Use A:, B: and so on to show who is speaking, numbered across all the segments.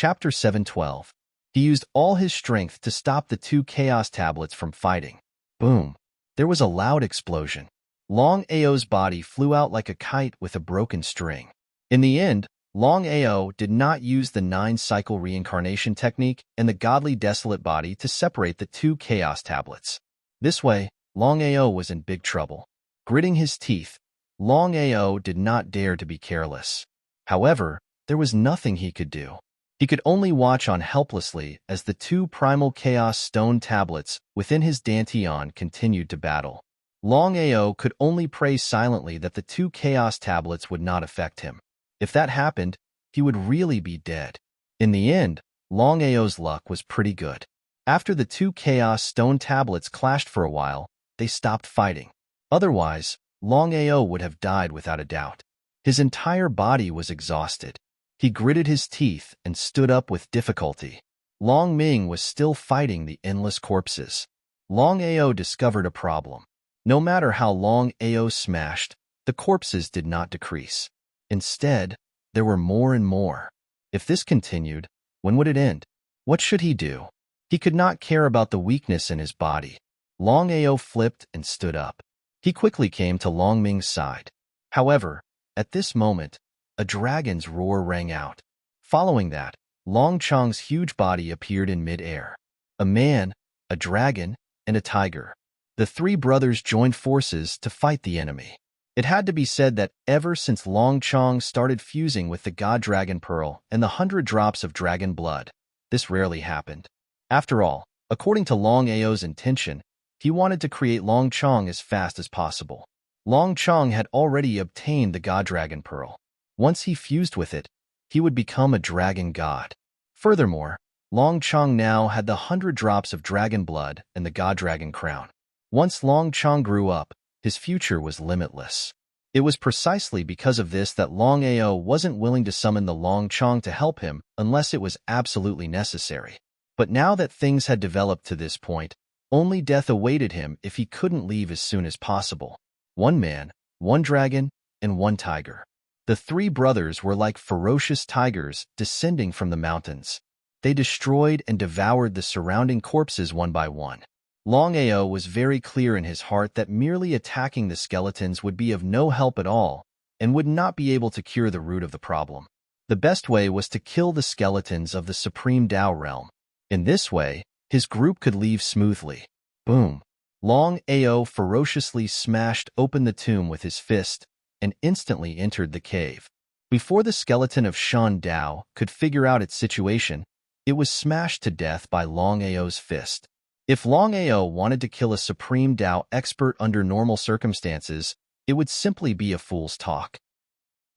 A: Chapter 712. He used all his strength to stop the two chaos tablets from fighting. Boom! There was a loud explosion. Longao's body flew out like a kite with a broken string. In the end, Longao did not use the 9-cycle reincarnation technique and the godly desolate body to separate the two chaos tablets. This way, Longao was in big trouble. Gritting his teeth, Longao did not dare to be careless. However, there was nothing he could do. He could only watch on helplessly as the two primal chaos stone tablets within his dantian continued to battle. Longao could only pray silently that the two chaos tablets would not affect him. If that happened, he would really be dead. In the end, Longao's luck was pretty good. After the two chaos stone tablets clashed for a while, they stopped fighting. Otherwise, Longao would have died without a doubt. His entire body was exhausted. He gritted his teeth and stood up with difficulty. Long Ming was still fighting the endless corpses. Longao discovered a problem. No matter how Longao smashed, the corpses did not decrease. Instead, there were more and more. If this continued, when would it end? What should he do? He could not care about the weakness in his body. Longao flipped and stood up. He quickly came to Long Ming's side. However, at this moment, a dragon's roar rang out. Following that, Long Chang's huge body appeared in mid-air. A man, a dragon, and a tiger. The three brothers joined forces to fight the enemy. It had to be said that ever since Long Chang started fusing with the God Dragon Pearl and the 100 drops of dragon blood, this rarely happened. After all, according to Longao's intention, he wanted to create Long Chang as fast as possible. Long Chang had already obtained the God Dragon Pearl. Once he fused with it, he would become a dragon god. Furthermore, Long Chang now had the 100 drops of dragon blood and the God Dragon Crown. Once Long Chang grew up, his future was limitless. It was precisely because of this that Longao wasn't willing to summon the Long Chang to help him unless it was absolutely necessary. But now that things had developed to this point, only death awaited him if he couldn't leave as soon as possible. One man, one dragon, and one tiger. The three brothers were like ferocious tigers descending from the mountains. They destroyed and devoured the surrounding corpses one by one. Longao was very clear in his heart that merely attacking the skeletons would be of no help at all and would not be able to cure the root of the problem. The best way was to kill the skeletons of the Supreme Tao realm. In this way, his group could leave smoothly. Boom! Longao ferociously smashed open the tomb with his fist and instantly entered the cave. Before the skeleton of Shan Dao could figure out its situation, it was smashed to death by Longao's fist. If Longao wanted to kill a Supreme Tao expert under normal circumstances, it would simply be a fool's talk.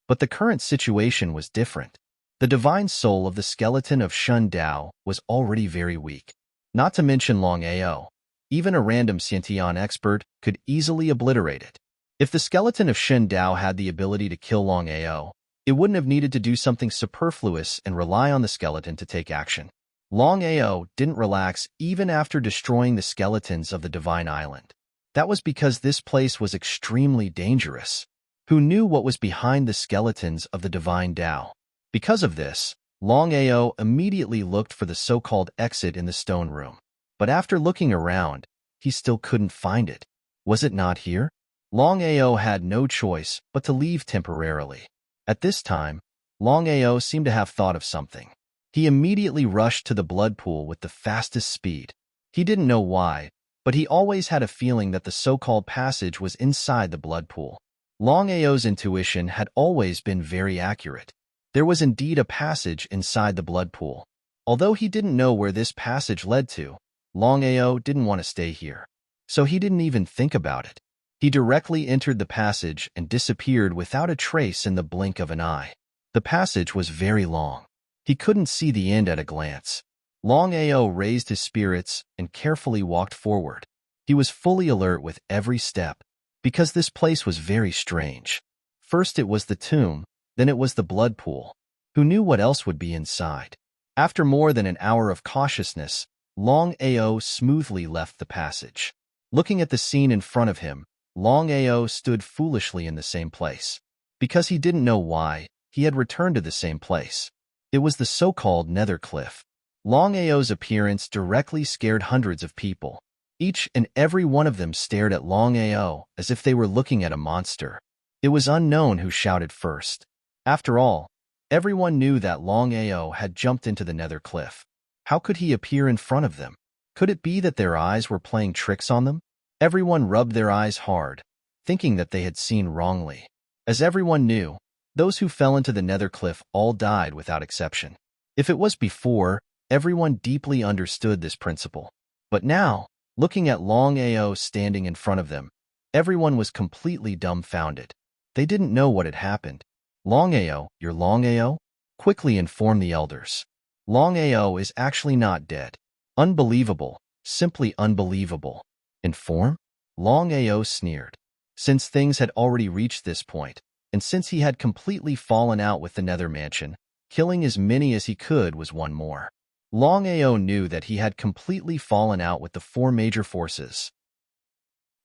A: But the current situation was different. The divine soul of the skeleton of Shan Dao was already very weak. Not to mention Longao. Even a random Xiantian expert could easily obliterate it. If the skeleton of Shan Dao had the ability to kill Longao, it wouldn't have needed to do something superfluous and rely on the skeleton to take action. Longao didn't relax even after destroying the skeletons of the Divine Island. That was because this place was extremely dangerous. Who knew what was behind the skeletons of the Divine Tao? Because of this, Longao immediately looked for the so-called exit in the stone room. But after looking around, he still couldn't find it. Was it not here? Longao had no choice but to leave temporarily. At this time, Longao seemed to have thought of something. He immediately rushed to the blood pool with the fastest speed. He didn't know why, but he always had a feeling that the so-called passage was inside the blood pool. Longao's intuition had always been very accurate. There was indeed a passage inside the blood pool. Although he didn't know where this passage led to, Longao didn't want to stay here. So he didn't even think about it. He directly entered the passage and disappeared without a trace in the blink of an eye. The passage was very long. He couldn't see the end at a glance. Longao raised his spirits and carefully walked forward. He was fully alert with every step, because this place was very strange. First it was the tomb, then it was the blood pool. Who knew what else would be inside? After more than an hour of cautiousness, Longao smoothly left the passage. Looking at the scene in front of him, Longao stood foolishly in the same place. Because he didn't know why, he had returned to the same place. It was the so-called Nether Cliff. Longao's appearance directly scared hundreds of people. Each and every one of them stared at Longao as if they were looking at a monster. It was unknown who shouted first. After all, everyone knew that Longao had jumped into the Nether Cliff. How could he appear in front of them? Could it be that their eyes were playing tricks on them? Everyone rubbed their eyes hard, thinking that they had seen wrongly. As everyone knew, those who fell into the Nether Cliff all died without exception. If it was before, everyone deeply understood this principle. But now, looking at Longao standing in front of them, everyone was completely dumbfounded. They didn't know what had happened. Longao, you're Longao? Quickly informed the elders. Longao is actually not dead. Unbelievable, simply unbelievable. Inform? Longao sneered. Since things had already reached this point, and since he had completely fallen out with the Nether Mansion, killing as many as he could was one more. Longao knew that he had completely fallen out with the four major forces.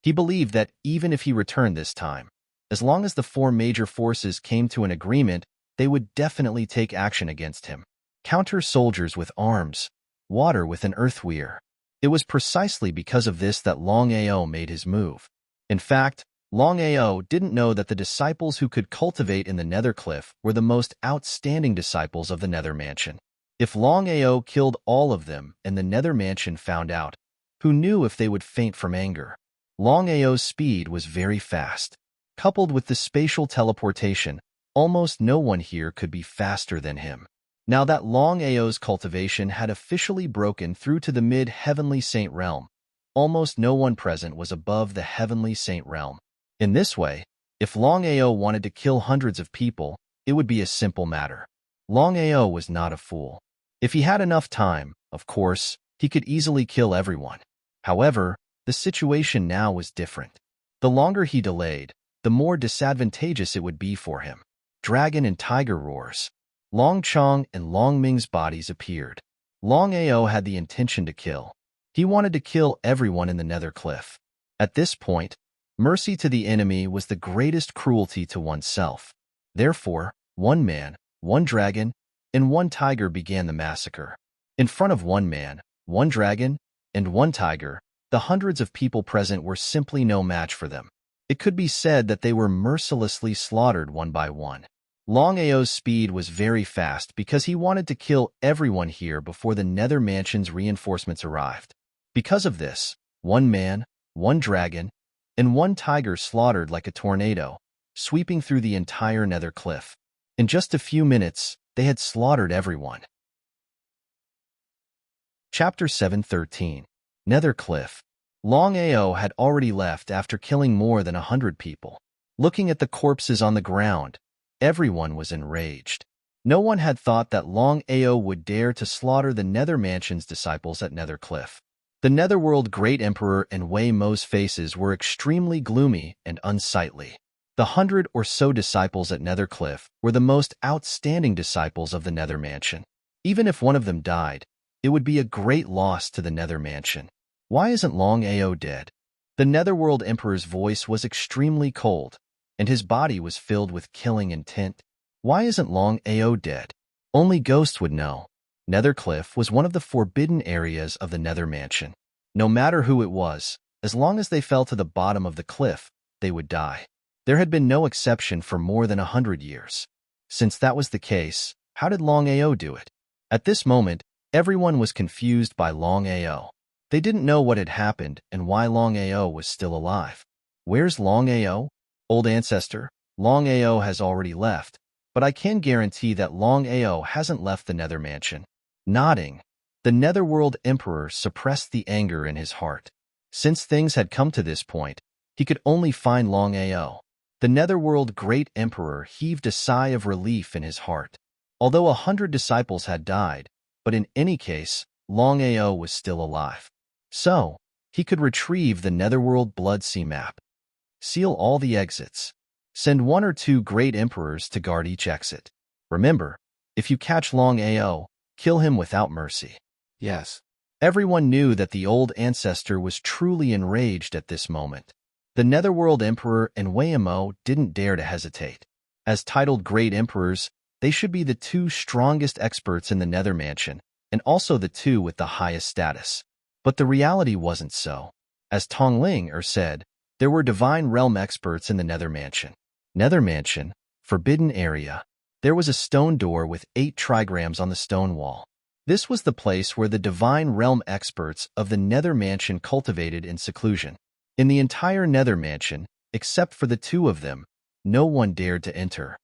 A: He believed that even if he returned this time, as long as the four major forces came to an agreement, they would definitely take action against him. Counter soldiers with arms, water with an earthweir. It was precisely because of this that Longao made his move. In fact, Longao didn't know that the disciples who could cultivate in the Nether Cliff were the most outstanding disciples of the Nether Mansion. If Longao killed all of them and the Nether Mansion found out, who knew if they would faint from anger? Longao's speed was very fast. Coupled with the spatial teleportation, almost no one here could be faster than him. Now that Longao's cultivation had officially broken through to the mid-heavenly saint realm, almost no one present was above the heavenly saint realm. In this way, if Longao wanted to kill hundreds of people, it would be a simple matter. Longao was not a fool. If he had enough time, of course, he could easily kill everyone. However, the situation now was different. The longer he delayed, the more disadvantageous it would be for him. Dragon and tiger roars. Long Chong and Long Ming's bodies appeared. Longao had the intention to kill. He wanted to kill everyone in the Nether Cliff. At this point, mercy to the enemy was the greatest cruelty to oneself. Therefore, one man, one dragon, and one tiger began the massacre. In front of one man, one dragon, and one tiger, the hundreds of people present were simply no match for them. It could be said that they were mercilessly slaughtered one by one. Longao's speed was very fast because he wanted to kill everyone here before the Nether Mansion's reinforcements arrived. Because of this, one man, one dragon, and one tiger slaughtered like a tornado, sweeping through the entire Nether Cliff. In just a few minutes, they had slaughtered everyone. Chapter 7:13. Nether Cliff. Longao had already left after killing more than 100 people. Looking at the corpses on the ground, everyone was enraged. No one had thought that Longao would dare to slaughter the Nether Mansion's disciples at Nether Cliff. The Netherworld Great Emperor and Wei Mo's faces were extremely gloomy and unsightly. The 100 or so disciples at Nether Cliff were the most outstanding disciples of the Nether Mansion. Even if one of them died, it would be a great loss to the Nether Mansion. Why isn't Longao dead? The Netherworld Emperor's voice was extremely cold, and his body was filled with killing intent. Why isn't Longao dead? Only ghosts would know. Nether Cliff was one of the forbidden areas of the Nether Mansion. No matter who it was, as long as they fell to the bottom of the cliff, they would die. There had been no exception for more than 100 years. Since that was the case, how did Longao do it? At this moment, everyone was confused by Longao. They didn't know what had happened and why Longao was still alive. Where's Longao? Old ancestor, Longao has already left, but I can guarantee that Longao hasn't left the Nether Mansion. Nodding, the Netherworld Emperor suppressed the anger in his heart. Since things had come to this point, he could only find Longao. The Netherworld Great Emperor heaved a sigh of relief in his heart. Although 100 disciples had died, but in any case, Longao was still alive. So, he could retrieve the Netherworld Blood Sea map. Seal all the exits. Send 1 or 2 Great Emperors to guard each exit. Remember, if you catch Longao, kill him without mercy.
B: Yes.
A: Everyone knew that the old ancestor was truly enraged at this moment. The Netherworld Emperor and Wei Mo didn't dare to hesitate. As titled Great Emperors, They should be the two strongest experts in the Nether Mansion, and also the two with the highest status. But the reality wasn't so. As Tongling said, there were divine realm experts in the Nether Mansion. Nether Mansion, forbidden area. There was a stone door with 8 trigrams on the stone wall. This was the place where the divine realm experts of the Nether Mansion cultivated in seclusion. In the entire Nether Mansion, except for the two of them, no one dared to enter.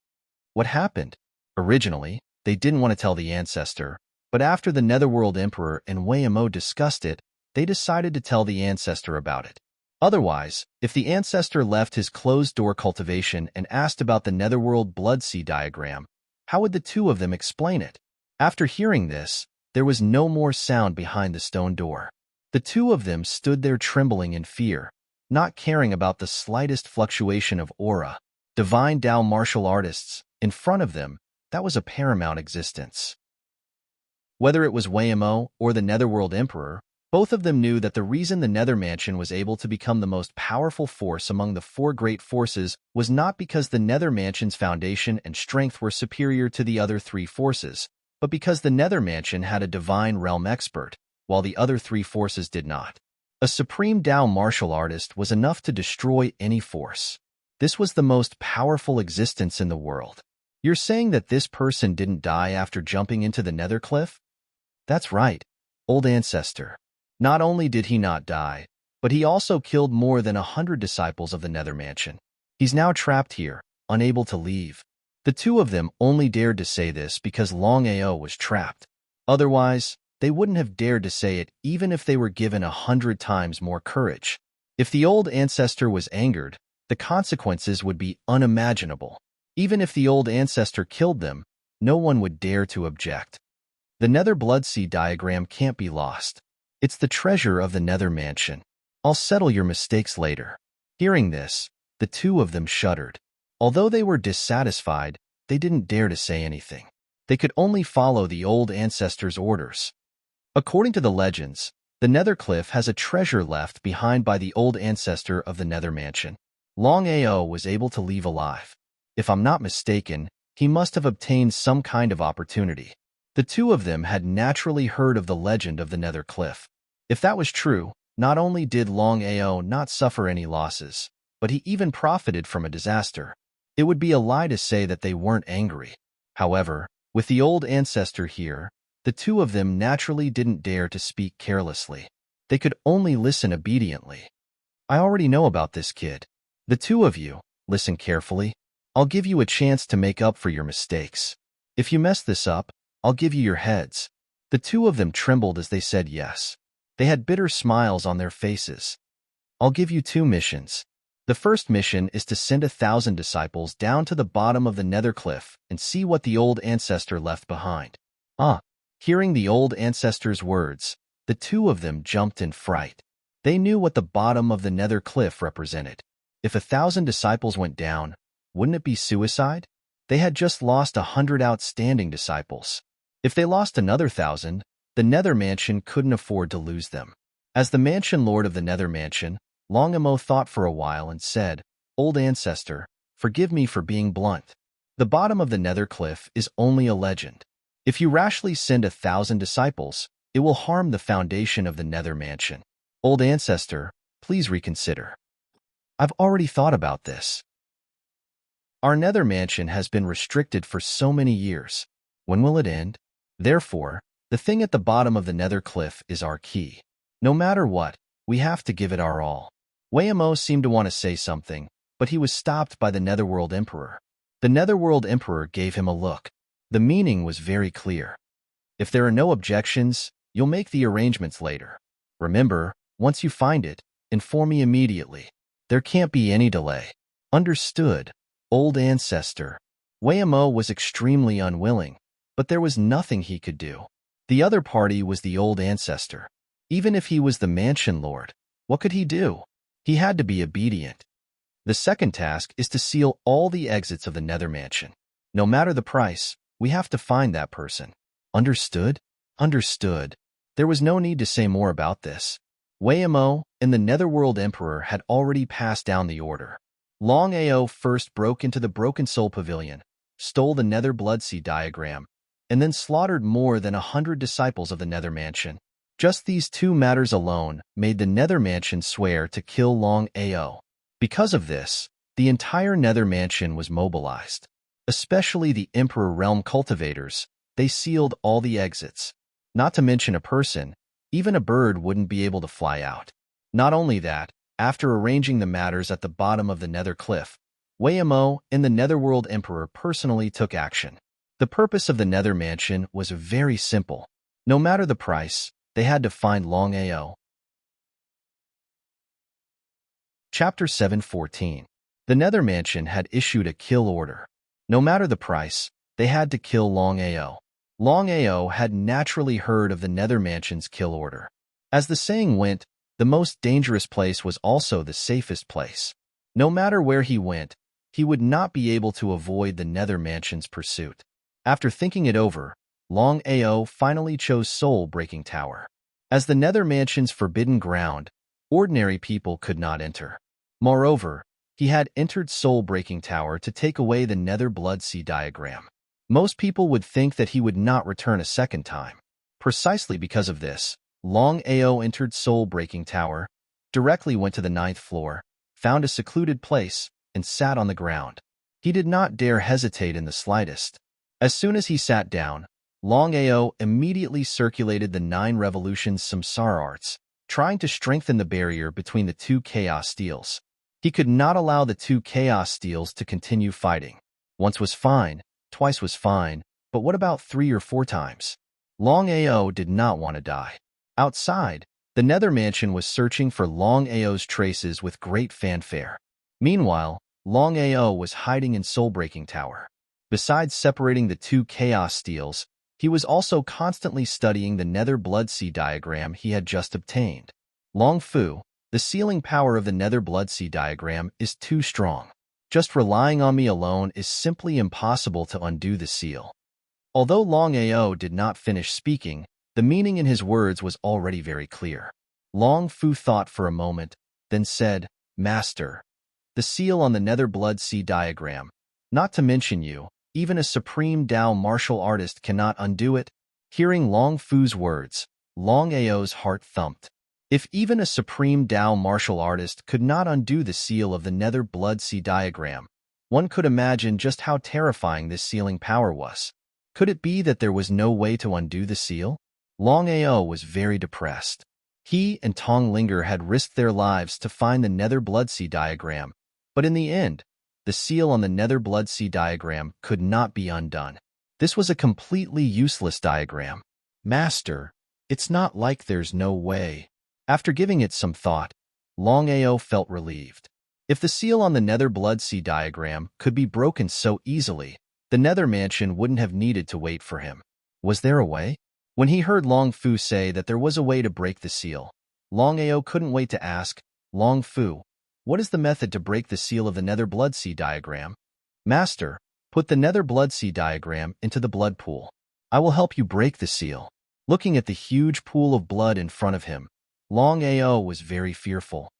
A: What happened? Originally, they didn't want to tell the ancestor, but after the Netherworld Emperor and Waymo discussed it, they decided to tell the ancestor about it. Otherwise, if the ancestor left his closed-door cultivation and asked about the Netherworld Blood Sea diagram, how would the two of them explain it? After hearing this, there was no more sound behind the stone door. The two of them stood there trembling in fear, not caring about the slightest fluctuation of aura. Divine Dao martial artists, in front of them, that was a paramount existence. Whether it was Waymo or the Netherworld Emperor, both of them knew that the reason the Nether Mansion was able to become the most powerful force among the 4 great forces was not because the Nether Mansion's foundation and strength were superior to the other 3 forces, but because the Nether Mansion had a divine realm expert, while the other 3 forces did not. A supreme Dao martial artist was enough to destroy any force. This was the most powerful existence in the world. You're saying that this person didn't die after jumping into the Nether Cliff? That's right, old ancestor. Not only did he not die, but he also killed more than 100 disciples of the Nether Mansion. He's now trapped here, unable to leave. The two of them only dared to say this because Longao was trapped. Otherwise, they wouldn't have dared to say it even if they were given 100 times more courage. If the old ancestor was angered, the consequences would be unimaginable. Even if the old ancestor killed them, no one would dare to object. The Nether Blood Sea diagram can't be lost. It's the treasure of the Nether Mansion. I'll settle your mistakes later. Hearing this, the two of them shuddered. Although they were dissatisfied, they didn't dare to say anything. They could only follow the old ancestor's orders. According to the legends, the Nether Cliff has a treasure left behind by the old ancestor of the Nether Mansion. Longao was able to leave alive. If I'm not mistaken, he must have obtained some kind of opportunity. The two of them had naturally heard of the legend of the Nether Cliff. If that was true, not only did Longao not suffer any losses, but he even profited from a disaster. It would be a lie to say that they weren't angry. However, with the old ancestor here, the two of them naturally didn't dare to speak carelessly. They could only listen obediently. I already know about this kid. The two of you, listen carefully. I'll give you a chance to make up for your mistakes. If you mess this up, I'll give you your heads. The two of them trembled as they said yes. They had bitter smiles on their faces. I'll give you 2 missions. The first mission is to send 1,000 disciples down to the bottom of the Nether Cliff and see what the old ancestor left behind. Hearing the old ancestor's words, the two of them jumped in fright. They knew what the bottom of the Nether Cliff represented. If 1,000 disciples went down, wouldn't it be suicide? They had just lost 100 outstanding disciples. If they lost another 1,000, the Nether Mansion couldn't afford to lose them. As the Mansion Lord of the Nether Mansion, Longamo thought for a while and said, "Old ancestor, forgive me for being blunt. The bottom of the Nether Cliff is only a legend. If you rashly send 1,000 disciples, it will harm the foundation of the Nether Mansion. Old ancestor, please reconsider. I've already thought about this. Our Nether Mansion has been restricted for so many years. When will it end? Therefore, the thing at the bottom of the Nether Cliff is our key. No matter what, we have to give it our all." Waymo seemed to want to say something, but he was stopped by the Netherworld Emperor. The Netherworld Emperor gave him a look. The meaning was very clear. "If there are no objections, you'll make the arrangements later. Remember, once you find it, inform me immediately. There can't be any delay." "Understood, old ancestor." Waymo was extremely unwilling, but there was nothing he could do. The other party was the old ancestor. Even if he was the Mansion Lord, what could he do? He had to be obedient. The second task is to seal all the exits of the Nether Mansion. No matter the price, we have to find that person. Understood? Understood. There was no need to say more about this. Waymo and the Netherworld Emperor had already passed down the order. Longao first broke into the Broken Soul Pavilion, stole the Nether Bloodseed diagram, and then slaughtered more than 100 disciples of the Nether Mansion. Just these two matters alone made the Nether Mansion swear to kill Longao. Because of this, the entire Nether Mansion was mobilized. Especially the Emperor Realm cultivators, they sealed all the exits. Not to mention a person, even a bird wouldn't be able to fly out. Not only that, after arranging the matters at the bottom of the Nether Cliff, Wayamo and the Netherworld Emperor personally took action. The purpose of the Nether Mansion was very simple. No matter the price, they had to find Longao. Chapter 7:14. The Nether Mansion had issued a kill order. No matter the price, they had to kill Longao. Longao had naturally heard of the Nether Mansion's kill order. As the saying went, the most dangerous place was also the safest place. No matter where he went, he would not be able to avoid the Nether Mansion's pursuit. After thinking it over, Longao finally chose Soul-Breaking Tower. As the Nether Mansion's forbidden ground, ordinary people could not enter. Moreover, he had entered Soul-Breaking Tower to take away the Nether Bloodseed diagram. Most people would think that he would not return a second time. Precisely because of this, Longao entered Soul-Breaking Tower, directly went to the 9th floor, found a secluded place, and sat on the ground. He did not dare hesitate in the slightest. As soon as he sat down, Longao immediately circulated the 9 revolutions samsara arts, trying to strengthen the barrier between the two chaos steels. He could not allow the two chaos steels to continue fighting. Once was fine, twice was fine, but what about 3 or 4 times? Longao did not want to die. Outside, the Nether Mansion was searching for Longao's traces with great fanfare. Meanwhile, Longao was hiding in Soul-Breaking Tower. Besides separating the two chaos steels, he was also constantly studying the Nether Bloodseed diagram he had just obtained. Longfu, the sealing power of the Nether Bloodseed diagram is too strong. Just relying on me alone is simply impossible to undo the seal. Although Longao did not finish speaking, the meaning in his words was already very clear. Longfu thought for a moment, then said, "Master, the seal on the Nether Bloodseed diagram, not to mention you, even a supreme Dao martial artist cannot undo it." Hearing Longfu's words, Longao's heart thumped. If even a supreme Dao martial artist could not undo the seal of the Nether Bloodseed diagram, one could imagine just how terrifying this sealing power was. Could it be that there was no way to undo the seal? Longao was very depressed. He and Tong Linger had risked their lives to find the Nether Bloodseed diagram, but in the end, the seal on the Nether Bloodseed diagram could not be undone. This was a completely useless diagram. "Master, it's not like there's no way." After giving it some thought, Longao felt relieved. If the seal on the Nether Bloodseed diagram could be broken so easily, the Nether Mansion wouldn't have needed to wait for him. Was there a way? When he heard Longfu say that there was a way to break the seal, Longao couldn't wait to ask, "Longfu, what is the method to break the seal of the Nether Bloodseed diagram?" "Master, put the Nether Bloodseed diagram into the blood pool. I will help you break the seal." Looking at the huge pool of blood in front of him, Longao was very fearful.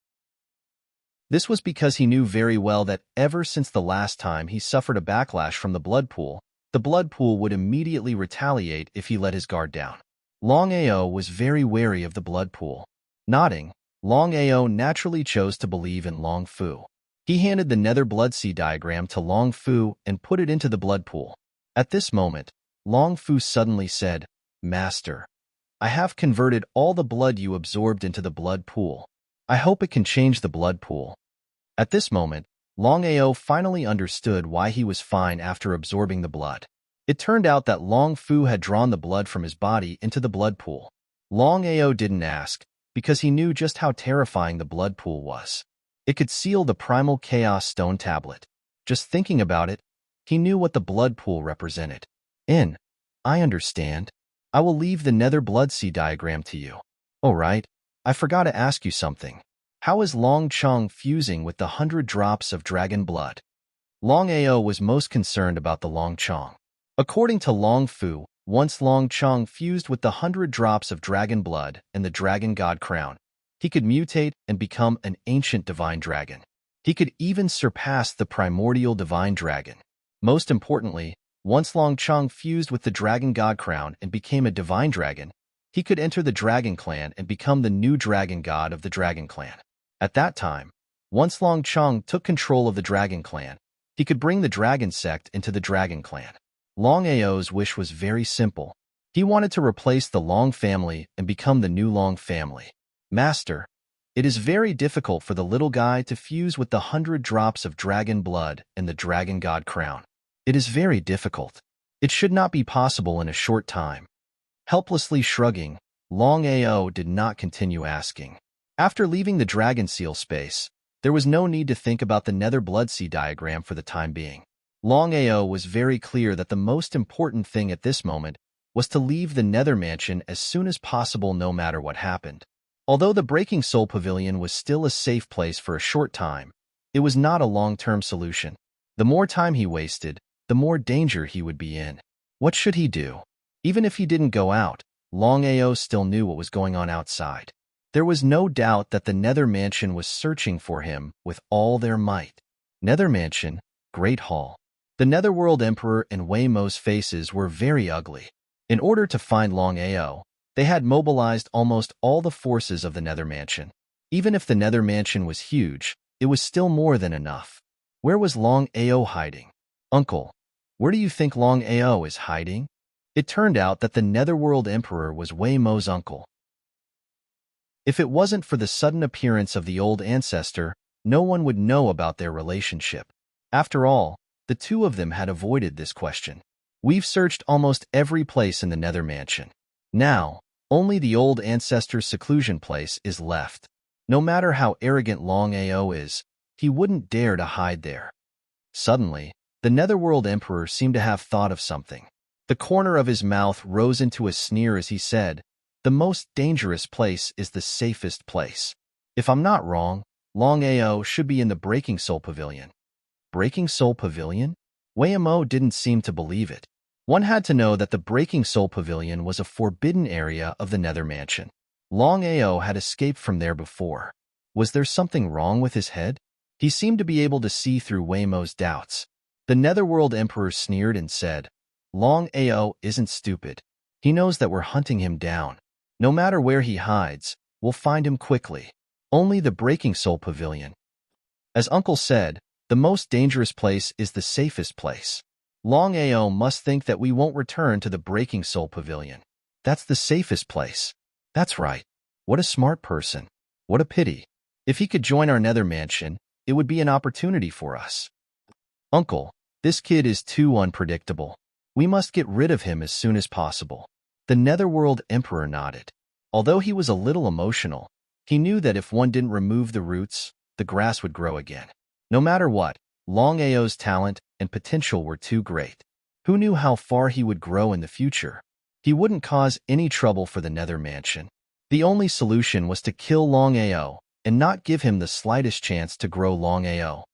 A: This was because he knew very well that ever since the last time he suffered a backlash from the blood pool would immediately retaliate if he let his guard down. Longao was very wary of the blood pool. Nodding, Longao naturally chose to believe in Longfu. He handed the Nether Bloodseed diagram to Longfu and put it into the blood pool. At this moment, Longfu suddenly said, "Master, I have converted all the blood you absorbed into the blood pool. I hope it can change the blood pool." At this moment, Longao finally understood why he was fine after absorbing the blood. It turned out that Longfu had drawn the blood from his body into the blood pool. Longao didn't ask, because he knew just how terrifying the blood pool was. It could seal the primal chaos stone tablet. Just thinking about it, he knew what the blood pool represented. I understand. I will leave the Nether Bloodseed diagram to you." "Oh right, I forgot to ask you something. How is Long Chong fusing with the 100 drops of dragon blood?" Longao was most concerned about the Long Chong. According to Longfu, once Long Chong fused with the 100 drops of dragon blood and the dragon god crown, he could mutate and become an ancient divine dragon. He could even surpass the primordial divine dragon. Most importantly, once Longcheng fused with the dragon god crown and became a divine dragon, he could enter the dragon clan and become the new dragon god of the dragon clan. At that time, once Longcheng took control of the dragon clan, he could bring the dragon sect into the dragon clan. Longao's wish was very simple. He wanted to replace the Long family and become the new Long family. Master, it is very difficult for the little guy to fuse with the 100 drops of dragon blood and the dragon god crown. It is very difficult. It should not be possible in a short time. Helplessly shrugging, Longao did not continue asking. After leaving the dragon seal space, there was no need to think about the nether blood sea diagram for the time being. Longao was very clear that the most important thing at this moment was to leave the nether mansion as soon as possible no matter what happened. Although the Breaking Soul Pavilion was still a safe place for a short time, it was not a long-term solution. The more time he wasted, the more danger he would be in. What should he do? Even if he didn't go out, Longao still knew what was going on outside. There was no doubt that the Nether Mansion was searching for him with all their might. Nether Mansion, Great Hall. The Netherworld Emperor and Wei Mo's faces were very ugly. In order to find Longao, they had mobilized almost all the forces of the Nether Mansion. Even if the Nether Mansion was huge, it was still more than enough. Where was Longao hiding? Uncle, where do you think Longao is hiding? It turned out that the Netherworld Emperor was Wei Mo's uncle. If it wasn't for the sudden appearance of the old ancestor, no one would know about their relationship. After all, the two of them had avoided this question. We've searched almost every place in the Nether Mansion. Now, only the old ancestor's seclusion place is left. No matter how arrogant Longao is, he wouldn't dare to hide there. Suddenly, the Netherworld Emperor seemed to have thought of something. The corner of his mouth rose into a sneer as he said, "The most dangerous place is the safest place. If I'm not wrong, Longao should be in the Breaking Soul Pavilion." Breaking Soul Pavilion? Wei Mo didn't seem to believe it. One had to know that the Breaking Soul Pavilion was a forbidden area of the Nether Mansion. Longao had escaped from there before. Was there something wrong with his head? He seemed to be able to see through Wei Mo's doubts. The Netherworld Emperor sneered and said, "Longao isn't stupid. He knows that we're hunting him down. No matter where he hides, we'll find him quickly. Only the Breaking Soul Pavilion. As Uncle said, the most dangerous place is the safest place. Longao must think that we won't return to the Breaking Soul Pavilion. That's the safest place. That's right. What a smart person. What a pity. If he could join our Nether Mansion, it would be an opportunity for us." "Uncle, this kid is too unpredictable. We must get rid of him as soon as possible." The Netherworld Emperor nodded. Although he was a little emotional, he knew that if one didn't remove the roots, the grass would grow again. No matter what, Longao's talent and potential were too great. Who knew how far he would grow in the future? He wouldn't cause any trouble for the Nether Mansion. The only solution was to kill Longao and not give him the slightest chance to grow Longao.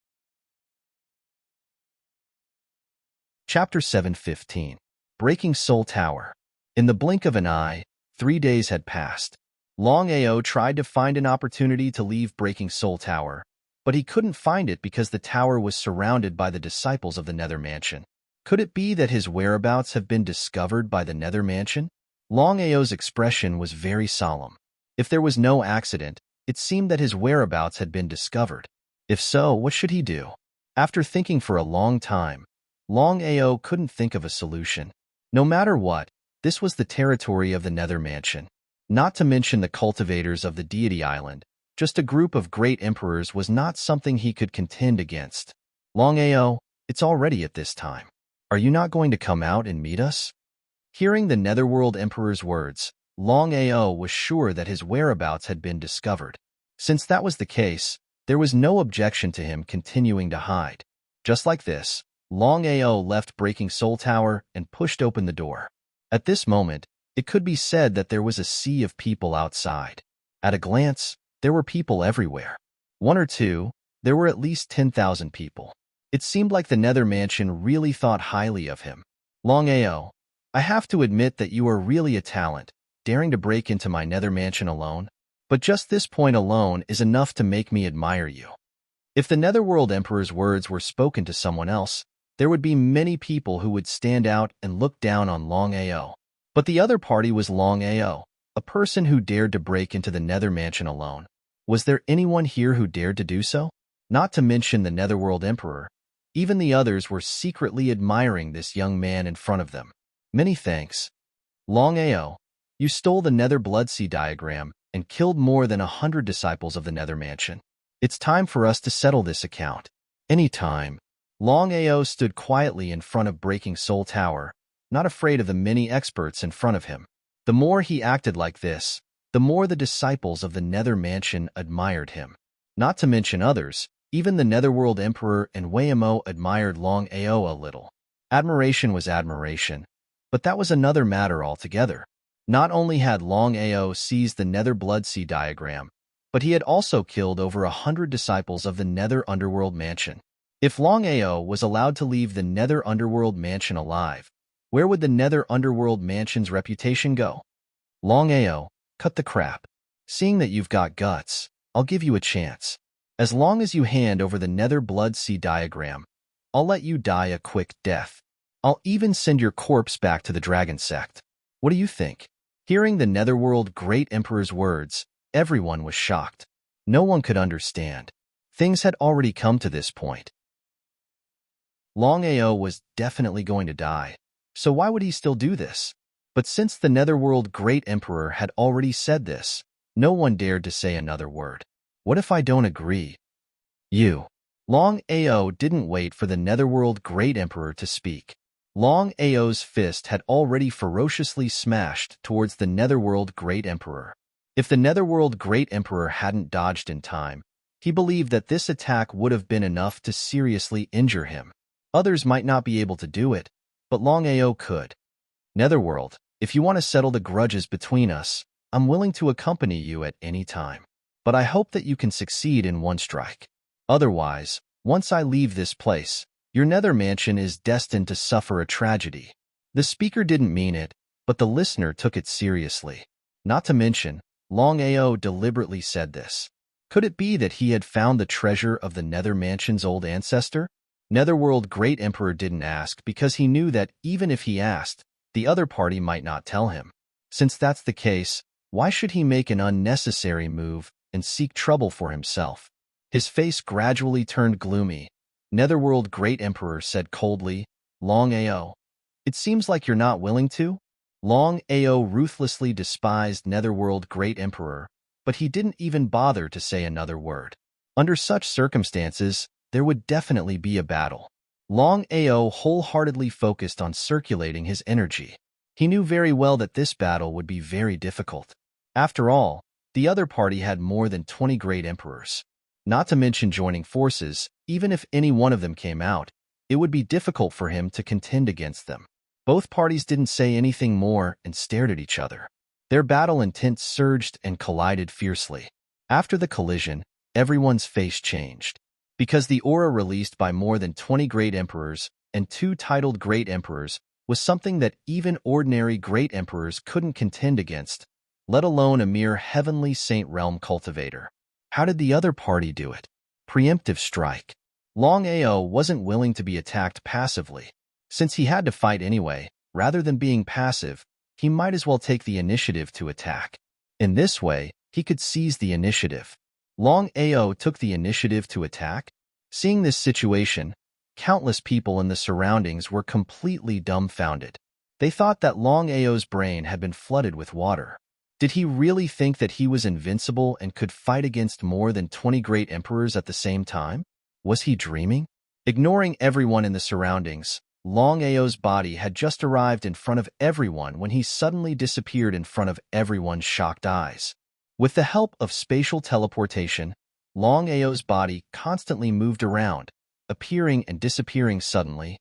A: Chapter 7:15. Breaking Soul Tower. In the blink of an eye, 3 days had passed. Longao tried to find an opportunity to leave Breaking Soul Tower, but he couldn't find it because the tower was surrounded by the disciples of the Nether Mansion. Could it be that his whereabouts have been discovered by the Nether Mansion? Longao's expression was very solemn. If there was no accident, it seemed that his whereabouts had been discovered. If so, what should he do? After thinking for a long time, Longao couldn't think of a solution. No matter what, this was the territory of the Nether Mansion. Not to mention the cultivators of the Deity Island, just a group of great emperors was not something he could contend against. "Longao, it's already at this time. Are you not going to come out and meet us?" Hearing the Netherworld Emperor's words, Longao was sure that his whereabouts had been discovered. Since that was the case, there was no objection to him continuing to hide. Just like this, Longao left Breaking Soul Tower and pushed open the door. At this moment, it could be said that there was a sea of people outside. At a glance, there were people everywhere. One or two, there were at least 10,000 people. It seemed like the Nether Mansion really thought highly of him. "Longao, I have to admit that you are really a talent, daring to break into my Nether Mansion alone. But just this point alone is enough to make me admire you." If the Netherworld Emperor's words were spoken to someone else, there would be many people who would stand out and look down on Longao. But the other party was Longao, a person who dared to break into the Nether Mansion alone. Was there anyone here who dared to do so? Not to mention the Netherworld Emperor. Even the others were secretly admiring this young man in front of them. Many thanks. Longao, you stole the Nether Bloodsea diagram and killed more than 100 disciples of the Nether Mansion. It's time for us to settle this account. Any time. Longao stood quietly in front of Breaking Soul Tower, not afraid of the many experts in front of him. The more he acted like this, the more the disciples of the Nether Mansion admired him. Not to mention others, even the Netherworld Emperor and Wayamo admired Longao a little. Admiration was admiration, but that was another matter altogether. Not only had Longao seized the Nether Bloodsea diagram, but he had also killed over 100 disciples of the Nether Underworld Mansion. If Longao was allowed to leave the Nether Underworld Mansion alive, where would the Nether Underworld Mansion's reputation go? Longao, cut the crap. Seeing that you've got guts, I'll give you a chance. As long as you hand over the Nether Bloodsea diagram, I'll let you die a quick death. I'll even send your corpse back to the Dragon Sect. What do you think? Hearing the Netherworld Great Emperor's words, everyone was shocked. No one could understand. Things had already come to this point. Longao was definitely going to die, so why would he still do this? But since the Netherworld Great Emperor had already said this, no one dared to say another word. What if I don't agree? You. Longao didn't wait for the Netherworld Great Emperor to speak. Longao's fist had already ferociously smashed towards the Netherworld Great Emperor. If the Netherworld Great Emperor hadn't dodged in time, he believed that this attack would have been enough to seriously injure him. Others might not be able to do it, but Longao could. Netherworld, if you want to settle the grudges between us, I'm willing to accompany you at any time. But I hope that you can succeed in one strike. Otherwise, once I leave this place, your Nether Mansion is destined to suffer a tragedy. The speaker didn't mean it, but the listener took it seriously. Not to mention, Longao deliberately said this. Could it be that he had found the treasure of the Nether Mansion's old ancestor? Netherworld Great Emperor didn't ask because he knew that even if he asked, the other party might not tell him. Since that's the case, why should he make an unnecessary move and seek trouble for himself? His face gradually turned gloomy. Netherworld Great Emperor said coldly, Longao, it seems like you're not willing to? Longao ruthlessly despised Netherworld Great Emperor, but he didn't even bother to say another word. Under such circumstances, there would definitely be a battle. Longao wholeheartedly focused on circulating his energy. He knew very well that this battle would be very difficult. After all, the other party had more than 20 great emperors. Not to mention joining forces, even if any one of them came out, it would be difficult for him to contend against them. Both parties didn't say anything more and stared at each other. Their battle intent surged and collided fiercely. After the collision, everyone's face changed. Because the aura released by more than 20 great emperors and 2 titled great emperors was something that even ordinary great emperors couldn't contend against, let alone a mere heavenly saint realm cultivator. How did the other party do it? Preemptive strike. Longao wasn't willing to be attacked passively. Since he had to fight anyway, rather than being passive, he might as well take the initiative to attack. In this way, he could seize the initiative. Longao took the initiative to attack. Seeing this situation, countless people in the surroundings were completely dumbfounded. They thought that Longao's brain had been flooded with water. Did he really think that he was invincible and could fight against more than 20 great emperors at the same time? Was he dreaming? Ignoring everyone in the surroundings, Longao's body had just arrived in front of everyone when he suddenly disappeared in front of everyone's shocked eyes. With the help of spatial teleportation, Longao's body constantly moved around, appearing and disappearing suddenly.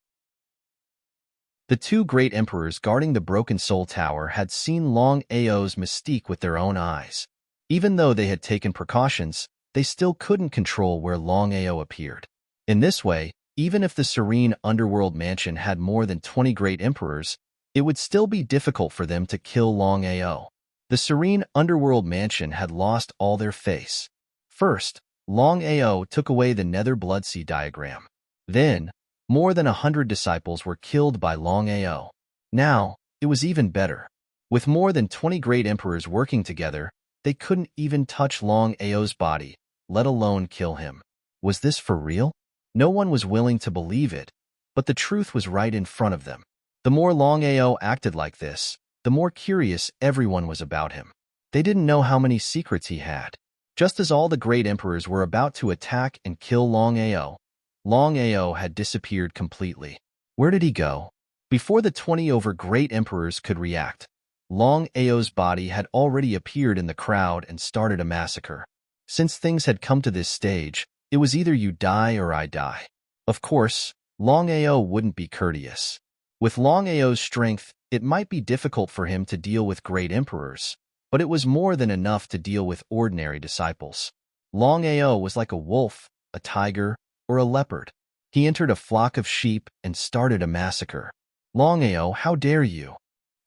A: The 2 great emperors guarding the Broken Soul Tower had seen Longao's mystique with their own eyes. Even though they had taken precautions, they still couldn't control where Longao appeared. In this way, even if the serene underworld mansion had more than 20 great emperors, it would still be difficult for them to kill Longao. The serene underworld mansion had lost all their face. First, Longao took away the Nether Bloodsea diagram. Then, More than 100 disciples were killed by Longao. Now, it was even better. With more than 20 great emperors working together, they couldn't even touch Longao's body, let alone kill him. Was this for real? No one was willing to believe it, but the truth was right in front of them. The more Longao acted like this, the more curious everyone was about him. They didn't know how many secrets he had. Just as all the great emperors were about to attack and kill Longao, Longao had disappeared completely. Where did he go? Before the 20 over great emperors could react, Longao's body had already appeared in the crowd and started a massacre. Since things had come to this stage, it was either you die or I die. Of course, Longao wouldn't be courteous. With Longao's strength, it might be difficult for him to deal with great emperors, but it was more than enough to deal with ordinary disciples. Longao was like a wolf, a tiger, or a leopard. He entered a flock of sheep and started a massacre. Longao, how dare you?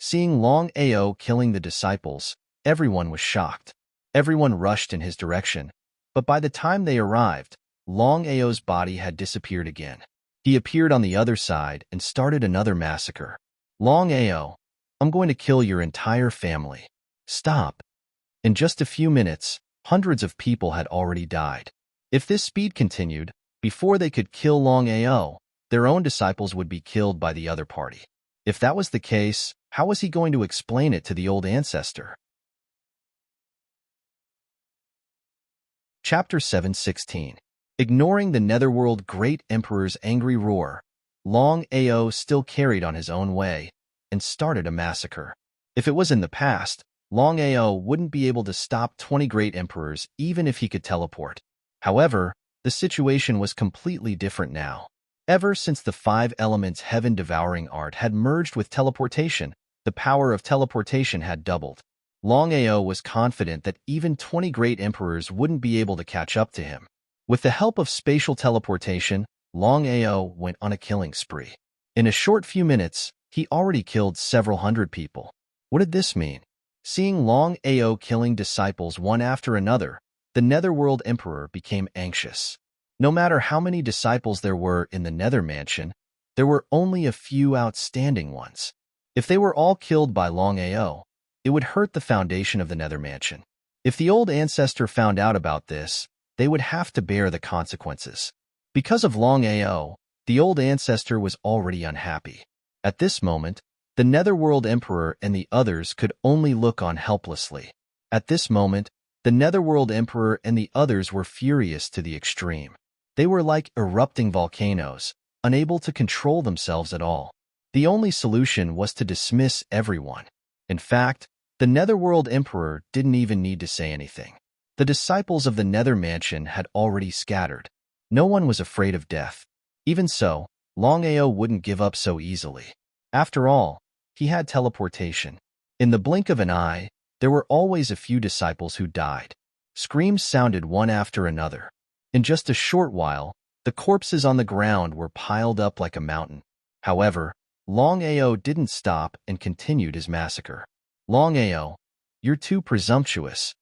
A: Seeing Longao killing the disciples, everyone was shocked. Everyone rushed in his direction, but by the time they arrived, Longao's body had disappeared again. He appeared on the other side and started another massacre. Longao, I'm going to kill your entire family. Stop. In just a few minutes, hundreds of people had already died. If this speed continued, before they could kill Longao, their own disciples would be killed by the other party. If that was the case, how was he going to explain it to the old ancestor? Chapter 7:16. Ignoring the Netherworld Great Emperor's angry roar, Longao still carried on his own way and started a massacre. If it was in the past, Longao wouldn't be able to stop 20 great emperors even if he could teleport. However, the situation was completely different now. Ever since the 5 elements heaven-devouring art had merged with teleportation, the power of teleportation had doubled. Longao was confident that even 20 great emperors wouldn't be able to catch up to him. With the help of spatial teleportation, Longao went on a killing spree. In a short few minutes, he already killed several hundred people. What did this mean? Seeing Longao killing disciples one after another, the Netherworld Emperor became anxious. No matter how many disciples there were in the Nether Mansion, there were only a few outstanding ones. If they were all killed by Longao, it would hurt the foundation of the Nether Mansion. If the old ancestor found out about this, they would have to bear the consequences. Because of Longao, the old ancestor was already unhappy. At this moment, the Netherworld Emperor and the others could only look on helplessly. At this moment, the Netherworld Emperor and the others were furious to the extreme. They were like erupting volcanoes, unable to control themselves at all. The only solution was to dismiss everyone. In fact, the Netherworld Emperor didn't even need to say anything. The disciples of the Nether Mansion had already scattered. No one was afraid of death. Even so, Longao wouldn't give up so easily. After all, he had teleportation. In the blink of an eye, there were always a few disciples who died. Screams sounded one after another. In just a short while, the corpses on the ground were piled up like a mountain. However, Longao didn't stop and continued his massacre. Longao, you're too presumptuous.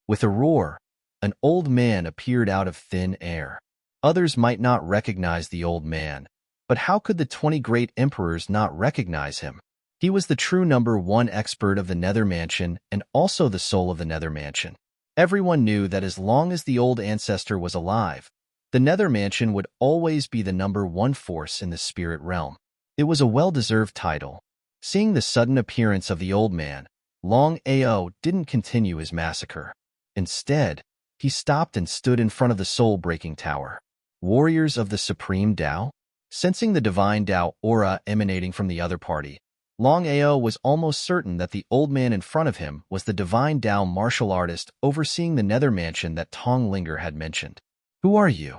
A: With a roar, an old man appeared out of thin air. Others might not recognize the old man, but how could the 20 great emperors not recognize him? He was the true #1 expert of the Nether Mansion and also the soul of the Nether Mansion. Everyone knew that as long as the old ancestor was alive, the Nether Mansion would always be the #1 force in the spirit realm. It was a well-deserved title. Seeing the sudden appearance of the old man, Longao didn't continue his massacre. Instead, he stopped and stood in front of the soul-breaking tower. Warriors of the Supreme Tao? Sensing the divine Tao aura emanating from the other party, Longao was almost certain that the old man in front of him was the divine Tao martial artist overseeing the Nether Mansion that Tong Linger had mentioned. Who are you?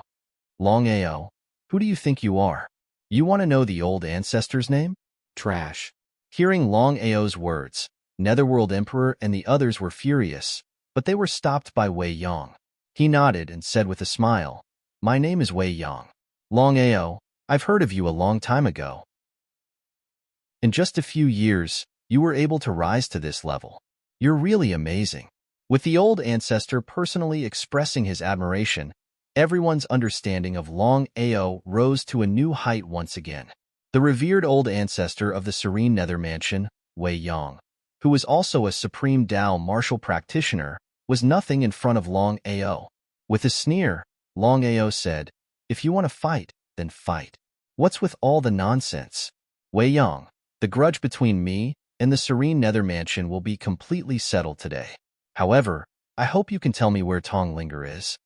A: Longao, who do you think you are? You want to know the old ancestor's name? Trash. Hearing Longao's words, Netherworld Emperor and the others were furious, but they were stopped by Wei Yong. He nodded and said with a smile, "My name is Wei Yong. Longao, I've heard of you a long time ago. In just a few years, you were able to rise to this level. You're really amazing." With the old ancestor personally expressing his admiration, everyone's understanding of Longao rose to a new height once again. The revered old ancestor of the serene nether mansion, Wei Yang, who was also a supreme Tao martial practitioner, was nothing in front of Longao. With a sneer, Longao said, "If you want to fight, then fight. What's with all the nonsense? Wei Yang, the grudge between me and the serene nether mansion will be completely settled today. However, I hope you can tell me where Tonglinger is."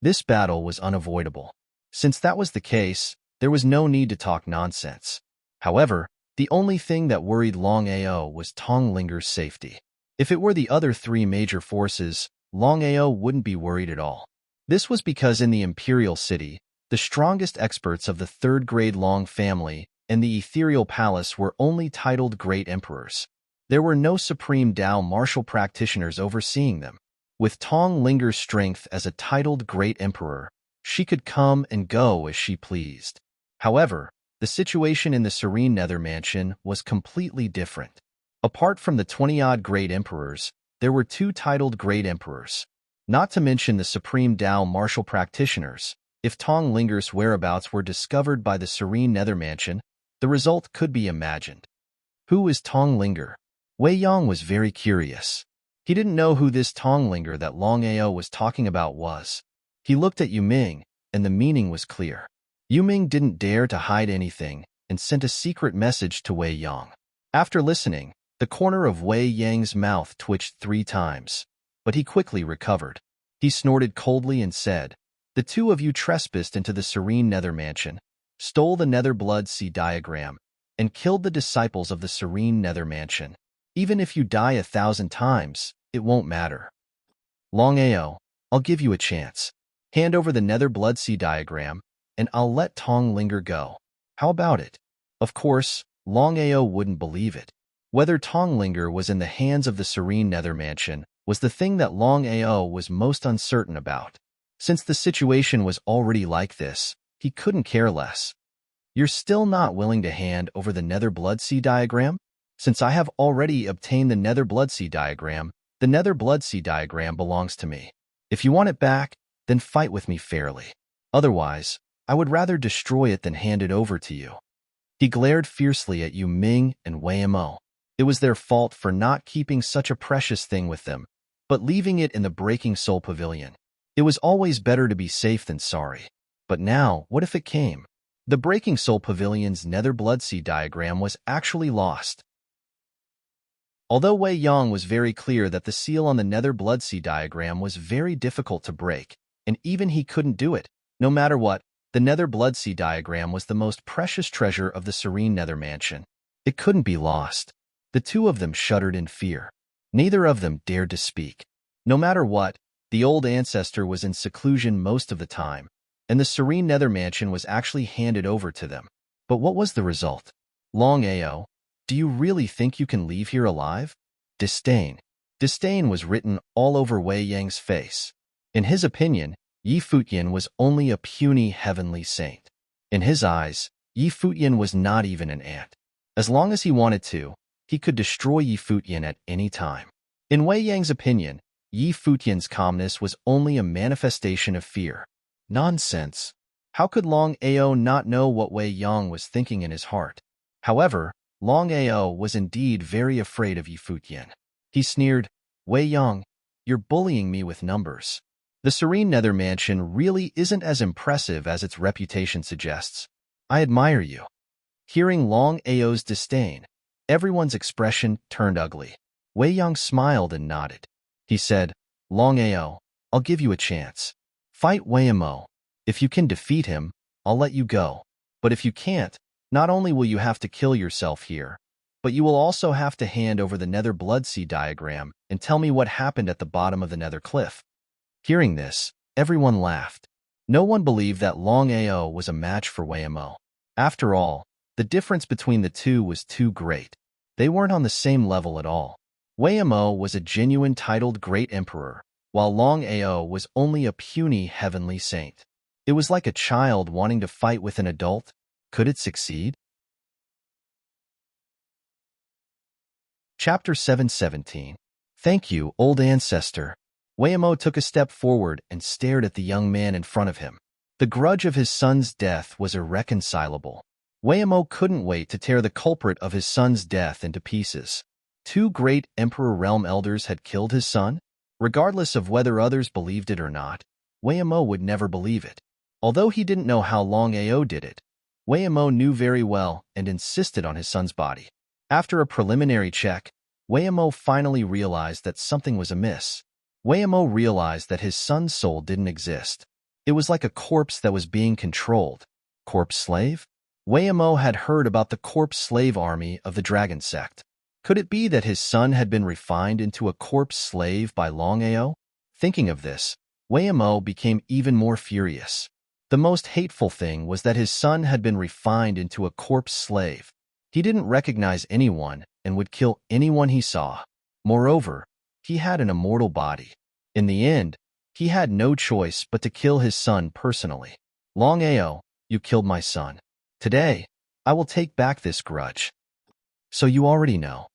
A: This battle was unavoidable. Since that was the case, there was no need to talk nonsense. However, the only thing that worried Longao was Tonglinger's safety. If it were the other three major forces, Longao wouldn't be worried at all. This was because in the Imperial City, the strongest experts of the third-grade Long family and the Ethereal Palace were only titled Great Emperors. There were no supreme Tao martial practitioners overseeing them. With Tonglinger's strength as a titled Great Emperor, she could come and go as she pleased. However, the situation in the serene nether mansion was completely different. Apart from the 20-odd Great Emperors, there were two titled Great Emperors. Not to mention the supreme Tao martial practitioners. If Tonglinger's whereabouts were discovered by the serene nether mansion, the result could be imagined. Who is Tonglinger? Wei Yang was very curious. He didn't know who this Tonglinger that Longao was talking about was. He looked at Yuming, and the meaning was clear. Yuming didn't dare to hide anything and sent a secret message to Wei Yang. After listening, the corner of Wei Yang's mouth twitched 3 times, but he quickly recovered. He snorted coldly and said, "The two of you trespassed into the serene nether mansion, stole the nether blood sea diagram, and killed the disciples of the serene nether mansion. Even if you die 1,000 times, it won't matter. Longao, I'll give you a chance. Hand over the nether blood sea diagram, and I'll let Tonglinger go. How about it?" Of course, Longao wouldn't believe it. Whether Tonglinger was in the hands of the serene nether mansion was the thing that Longao was most uncertain about. Since the situation was already like this, he couldn't care less. "You're still not willing to hand over the nether blood sea diagram? Since I have already obtained the nether blood sea diagram, the nether blood sea diagram belongs to me. If you want it back, then fight with me fairly. Otherwise, I would rather destroy it than hand it over to you." He glared fiercely at Yu Ming and Wei Mo. It was their fault for not keeping such a precious thing with them, but leaving it in the Breaking Soul Pavilion. It was always better to be safe than sorry. But now, what if it came? The Breaking Soul Pavilion's nether blood sea diagram was actually lost. Although Wei Yang was very clear that the seal on the nether blood sea diagram was very difficult to break, and even he couldn't do it, no matter what, the nether blood sea diagram was the most precious treasure of the serene nether mansion. It couldn't be lost. The two of them shuddered in fear. Neither of them dared to speak. No matter what, the old ancestor was in seclusion most of the time, and the serene nether mansion was actually handed over to them. But what was the result? Longao, do you really think you can leave here alive? Disdain. Disdain was written all over Wei Yang's face. In his opinion, Yi Fujian was only a puny heavenly saint. In his eyes, Yi Fujian was not even an ant. As long as he wanted to, he could destroy Yi Fujian at any time. In Wei Yang's opinion, Yi Fujian's calmness was only a manifestation of fear. Nonsense. How could Longao not know what Wei Yang was thinking in his heart? However, Longao was indeed very afraid of Yi Fujian. He sneered, "Wei Yang, you're bullying me with numbers. The serene nether mansion really isn't as impressive as its reputation suggests. I admire you." Hearing Longao's disdain, everyone's expression turned ugly. Wei Yang smiled and nodded. He said, "Longao, I'll give you a chance. Fight Wei Mo. If you can defeat him, I'll let you go. But if you can't, not only will you have to kill yourself here, but you will also have to hand over the nether blood sea diagram and tell me what happened at the bottom of the nether cliff." Hearing this, everyone laughed. No one believed that Longao was a match for Wei Mo. After all, the difference between the two was too great. They weren't on the same level at all. Wei Mo was a genuine titled Great Emperor, while Longao was only a puny heavenly saint. It was like a child wanting to fight with an adult. Could it succeed? Chapter 717. Thank you, old ancestor. Wei took a step forward and stared at the young man in front of him. The grudge of his son's death was irreconcilable. Wei couldn't wait to tear the culprit of his son's death into pieces. 2 great Emperor Realm elders had killed his son? Regardless of whether others believed it or not, Wei would never believe it. Although he didn't know how Longao did it, Wei knew very well and insisted on his son's body. After a preliminary check, Wei finally realized that something was amiss. Wei realized that his son's soul didn't exist. It was like a corpse that was being controlled. Corpse slave? Wei had heard about the corpse slave army of the dragon sect. Could it be that his son had been refined into a corpse slave by Longao? Thinking of this, Wei became even more furious. The most hateful thing was that his son had been refined into a corpse slave. He didn't recognize anyone and would kill anyone he saw. Moreover, he had an immortal body. In the end, he had no choice but to kill his son personally. Longao, you killed my son. Today, I will take back this grudge. So you already know.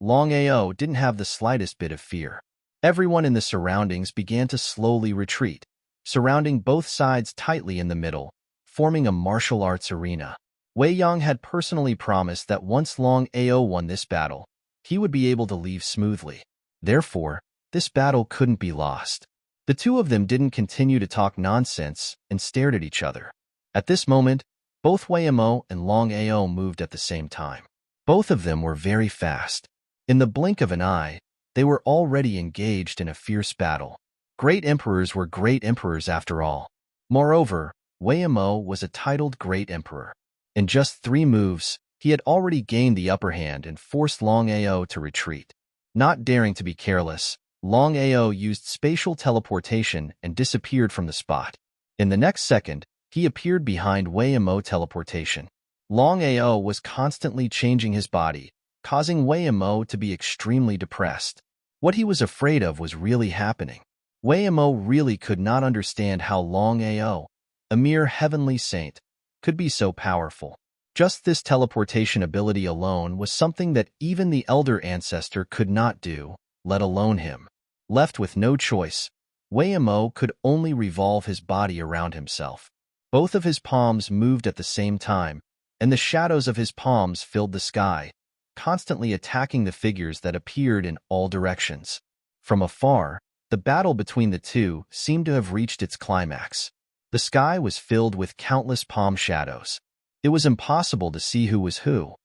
A: Longao didn't have the slightest bit of fear. Everyone in the surroundings began to slowly retreat, surrounding both sides tightly in the middle, forming a martial arts arena. Wei Yang had personally promised that once Longao won this battle, he would be able to leave smoothly. Therefore, this battle couldn't be lost. The two of them didn't continue to talk nonsense and stared at each other. At this moment, both Wei and Longao moved at the same time. Both of them were very fast. In the blink of an eye, they were already engaged in a fierce battle. Great emperors were great emperors after all. Moreover, Wei was a titled Great Emperor. In just 3 moves, he had already gained the upper hand and forced Longao to retreat. Not daring to be careless, Longao used spatial teleportation and disappeared from the spot. In the next second, he appeared behind Wei teleportation. Longao was constantly changing his body, causing Wei to be extremely depressed. What he was afraid of was really happening. Wei really could not understand how Longao, a mere heavenly saint, could be so powerful. Just this teleportation ability alone was something that even the elder ancestor could not do, let alone him. Left with no choice, Wei could only revolve his body around himself. Both of his palms moved at the same time, and the shadows of his palms filled the sky, constantly attacking the figures that appeared in all directions. From afar, the battle between the two seemed to have reached its climax. The sky was filled with countless palm shadows. It was impossible to see who was who.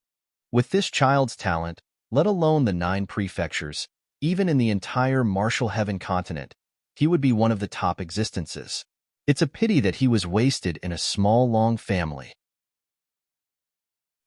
A: With this child's talent, let alone the 9 prefectures, even in the entire martial heaven continent, he would be one of the top existences. It's a pity that he was wasted in a small Long family.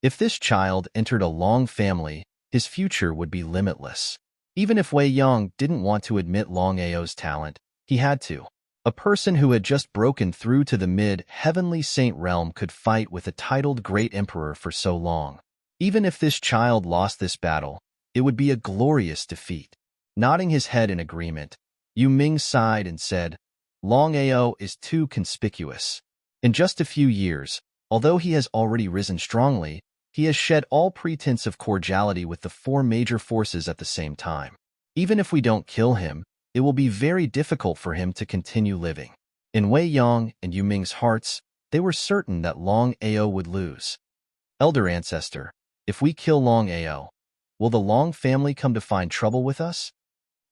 A: If this child entered a Long family, his future would be limitless. Even if Wei Yang didn't want to admit Longao's talent, he had to. A person who had just broken through to the mid-heavenly saint realm could fight with a titled Great Emperor for so long. Even if this child lost this battle, it would be a glorious defeat. Nodding his head in agreement, Yu Ming sighed and said, Longao is too conspicuous. In just a few years, although he has already risen strongly, he has shed all pretense of cordiality with the 4 major forces at the same time. Even if we don't kill him, it will be very difficult for him to continue living. In Wei Yang and Yu Ming's hearts, they were certain that Longao would lose. Elder Ancestor, if we kill Longao, will the Long family come to find trouble with us?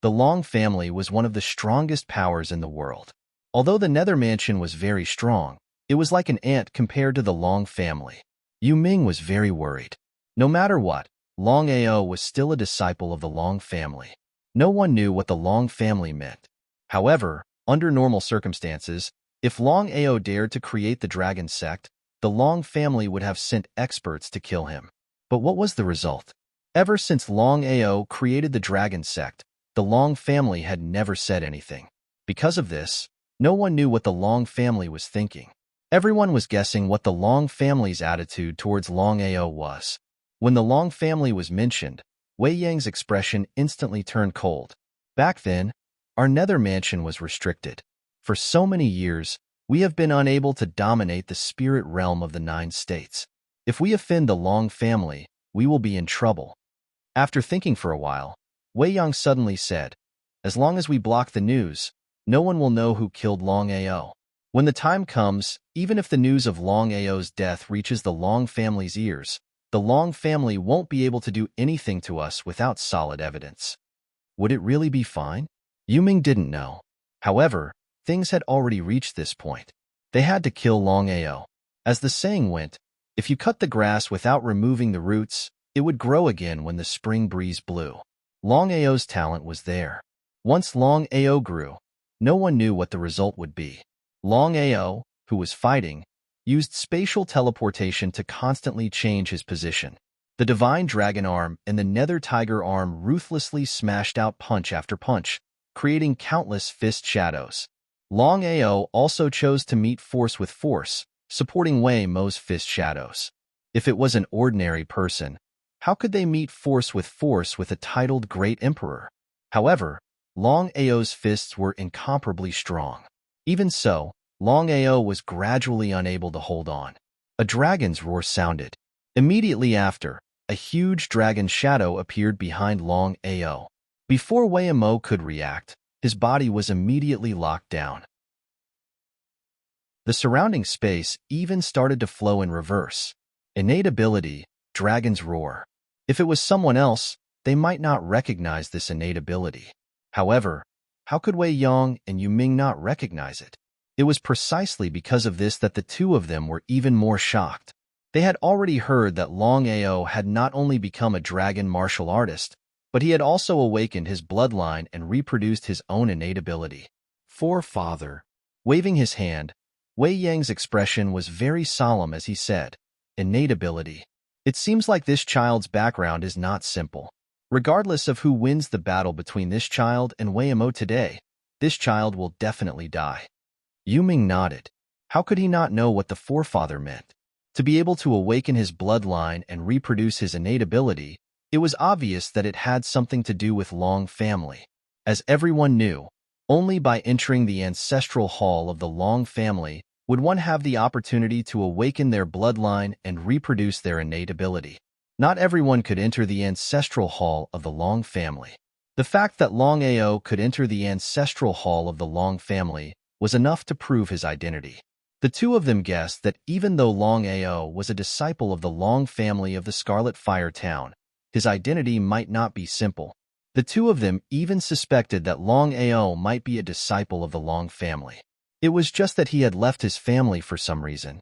A: The Long family was one of the strongest powers in the world. Although the Nether Mansion was very strong, it was like an ant compared to the Long family. Yu Ming was very worried. No matter what, Longao was still a disciple of the Long family. No one knew what the Long family meant. However, under normal circumstances, if Longao dared to create the dragon sect, the Long family would have sent experts to kill him. But what was the result? Ever since Longao created the dragon sect, the Long family had never said anything. Because of this, no one knew what the Long family was thinking. Everyone was guessing what the Long family's attitude towards Longao was. When the Long family was mentioned, Wei Yang's expression instantly turned cold. Back then, our Nether Mansion was restricted. For so many years, we have been unable to dominate the spirit realm of the 9 states. If we offend the Long family, we will be in trouble. After thinking for a while, Wei Yang suddenly said, As long as we block the news, no one will know who killed Longao. When the time comes, even if the news of Longao's death reaches the Long family's ears, the Long family won't be able to do anything to us without solid evidence. Would it really be fine? Yuming didn't know. However, things had already reached this point. They had to kill Longao. As the saying went, if you cut the grass without removing the roots, it would grow again when the spring breeze blew. Longao's talent was there. Once Longao grew, no one knew what the result would be. Longao, who was fighting, used spatial teleportation to constantly change his position. The divine dragon arm and the nether tiger arm ruthlessly smashed out punch after punch, creating countless fist shadows. Longao also chose to meet force with force, supporting Wei Mo's fist shadows. If it was an ordinary person, how could they meet force with a titled Great Emperor? However, Longao's fists were incomparably strong. Even so, Longao was gradually unable to hold on. A dragon's roar sounded. Immediately after, a huge dragon shadow appeared behind Longao. Before Wei Mo could react, his body was immediately locked down. The surrounding space even started to flow in reverse. Innate ability, Dragon's Roar. If it was someone else, they might not recognize this innate ability. However, how could Wei Yong and Yu Ming not recognize it? It was precisely because of this that the two of them were even more shocked. They had already heard that Longao had not only become a dragon martial artist, but he had also awakened his bloodline and reproduced his own innate ability. Forefather. Waving his hand, Wei Yang's expression was very solemn as he said, innate ability. It seems like this child's background is not simple. Regardless of who wins the battle between this child and Wei Mo today, this child will definitely die. Yu Ming nodded. How could he not know what the forefather meant? To be able to awaken his bloodline and reproduce his innate ability, it was obvious that it had something to do with Long family. As everyone knew, only by entering the ancestral hall of the Long family would one have the opportunity to awaken their bloodline and reproduce their innate ability. Not everyone could enter the ancestral hall of the Long family. The fact that Longao could enter the ancestral hall of the Long family was enough to prove his identity. The two of them guessed that even though Longao was a disciple of the Long family of the Scarlet Fire Town, his identity might not be simple. The two of them even suspected that Longao might be a disciple of the Long family. It was just that he had left his family for some reason.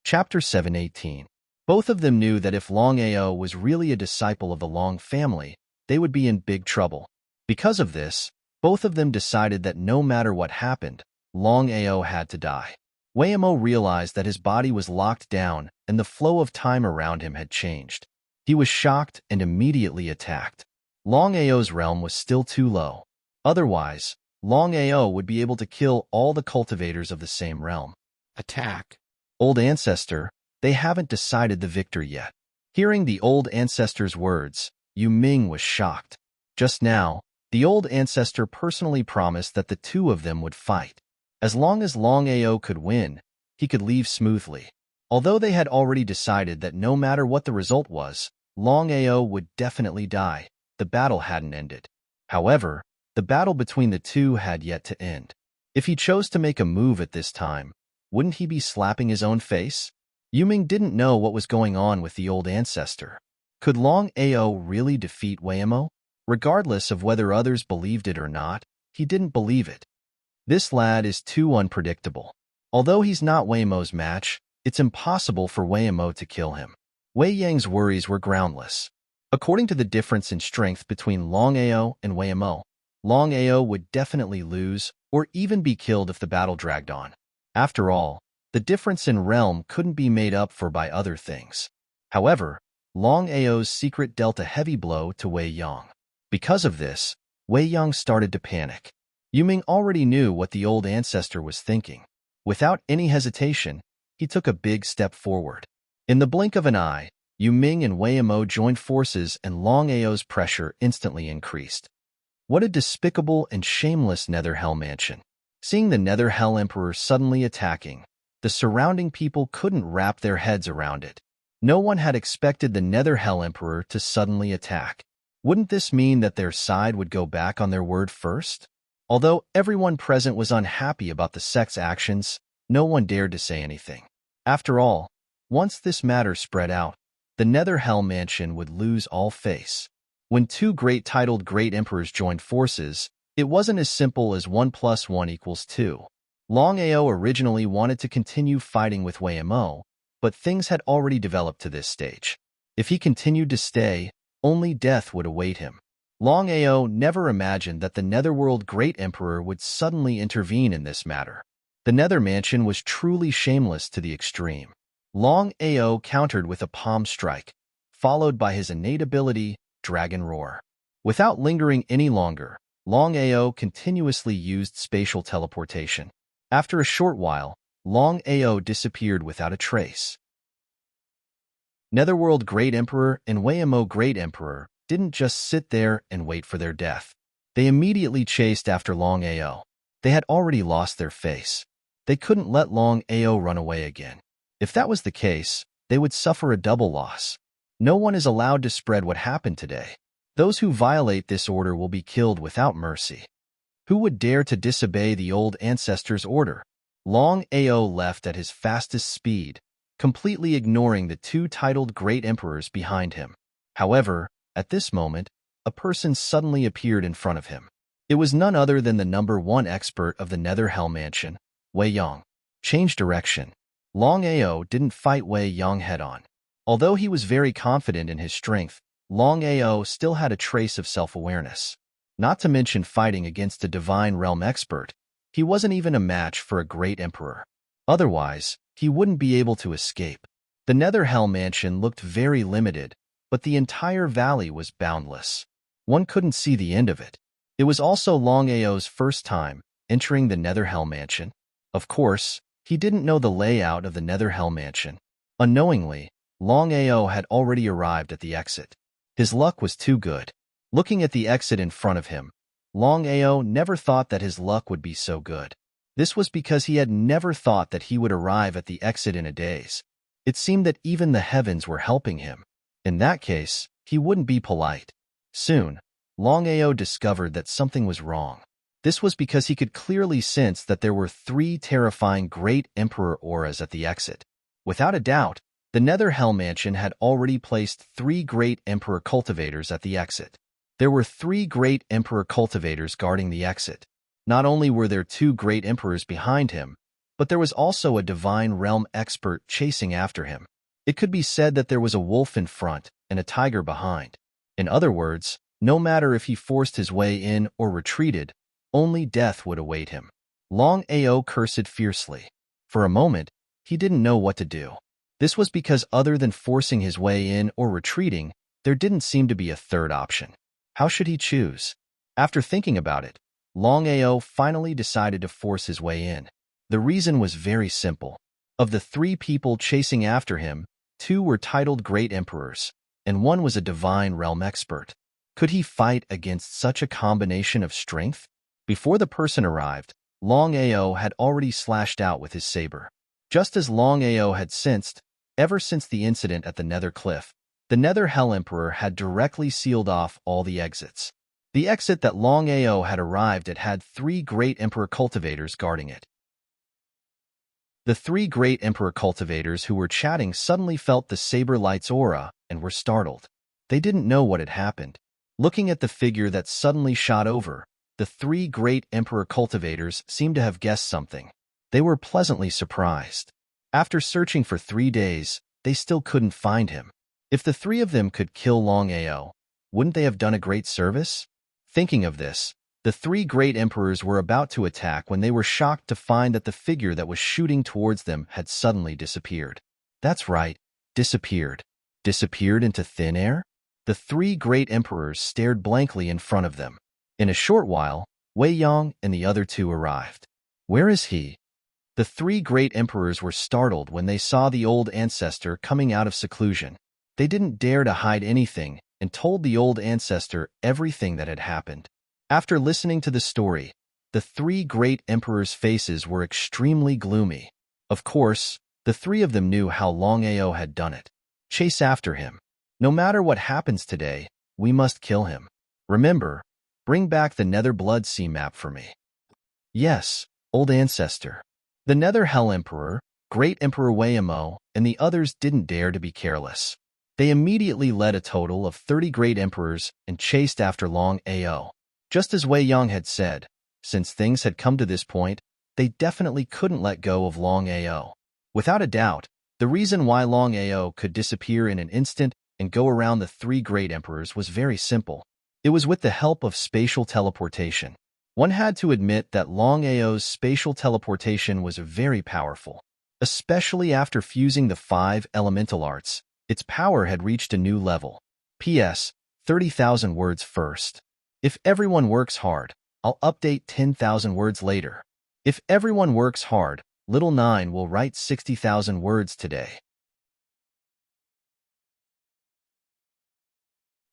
A: Chapter 7:18. Both of them knew that if Longao was really a disciple of the Long family, they would be in big trouble. Because of this, both of them decided that no matter what happened, Longao had to die. Wei Mo realized that his body was locked down and the flow of time around him had changed. He was shocked and immediately attacked. Longao's realm was still too low. Otherwise, Longao would be able to kill all the cultivators of the same realm. Attack. Old Ancestor, they haven't decided the victor yet. Hearing the Old Ancestor's words, Yu Ming was shocked. Just now, the Old Ancestor personally promised that the two of them would fight. As long as Longao could win, he could leave smoothly. Although they had already decided that no matter what the result was, Longao would definitely die, the battle hadn't ended. However, the battle between the two had yet to end. If he chose to make a move at this time, wouldn't he be slapping his own face? Yu Ming didn't know what was going on with the Old Ancestor. Could Longao really defeat Wei Mo? Regardless of whether others believed it or not, he didn't believe it. This lad is too unpredictable. Although he's not Wei Mo's match, it's impossible for Wei Mo to kill him. Wei Yang's worries were groundless. According to the difference in strength between Longao and Wei Mo, Longao would definitely lose or even be killed if the battle dragged on. After all, the difference in realm couldn't be made up for by other things. However, Longao's secret dealt a heavy blow to Wei Yong. Because of this, Wei Yong started to panic. Yu Ming already knew what the Old Ancestor was thinking. Without any hesitation, he took a big step forward. In the blink of an eye, Yu Ming and Wei Mo joined forces and Longao's pressure instantly increased. What a despicable and shameless Netherhell mansion. Seeing the Netherhell Emperor suddenly attacking, the surrounding people couldn't wrap their heads around it. No one had expected the Nether Hell Emperor to suddenly attack. Wouldn't this mean that their side would go back on their word first? Although everyone present was unhappy about the sect's actions, no one dared to say anything. After all, once this matter spread out, the Nether Hell Mansion would lose all face. When two titled Great Emperors joined forces, it wasn't as simple as 1 + 1 = 2. Longao originally wanted to continue fighting with Waymo, but things had already developed to this stage. If he continued to stay, only death would await him. Longao never imagined that the Netherworld Great Emperor would suddenly intervene in this matter. The Nether Mansion was truly shameless to the extreme. Longao countered with a palm strike, followed by his innate ability, Dragon Roar. Without lingering any longer, Longao continuously used spatial teleportation. After a short while, Longao disappeared without a trace. Netherworld Great Emperor and Waymo Great Emperor didn't just sit there and wait for their death. They immediately chased after Longao. They had already lost their face. They couldn't let Longao run away again. If that was the case, they would suffer a double loss. No one is allowed to spread what happened today. Those who violate this order will be killed without mercy. Who would dare to disobey the old ancestors' order? Longao left at his fastest speed, completely ignoring the two titled Great Emperors behind him. However, at this moment, a person suddenly appeared in front of him. It was none other than the #1 expert of the Nether Hell Mansion, Wei Yang. Change direction. Longao didn't fight Wei Yang head-on. Although he was very confident in his strength, Longao still had a trace of self-awareness. Not to mention fighting against a Divine Realm expert, he wasn't even a match for a Great Emperor. Otherwise, he wouldn't be able to escape. The Nether Hell Mansion looked very limited, but the entire valley was boundless. One couldn't see the end of it. It was also Longao's first time entering the Nether Hell Mansion. Of course, he didn't know the layout of the Nether Hell Mansion. Unknowingly, Longao had already arrived at the exit. His luck was too good. Looking at the exit in front of him, Longao never thought that his luck would be so good. This was because he had never thought that he would arrive at the exit in a daze. It seemed that even the heavens were helping him. In that case, he wouldn't be polite. Soon, Longao discovered that something was wrong. This was because he could clearly sense that there were 3 terrifying Great Emperor auras at the exit. Without a doubt, the Nether Hell Mansion had already placed 3 Great Emperor cultivators at the exit. There were 3 Great Emperor cultivators guarding the exit. Not only were there 2 Great Emperors behind him, but there was also a Divine Realm expert chasing after him. It could be said that there was a wolf in front and a tiger behind. In other words, no matter if he forced his way in or retreated, only death would await him. Longao cursed fiercely. For a moment, he didn't know what to do. This was because other than forcing his way in or retreating, there didn't seem to be a third option. How should he choose? After thinking about it, Longao finally decided to force his way in. The reason was very simple. Of the 3 people chasing after him, 2 were titled Great Emperors, and 1 was a Divine Realm expert. Could he fight against such a combination of strength? Before the person arrived, Longao had already slashed out with his saber. Just as Longao had sensed, ever since the incident at the Nether Cliff, the Nether Hell Emperor had directly sealed off all the exits. The exit that Longao had arrived at had 3 Great Emperor cultivators guarding it. The 3 Great Emperor cultivators who were chatting suddenly felt the saber light's aura and were startled. They didn't know what had happened. Looking at the figure that suddenly shot over, the 3 Great Emperor cultivators seemed to have guessed something. They were pleasantly surprised. After searching for 3 days, they still couldn't find him. If the 3 of them could kill Longao, wouldn't they have done a great service? Thinking of this, the 3 Great Emperors were about to attack when they were shocked to find that the figure that was shooting towards them had suddenly disappeared. That's right, disappeared. Disappeared into thin air? The 3 Great Emperors stared blankly in front of them. In a short while, Wei Yang and the other 2 arrived. Where is he? The 3 Great Emperors were startled when they saw the old ancestor coming out of seclusion. They didn't dare to hide anything and told the old ancestor everything that had happened. After listening to the story, the 3 Great Emperors' faces were extremely gloomy. Of course, the 3 of them knew how Longao had done it. Chase after him. No matter what happens today, we must kill him. Remember, bring back the Nether Blood Sea map for me. Yes, old ancestor. The Nether Hell Emperor, Great Emperor Wayamo, and the others didn't dare to be careless. They immediately led a total of 30 great emperors and chased after Longao. Just as Wei Yang had said, since things had come to this point, they definitely couldn't let go of Longao. Without a doubt, the reason why Longao could disappear in an instant and go around the 3 great emperors was very simple. It was with the help of spatial teleportation. One had to admit that Longao's spatial teleportation was very powerful. Especially after fusing the 5 elemental arts, its power had reached a new level. P.S. 30,000 words first. If everyone works hard, I'll update 10,000 words later. If everyone works hard, Little 9 will write 60,000 words today.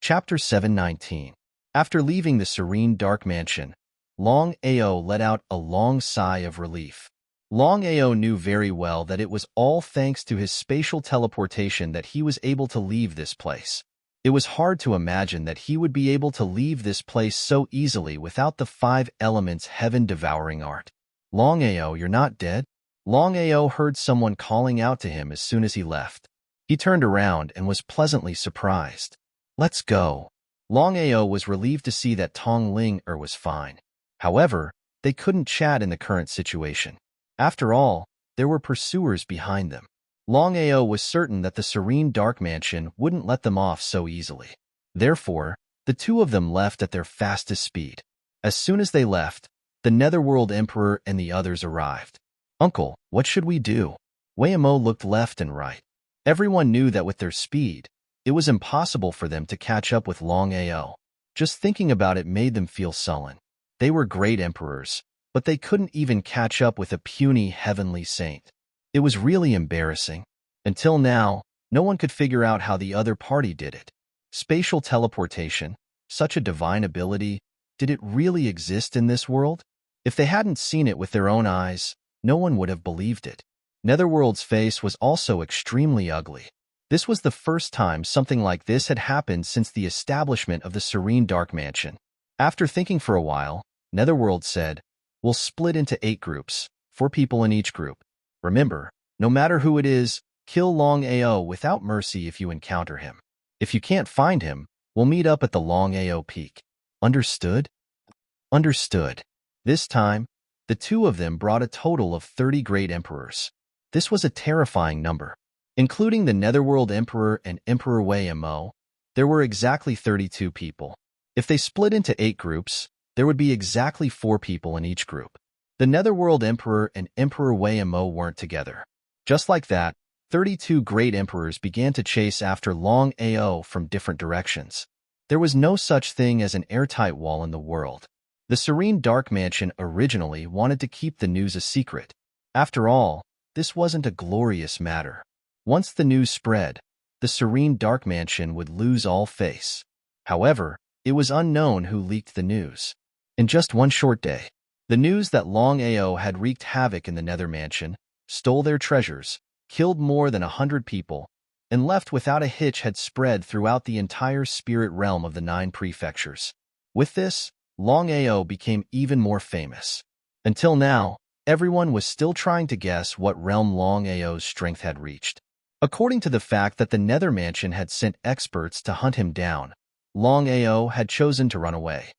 A: Chapter 719. After leaving the serene dark mansion, Longao let out a long sigh of relief. Longao knew very well that it was all thanks to his spatial teleportation that he was able to leave this place. It was hard to imagine that he would be able to leave this place so easily without the 5 elements heaven-devouring art. Longao, you're not dead? Longao heard someone calling out to him as soon as he left. He turned around and was pleasantly surprised. Let's go. Longao was relieved to see that Tong Ling was fine. However, they couldn't chat in the current situation. After all, there were pursuers behind them. Longao was certain that the serene dark mansion wouldn't let them off so easily. Therefore, the two of them left at their fastest speed. As soon as they left, the Netherworld Emperor and the others arrived. Uncle, what should we do? Wayamo looked left and right. Everyone knew that with their speed, it was impossible for them to catch up with Longao. Just thinking about it made them feel sullen. They were great emperors, but they couldn't even catch up with a puny heavenly saint. It was really embarrassing. Until now, no one could figure out how the other party did it. Spatial teleportation, such a divine ability, did it really exist in this world? If they hadn't seen it with their own eyes, no one would have believed it. Netherworld's face was also extremely ugly. This was the first time something like this had happened since the establishment of the Serene Dark Mansion. After thinking for a while, Netherworld said, "We'll split into 8 groups, 4 people in each group. Remember, no matter who it is, kill Longao without mercy if you encounter him. If you can't find him, we'll meet up at the Longao Peak. Understood?" Understood. This time, the two of them brought a total of 30 great emperors. This was a terrifying number. Including the Netherworld Emperor and Emperor Wayamo, there were exactly 32 people. If they split into 8 groups, there would be exactly 4 people in each group. The Netherworld Emperor and Emperor Wayamo weren't together. Just like that, 32 great emperors began to chase after Longao from different directions. There was no such thing as an airtight wall in the world. The Serene Dark Mansion originally wanted to keep the news a secret. After all, this wasn't a glorious matter. Once the news spread, the Serene Dark Mansion would lose all face. However, it was unknown who leaked the news. In just one short day, the news that Longao had wreaked havoc in the Nether Mansion, stole their treasures, killed more than 100 people, and left without a hitch had spread throughout the entire spirit realm of the 9 prefectures. With this, Longao became even more famous. Until now, everyone was still trying to guess what realm Longao's strength had reached. According to the fact that the Nether Mansion had sent experts to hunt him down, Longao had chosen to run away.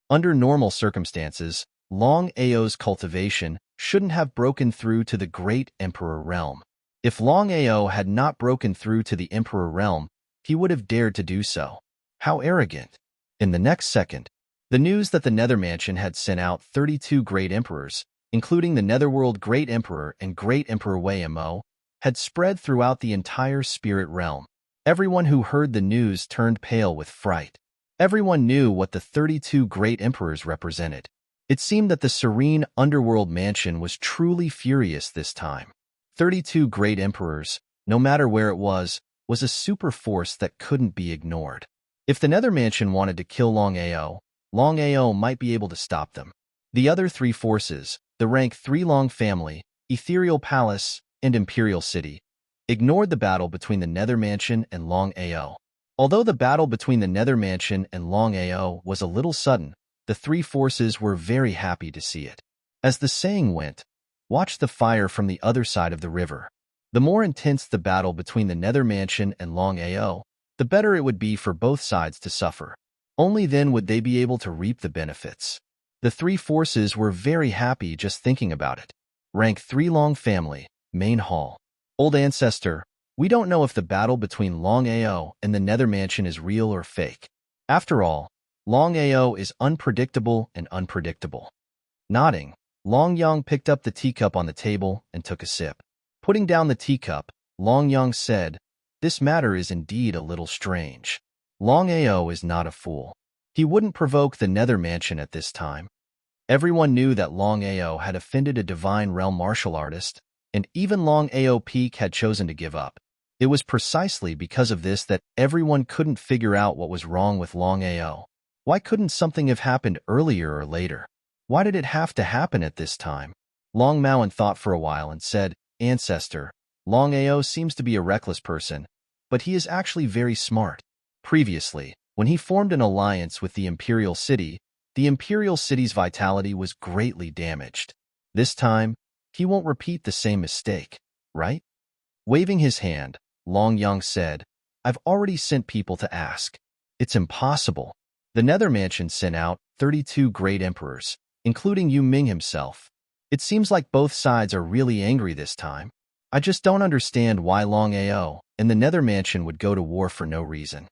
A: Under normal circumstances, Longao's cultivation shouldn't have broken through to the Great Emperor realm. If Longao had not broken through to the Emperor realm, he would have dared to do so. How arrogant. In the next second, the news that the Nether Mansion had sent out 32 great emperors, including the Netherworld Great Emperor and Great Emperor Wayamo, had spread throughout the entire spirit realm. Everyone who heard the news turned pale with fright. Everyone knew what the 32 great emperors represented. It seemed that the serene underworld mansion was truly furious this time. 32 great emperors, no matter where it was a super force that couldn't be ignored. If the Nether Mansion wanted to kill Longao might be able to stop them. The other 3 forces, the rank 3 Long Family, Ethereal Palace, and Imperial City, ignored the battle between the Nether Mansion and Longao. Although the battle between the Nether Mansion and Longao was a little sudden, the three forces were very happy to see it. As the saying went, watch the fire from the other side of the river. The more intense the battle between the Nether Mansion and Longao, the better it would be for both sides to suffer. Only then would they be able to reap the benefits. The three forces were very happy just thinking about it. Rank 3 Long Family, Main Hall. Old Ancestor, we don't know if the battle between Longao and the Nether Mansion is real or fake. After all, Longao is unpredictable and unpredictable. Nodding, Longyang picked up the teacup on the table and took a sip. Putting down the teacup, Longyang said, "This matter is indeed a little strange. Longao is not a fool. He wouldn't provoke the Nether Mansion at this time." Everyone knew that Longao had offended a Divine Realm martial artist, and even Longao Peak had chosen to give up. It was precisely because of this that everyone couldn't figure out what was wrong with Longao. Why couldn't something have happened earlier or later? Why did it have to happen at this time? Long Maoan thought for a while and said, "Ancestor, Longao seems to be a reckless person, but he is actually very smart." Previously, when he formed an alliance with the Imperial City's vitality was greatly damaged. This time, he won't repeat the same mistake, right? Waving his hand, Longyang said, "I've already sent people to ask." "It's impossible." The Nether Mansion sent out 32 great emperors, including Yu Ming himself. It seems like both sides are really angry this time. I just don't understand why Longao and the Nether Mansion would go to war for no reason.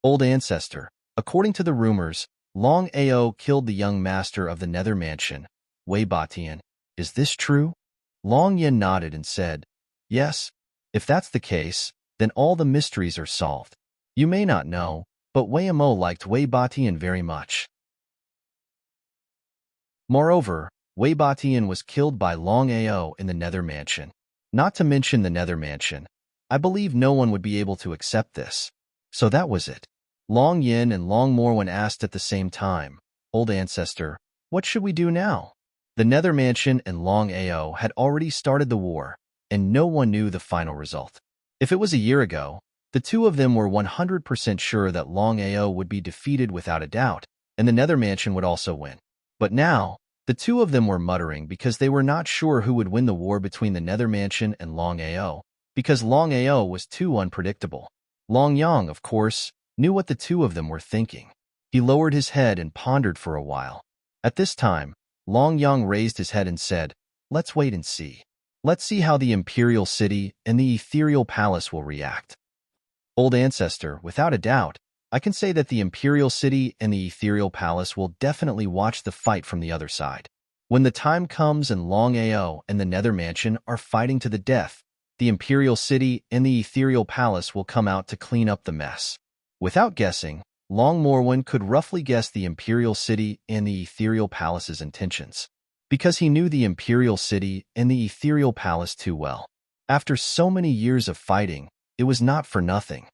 A: Old Ancestor, according to the rumors, Longao killed the young master of the Nether Mansion, Wei Batian. Is this true? Long Yin nodded and said, "Yes. If that's the case, then all the mysteries are solved. You may not know, but Wei Mo liked Wei Batian very much. Moreover, Wei Batian was killed by Longao in the Nether Mansion. Not to mention the Nether Mansion. I believe no one would be able to accept this. So that was it." Long Yin and Long Morwen asked at the same time, "Old Ancestor, what should we do now?" The Nether Mansion and Longao had already started the war, and no one knew the final result. If it was a year ago, the two of them were 100% sure that Longao would be defeated without a doubt, and the Nether Mansion would also win. But now, the two of them were muttering because they were not sure who would win the war between the Nether Mansion and Longao, because Longao was too unpredictable. Longyang, of course, knew what the two of them were thinking. He lowered his head and pondered for a while. At this time, Longyang raised his head and said, "Let's wait and see. Let's see how the Imperial City and the Ethereal Palace will react." Old Ancestor, without a doubt, I can say that the Imperial City and the Ethereal Palace will definitely watch the fight from the other side. When the time comes and Longao and the Nether Mansion are fighting to the death, the Imperial City and the Ethereal Palace will come out to clean up the mess. Without guessing, Long Morwen could roughly guess the Imperial City and the Ethereal Palace's intentions, because he knew the Imperial City and the Ethereal Palace too well. After so many years of fighting, it was not for nothing.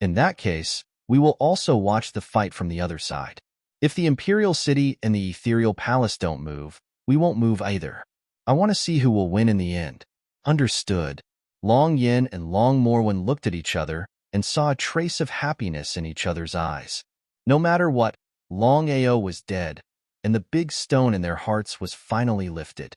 A: In that case, we will also watch the fight from the other side. If the Imperial City and the Ethereal Palace don't move, we won't move either. I want to see who will win in the end. Understood. Long Yin and Long Morwen looked at each other and saw a trace of happiness in each other's eyes. No matter what, Longao was dead, and the big stone in their hearts was finally lifted.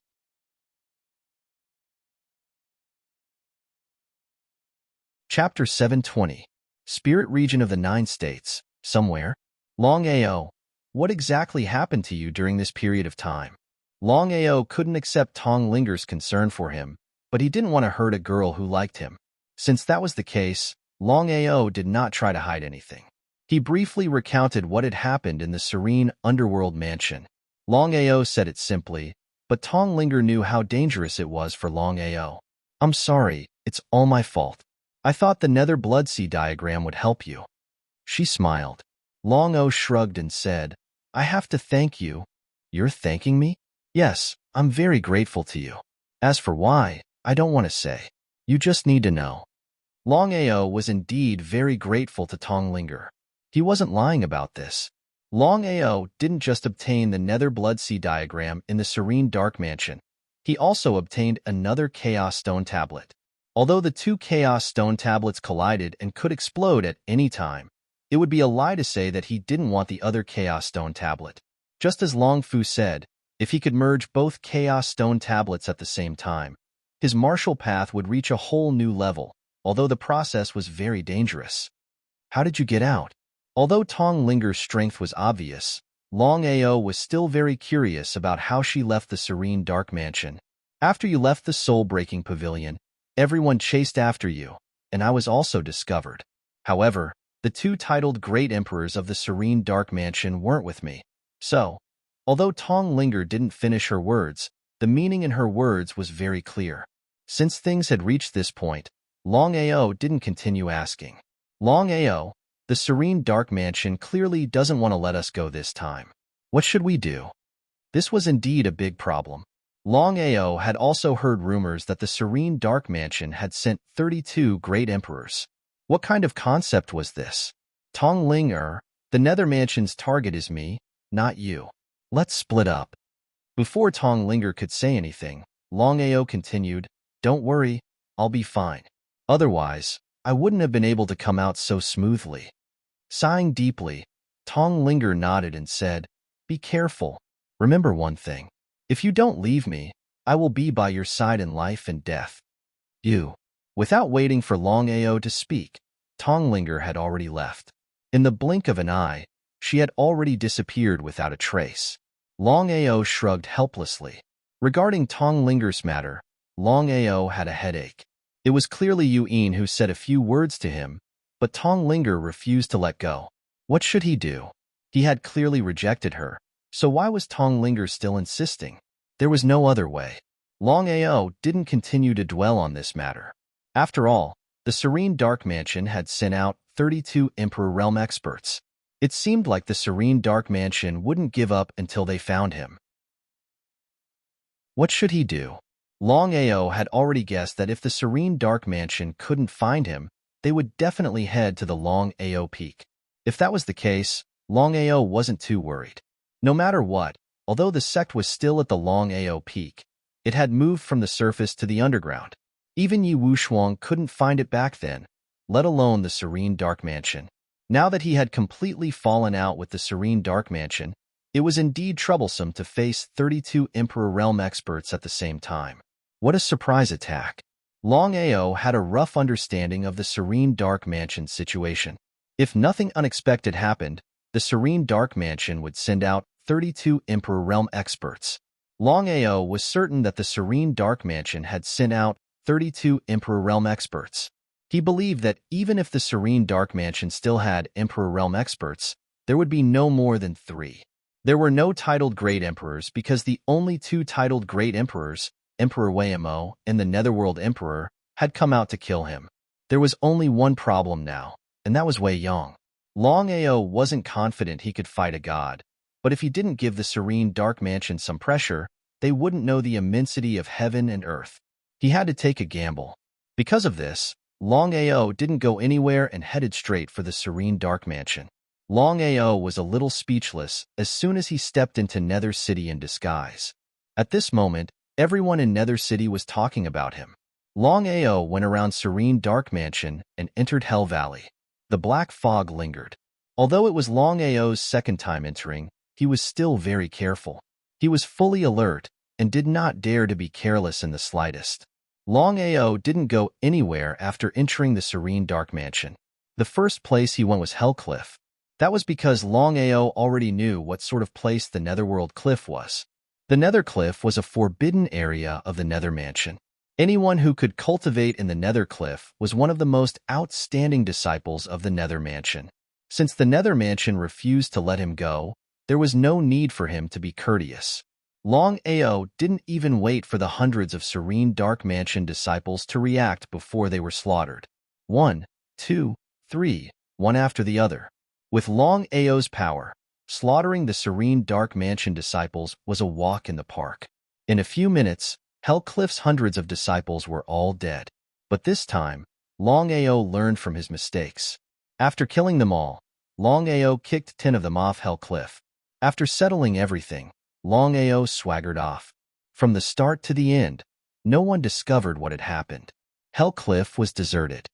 A: Chapter 720. Spirit Region of the 9 States, Somewhere. Longao, what exactly happened to you during this period of time? Longao couldn't accept Tong Linger's concern for him, but he didn't want to hurt a girl who liked him. Since that was the case, Longao did not try to hide anything. He briefly recounted what had happened in the serene underworld mansion. Longao said it simply, but Tong Linger knew how dangerous it was for Longao. "I'm sorry, it's all my fault. I thought the Nether Bloodsea diagram would help you." She smiled. Longao shrugged and said, "I have to thank you." "You're thanking me?" "Yes, I'm very grateful to you. As for why, I don't want to say. You just need to know." Longao was indeed very grateful to Tong Linger. He wasn't lying about this. Longao didn't just obtain the Nether Bloodsea diagram in the Serene Dark Mansion. He also obtained another Chaos Stone tablet. Although the two Chaos Stone tablets collided and could explode at any time, it would be a lie to say that he didn't want the other Chaos Stone tablet. Just as Long Fu said, if he could merge both Chaos Stone tablets at the same time, his martial path would reach a whole new level, although the process was very dangerous. How did you get out? Although Tong Linger's strength was obvious, Longao was still very curious about how she left the serene dark mansion. After you left the soul-breaking pavilion, everyone chased after you, and I was also discovered. However, the two titled Great Emperors of the serene dark mansion weren't with me. So, although Tong Linger didn't finish her words, the meaning in her words was very clear. Since things had reached this point, Longao didn't continue asking. Longao, the serene dark mansion clearly doesn't want to let us go this time. What should we do? This was indeed a big problem. Longao had also heard rumors that the serene dark mansion had sent 32 great emperors. What kind of concept was this? Tong Linger, the Nether Mansion's target is me, not you. Let's split up. Before Tong Linger could say anything, Longao continued, don't worry, I'll be fine. Otherwise, I wouldn't have been able to come out so smoothly. Sighing deeply, Tong Linger nodded and said, be careful. Remember one thing. If you don't leave me, I will be by your side in life and death. You. Without waiting for Longao to speak, Tong Linger had already left. In the blink of an eye, she had already disappeared without a trace. Longao shrugged helplessly. Regarding Tong Linger's matter, Longao had a headache. It was clearly Yuan who said a few words to him, but Tong Linger refused to let go. What should he do? He had clearly rejected her, so why was Tong Linger still insisting? There was no other way. Longao didn't continue to dwell on this matter. After all, the Serene Dark Mansion had sent out 32 Emperor Realm experts. It seemed like the Serene Dark Mansion wouldn't give up until they found him. What should he do? Longao had already guessed that if the Serene Dark Mansion couldn't find him, they would definitely head to the Longao Peak. If that was the case, Longao wasn't too worried. No matter what, although the sect was still at the Longao Peak, it had moved from the surface to the underground. Even Yi Wushuang couldn't find it back then, let alone the Serene Dark Mansion. Now that he had completely fallen out with the Serene Dark Mansion, it was indeed troublesome to face 32 Emperor Realm experts at the same time. What a surprise attack. Longao had a rough understanding of the Serene Dark Mansion situation. If nothing unexpected happened, the Serene Dark Mansion would send out 32 Emperor Realm experts. Longao was certain that the Serene Dark Mansion had sent out 32 Emperor Realm experts. He believed that even if the Serene Dark Mansion still had Emperor Realm experts, there would be no more than 3. There were no titled Great Emperors because the only 2 titled Great Emperors, Emperor Weimo and the Netherworld Emperor, had come out to kill him. There was only one problem now, and that was Wei Yong. Longao wasn't confident he could fight a god, but if he didn't give the Serene Dark Mansion some pressure, they wouldn't know the immensity of heaven and earth. He had to take a gamble. Because of this, Longao didn't go anywhere and headed straight for the Serene Dark Mansion. Longao was a little speechless as soon as he stepped into Nether City in disguise. At this moment, everyone in Nether City was talking about him. Longao went around Serene Dark Mansion and entered Hell Valley. The black fog lingered. Although it was Longao's second time entering, he was still very careful. He was fully alert and did not dare to be careless in the slightest. Longao didn't go anywhere after entering the Serene Dark Mansion. The first place he went was Hell Cliff. That was because Longao already knew what sort of place the Netherworld Cliff was. The Nether Cliff was a forbidden area of the Nether Mansion. Anyone who could cultivate in the Nether Cliff was one of the most outstanding disciples of the Nether Mansion. Since the Nether Mansion refused to let him go, there was no need for him to be courteous. Longao didn't even wait for the hundreds of Serene Dark Mansion disciples to react before they were slaughtered. 1, 2, 3, one after the other. With Longao's power, slaughtering the Serene Dark Mansion disciples was a walk in the park. In a few minutes, Hell Cliff's hundreds of disciples were all dead. But this time, Longao learned from his mistakes. After killing them all, Longao kicked 10 of them off Hell Cliff. After settling everything, Longao swaggered off. From the start to the end, no one discovered what had happened. Hell Cliff was deserted.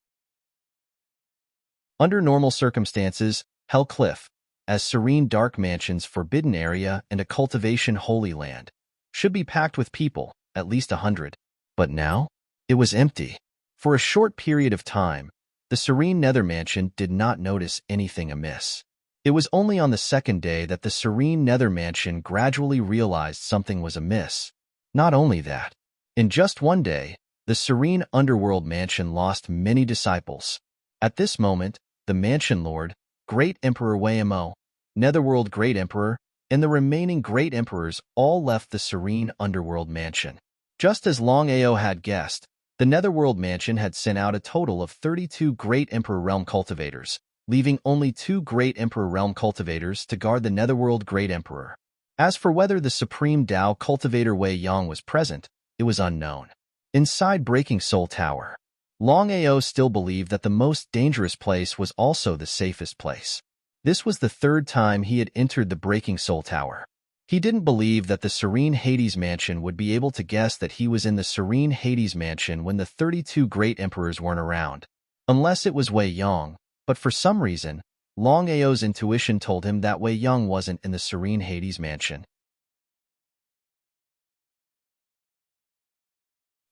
A: Under normal circumstances, Hell Cliff, as serene dark mansion's forbidden area and a cultivation holy land, should be packed with people, at least 100. But now, it was empty. For a short period of time, the serene nether mansion did not notice anything amiss. It was only on the second day that the serene nether mansion gradually realized something was amiss. Not only that, in just one day, the serene underworld mansion lost many disciples. At this moment, the mansion lord, Great Emperor Waymo, Netherworld Great Emperor, and the remaining Great Emperors all left the serene underworld mansion. Just as Longao had guessed, the Netherworld mansion had sent out a total of 32 Great Emperor Realm cultivators, leaving only 2 Great Emperor Realm cultivators to guard the Netherworld Great Emperor. As for whether the Supreme Dao cultivator Wei Yang was present, it was unknown. Inside Breaking Soul Tower, Longao still believed that the most dangerous place was also the safest place. This was the third time he had entered the Breaking Soul Tower. He didn't believe that the Serene Hades Mansion would be able to guess that he was in the Serene Hades Mansion when the 32 Great Emperors weren't around. Unless it was Wei Yang, but for some reason, Longao's intuition told him that Wei Yang wasn't in the Serene Hades Mansion.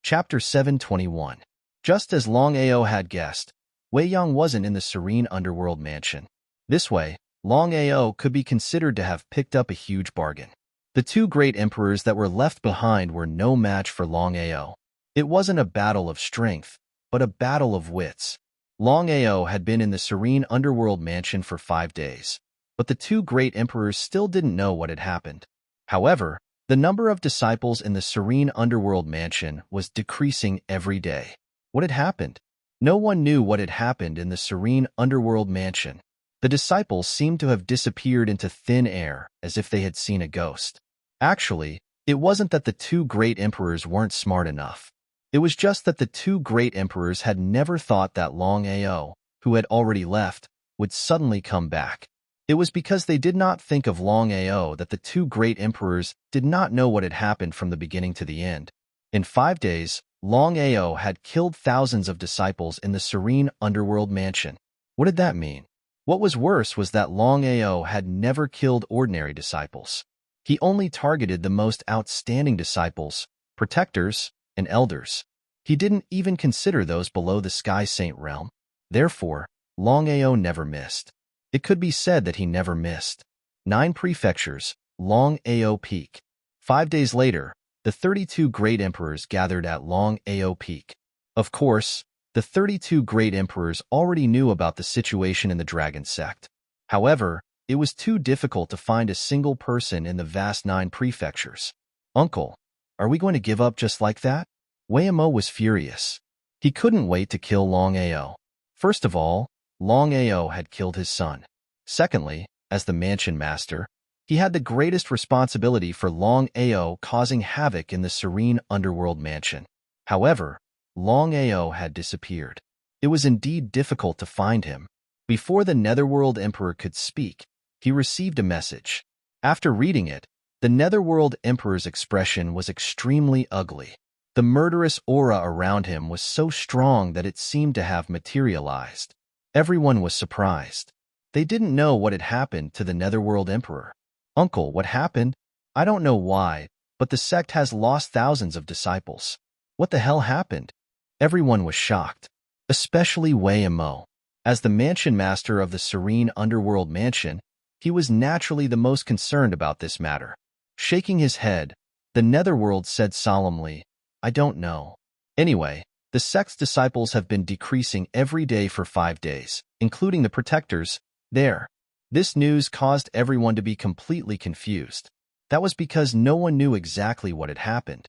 A: Chapter 721. Just as Longao had guessed, Wei Yang wasn't in the Serene Underworld Mansion. This way, Longao could be considered to have picked up a huge bargain. The 2 Great Emperors that were left behind were no match for Longao. It wasn't a battle of strength, but a battle of wits. Longao had been in the Serene Underworld Mansion for 5 days, but the 2 Great Emperors still didn't know what had happened. However, the number of disciples in the Serene Underworld Mansion was decreasing every day. What had happened? No one knew what had happened in the Serene Underworld Mansion. The disciples seemed to have disappeared into thin air as if they had seen a ghost. Actually, it wasn't that the 2 Great Emperors weren't smart enough. It was just that the 2 Great Emperors had never thought that Longao, who had already left, would suddenly come back. It was because they did not think of Longao that the 2 Great Emperors did not know what had happened from the beginning to the end. In 5 days, Longao had killed thousands of disciples in the Serene Underworld Mansion. What did that mean? What was worse was that Longao had never killed ordinary disciples. He only targeted the most outstanding disciples, protectors, and elders. He didn't even consider those below the Sky Saint realm. Therefore, Longao never missed. It could be said that he never missed. 9 prefectures, Longao Peak. 5 days later, the 32 Great Emperors gathered at Longao Peak. Of course, the 32 Great Emperors already knew about the situation in the Dragon Sect. However, it was too difficult to find a single person in the vast 9 prefectures. Uncle, are we going to give up just like that? Waymo was furious. He couldn't wait to kill Longao. First of all, Longao had killed his son. Secondly, as the mansion master, he had the greatest responsibility for Longao causing havoc in the Serene Underworld Mansion. However, Longao had disappeared. It was indeed difficult to find him. Before the Netherworld Emperor could speak, he received a message. After reading it, the Netherworld Emperor's expression was extremely ugly. The murderous aura around him was so strong that it seemed to have materialized. Everyone was surprised. They didn't know what had happened to the Netherworld Emperor. Uncle, what happened? I don't know why, but the sect has lost thousands of disciples. What the hell happened? Everyone was shocked, especially Wei Mo. As the mansion master of the Serene Underworld Mansion, he was naturally the most concerned about this matter. Shaking his head, the Netherworld said solemnly, I don't know. Anyway, the sect's disciples have been decreasing every day for 5 days, including the protectors. There. This news caused everyone to be completely confused. That was because no one knew exactly what had happened.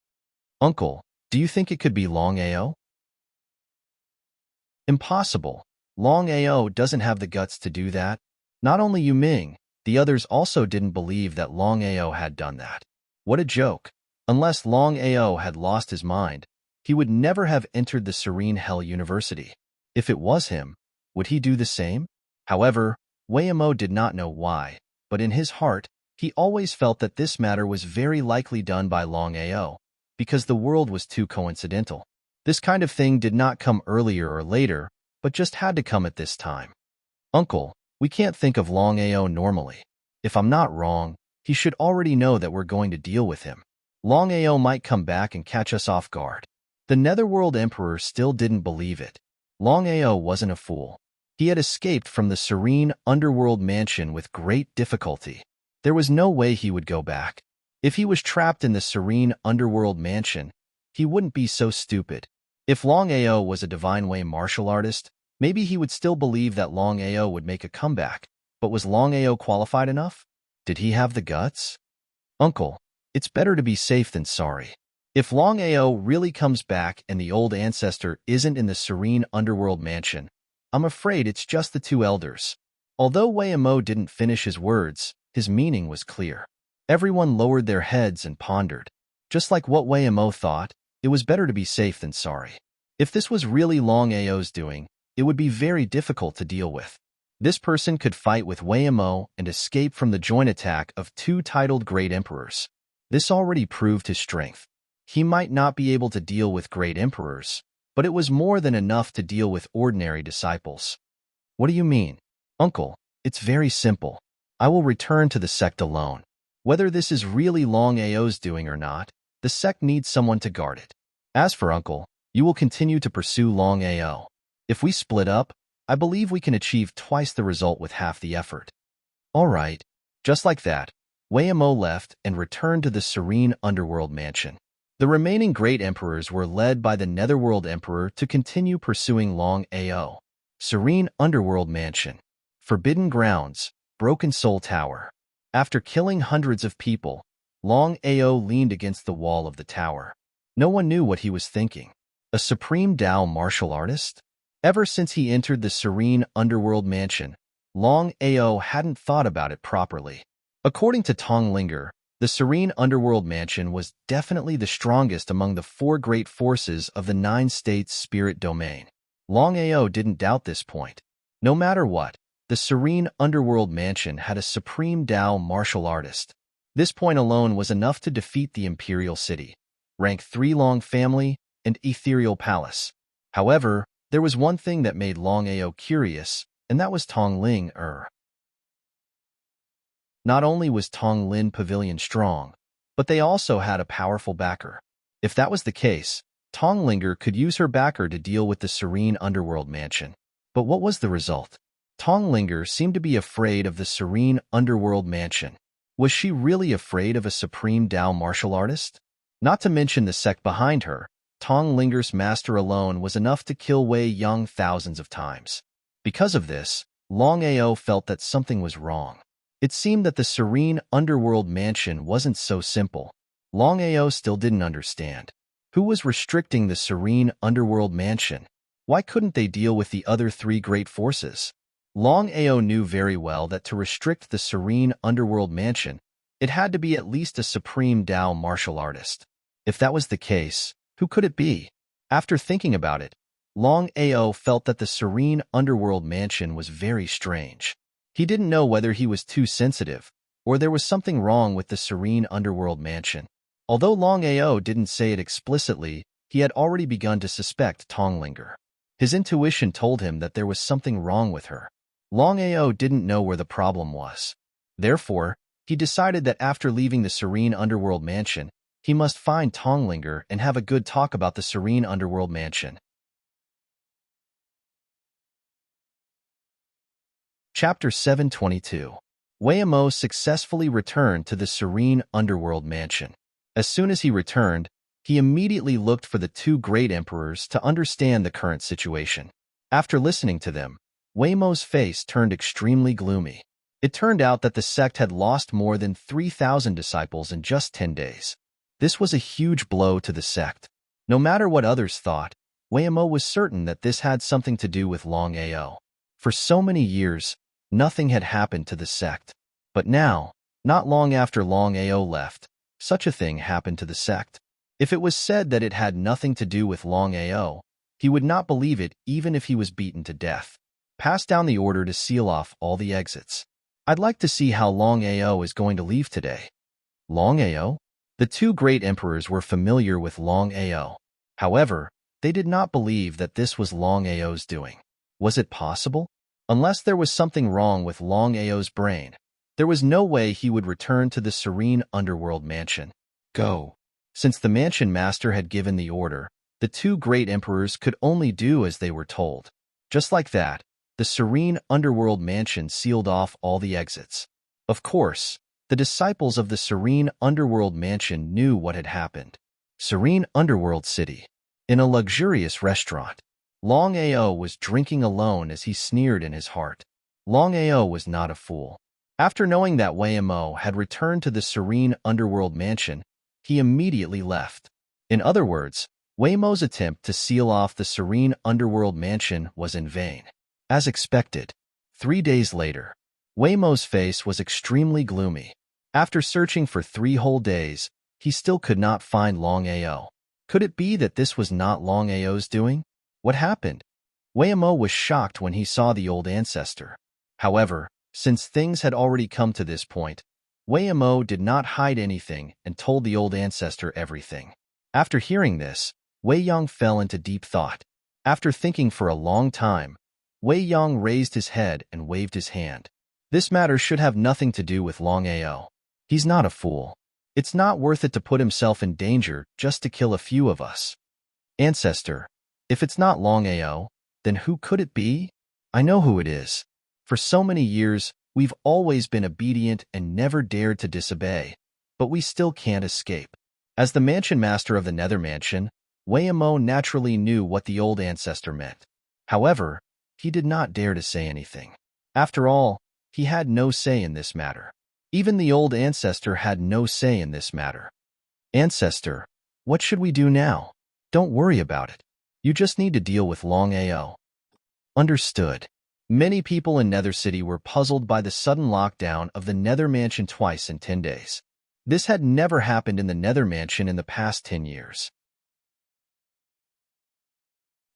A: Uncle, do you think it could be Longao? Impossible. Longao doesn't have the guts to do that. Not only Yu Ming, the others also didn't believe that Longao had done that. What a joke. Unless Longao had lost his mind, he would never have entered the Serene Hell University. If it was him, would he do the same? However, Waymo did not know why, but in his heart, he always felt that this matter was very likely done by Longao, because the world was too coincidental. This kind of thing did not come earlier or later, but just had to come at this time. Uncle, we can't think of Longao normally. If I'm not wrong, he should already know that we're going to deal with him. Longao might come back and catch us off guard. The Netherworld Emperor still didn't believe it. Longao wasn't a fool. He had escaped from the serene underworld mansion with great difficulty. There was no way he would go back. If he was trapped in the serene underworld mansion, he wouldn't be so stupid. If Longao was a divine way martial artist, maybe he would still believe that Longao would make a comeback. But was Longao qualified enough? Did he have the guts? Uncle, it's better to be safe than sorry. If Longao really comes back and the old ancestor isn't in the serene underworld mansion, I'm afraid it's just the two elders. Although Wayamo didn't finish his words, his meaning was clear. Everyone lowered their heads and pondered. Just like what Wayamo thought, it was better to be safe than sorry. If this was really Longao's doing, it would be very difficult to deal with. This person could fight with Wayamo and escape from the joint attack of two titled Great Emperors. This already proved his strength. He might not be able to deal with Great Emperors, but it was more than enough to deal with ordinary disciples. What do you mean? Uncle, it's very simple. I will return to the sect alone. Whether this is really Longao's doing or not, the sect needs someone to guard it. As for Uncle, you will continue to pursue Longao. If we split up, I believe we can achieve twice the result with half the effort. All right. Just like that, Wayamo left and returned to the serene underworld mansion. The remaining Great Emperors were led by the Netherworld Emperor to continue pursuing Longao. Serene Underworld Mansion. Forbidden Grounds. Broken Soul Tower. After killing hundreds of people, Longao leaned against the wall of the tower. No one knew what he was thinking. A supreme Dao martial artist? Ever since he entered the serene underworld mansion, Longao hadn't thought about it properly. According to Tonglinger, the serene underworld mansion was definitely the strongest among the four great forces of the 9 states spirit domain. Longao didn't doubt this point. No matter what, the serene underworld mansion had a supreme Dao martial artist. This point alone was enough to defeat the Imperial City, rank 3 Long Family, and Ethereal Palace. However, there was one thing that made Longao curious, and that was Tonglinger. Not only was Tonglin Pavilion strong, but they also had a powerful backer. If that was the case, Tonglinger could use her backer to deal with the serene underworld mansion. But what was the result? Tonglinger seemed to be afraid of the serene underworld mansion. Was she really afraid of a supreme Dao martial artist? Not to mention the sect behind her, Tonglinger's master alone was enough to kill Wei Yang thousands of times. Because of this, Longao felt that something was wrong. It seemed that the serene underworld mansion wasn't so simple. Longao still didn't understand. Who was restricting the serene underworld mansion? Why couldn't they deal with the other 3 great forces? Longao knew very well that to restrict the serene underworld mansion, it had to be at least a supreme Dao martial artist. If that was the case, who could it be? After thinking about it, Longao felt that the serene underworld mansion was very strange. He didn't know whether he was too sensitive, or there was something wrong with the serene underworld mansion. Although Longao didn't say it explicitly, he had already begun to suspect Tonglinger. His intuition told him that there was something wrong with her. Longao didn't know where the problem was. Therefore, he decided that after leaving the serene underworld mansion, he must find Tonglinger and have a good talk about the serene underworld mansion. Chapter 722. Wayamo successfully returned to the serene underworld mansion. As soon as he returned, he immediately looked for the 2 great emperors to understand the current situation. After listening to them, Waymo's face turned extremely gloomy. It turned out that the sect had lost more than 3,000 disciples in just 10 days. This was a huge blow to the sect. No matter what others thought, Wayamo was certain that this had something to do with Longao. For so many years, nothing had happened to the sect. But now, not long after Longao left, such a thing happened to the sect. If it was said that it had nothing to do with Longao, he would not believe it even if he was beaten to death. Pass down the order to seal off all the exits. I'd like to see how Longao is going to leave today. Longao? The 2 great emperors were familiar with Longao. However, They did not believe that this was Longao's doing. Was it possible? Unless there was something wrong with Longao's brain, there was no way he would return to the serene underworld mansion. Go. Since the mansion master had given the order, the two great emperors could only do as they were told. Just like that, the serene underworld mansion sealed off all the exits. Of course, the disciples of the serene underworld mansion knew what had happened. Serene underworld city. In a luxurious restaurant, Longao was drinking alone as he sneered in his heart. Longao was not a fool. After knowing that Waymo had returned to the serene underworld mansion, he immediately left. In other words, Waymo's attempt to seal off the serene underworld mansion was in vain. As expected, 3 days later, Waymo's face was extremely gloomy. After searching for 3 whole days, he still could not find Longao. Could it be that this was not Longao's doing? What happened? Waymo was shocked when he saw the old ancestor. However, since things had already come to this point, Waymo did not hide anything and told the old ancestor everything. After hearing this, Wei Yang fell into deep thought. After thinking for a long time, Wei Yang raised his head and waved his hand. This matter should have nothing to do with Longao. He's not a fool. It's not worth it to put himself in danger just to kill a few of us. Ancestor, if it's not Longao, then who could it be? I know who it is. For so many years, we've always been obedient and never dared to disobey, but we still can't escape. As the mansion master of the Nether Mansion, Waymo naturally knew what the old ancestor meant. However, he did not dare to say anything. After all, he had no say in this matter. Even the old ancestor had no say in this matter. Ancestor, what should we do now? Don't worry about it. You just need to deal with Longao. Understood. Many people in Nether City were puzzled by the sudden lockdown of the Nether Mansion twice in 10 days. This had never happened in the Nether Mansion in the past 10 years.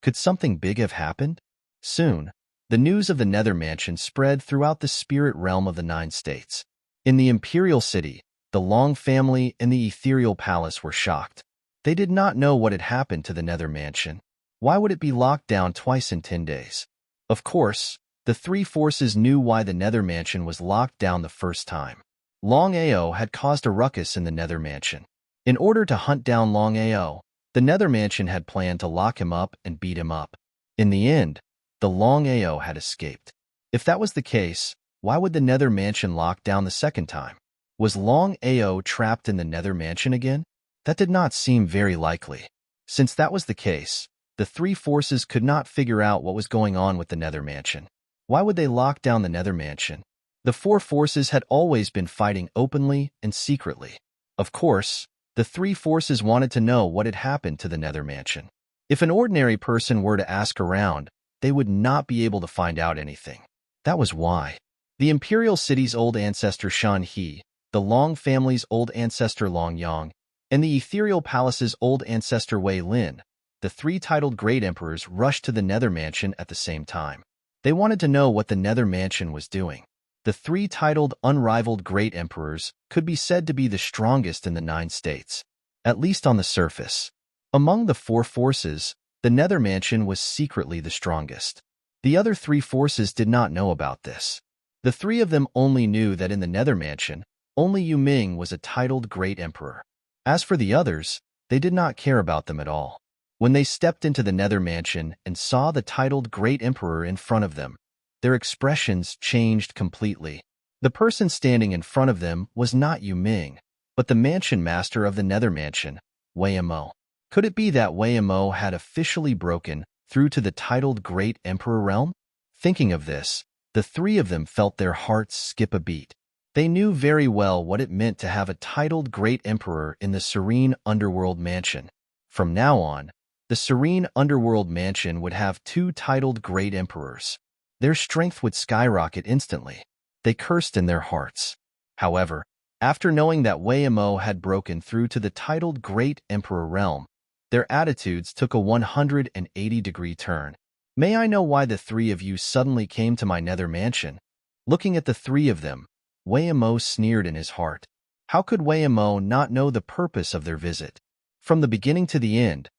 A: Could something big have happened? Soon, the news of the Nether Mansion spread throughout the spirit realm of the 9 states. In the Imperial City, the Long family and the Ethereal Palace were shocked. They did not know what had happened to the Nether Mansion. Why would it be locked down twice in 10 days? Of course, the 3 forces knew why the Nether Mansion was locked down the first time. Longao had caused a ruckus in the Nether Mansion. In order to hunt down Longao, the Nether Mansion had planned to lock him up and beat him up. In the end, the Longao had escaped. If that was the case, why would the Nether Mansion lock down the second time? Was Longao trapped in the Nether Mansion again? That did not seem very likely. Since that was the case, the 3 forces could not figure out what was going on with the Nether Mansion. Why would they lock down the Nether Mansion? The 4 forces had always been fighting openly and secretly. Of course, the 3 forces wanted to know what had happened to the Nether Mansion. If an ordinary person were to ask around, they would not be able to find out anything. That was why. The Imperial City's old ancestor Shan He, the Long family's old ancestor Long Yang, and the Ethereal Palace's old ancestor Wei Lin, the 3 titled Great Emperors rushed to the Nether Mansion at the same time. They wanted to know what the Nether Mansion was doing. The 3 titled unrivaled Great Emperors could be said to be the strongest in the 9 states, at least on the surface. Among the 4 forces, the Nether Mansion was secretly the strongest. The other 3 forces did not know about this. The 3 of them only knew that in the Nether Mansion, only Yu Ming was a titled Great Emperor. As for the others, they did not care about them at all. When they stepped into the Nether Mansion and saw the titled Great Emperor in front of them, their expressions changed completely. The person standing in front of them was not Yu Ming, but the mansion master of the Nether Mansion, Waymo. Could it be that Waymo had officially broken through to the titled Great Emperor realm? Thinking of this, the 3 of them felt their hearts skip a beat. They knew very well what it meant to have a titled Great Emperor in the Serene Underworld Mansion. From now on, the Serene Underworld Mansion would have 2 titled Great Emperors. Their strength would skyrocket instantly. They cursed in their hearts. However, after knowing that Waymo had broken through to the titled Great Emperor realm, their attitudes took a 180-degree turn. May I know why the 3 of you suddenly came to my Nether Mansion? Looking at the 3 of them, Waymo sneered in his heart. How could Waymo not know the purpose of their visit? From the beginning to the end,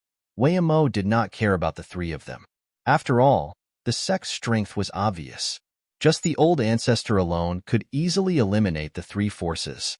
A: Mo did not care about the three of them. After all, the sect's strength was obvious. Just the old ancestor alone could easily eliminate the three forces.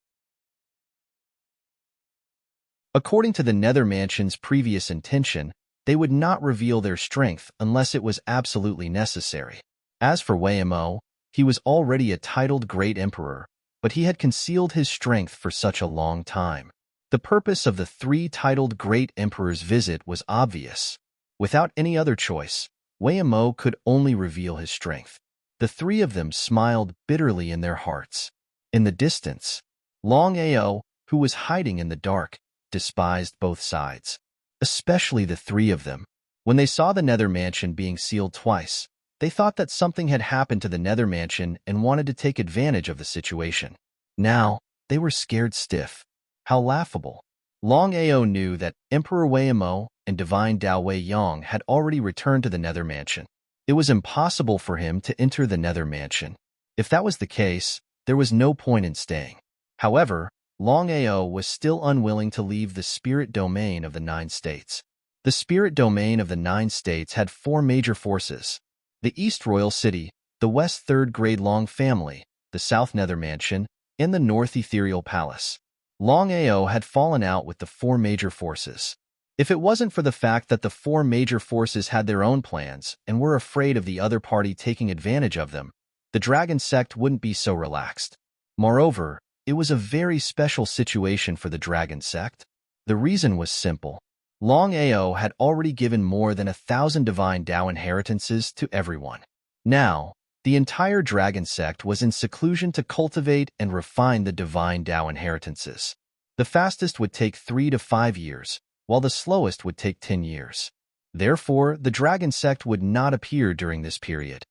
A: According to the Nether Mansion's previous intention, they would not reveal their strength unless it was absolutely necessary. As for Mo, he was already a titled Great Emperor, but he had concealed his strength for such a long time. The purpose of the three titled Great Emperor's visit was obvious. Without any other choice, Mo could only reveal his strength. The three of them smiled bitterly in their hearts. In the distance, Longao, who was hiding in the dark, despised both sides. Especially the three of them. When they saw the Nether Mansion being sealed twice, they thought that something had happened to the Nether Mansion and wanted to take advantage of the situation. Now, they were scared stiff. How laughable. Longao knew that Emperor Mo and Divine Dao Wei Yong had already returned to the Nether Mansion. It was impossible for him to enter the Nether Mansion. If that was the case, there was no point in staying. However, Longao was still unwilling to leave the spirit domain of the 9 states. The spirit domain of the 9 states had 4 major forces: the East Royal City, the West Third Grade Long Family, the South Nether Mansion, and the North Ethereal Palace. Longao had fallen out with the 4 major forces. If it wasn't for the fact that the 4 major forces had their own plans and were afraid of the other party taking advantage of them, the Dragon Sect wouldn't be so relaxed. Moreover, it was a very special situation for the Dragon Sect. The reason was simple. Longao had already given more than 1,000 Divine Dao inheritances to everyone. Now, the entire Dragon Sect was in seclusion to cultivate and refine the Divine Dao inheritances. The fastest would take 3 to 5 years, while the slowest would take 10 years. Therefore, the Dragon Sect would not appear during this period.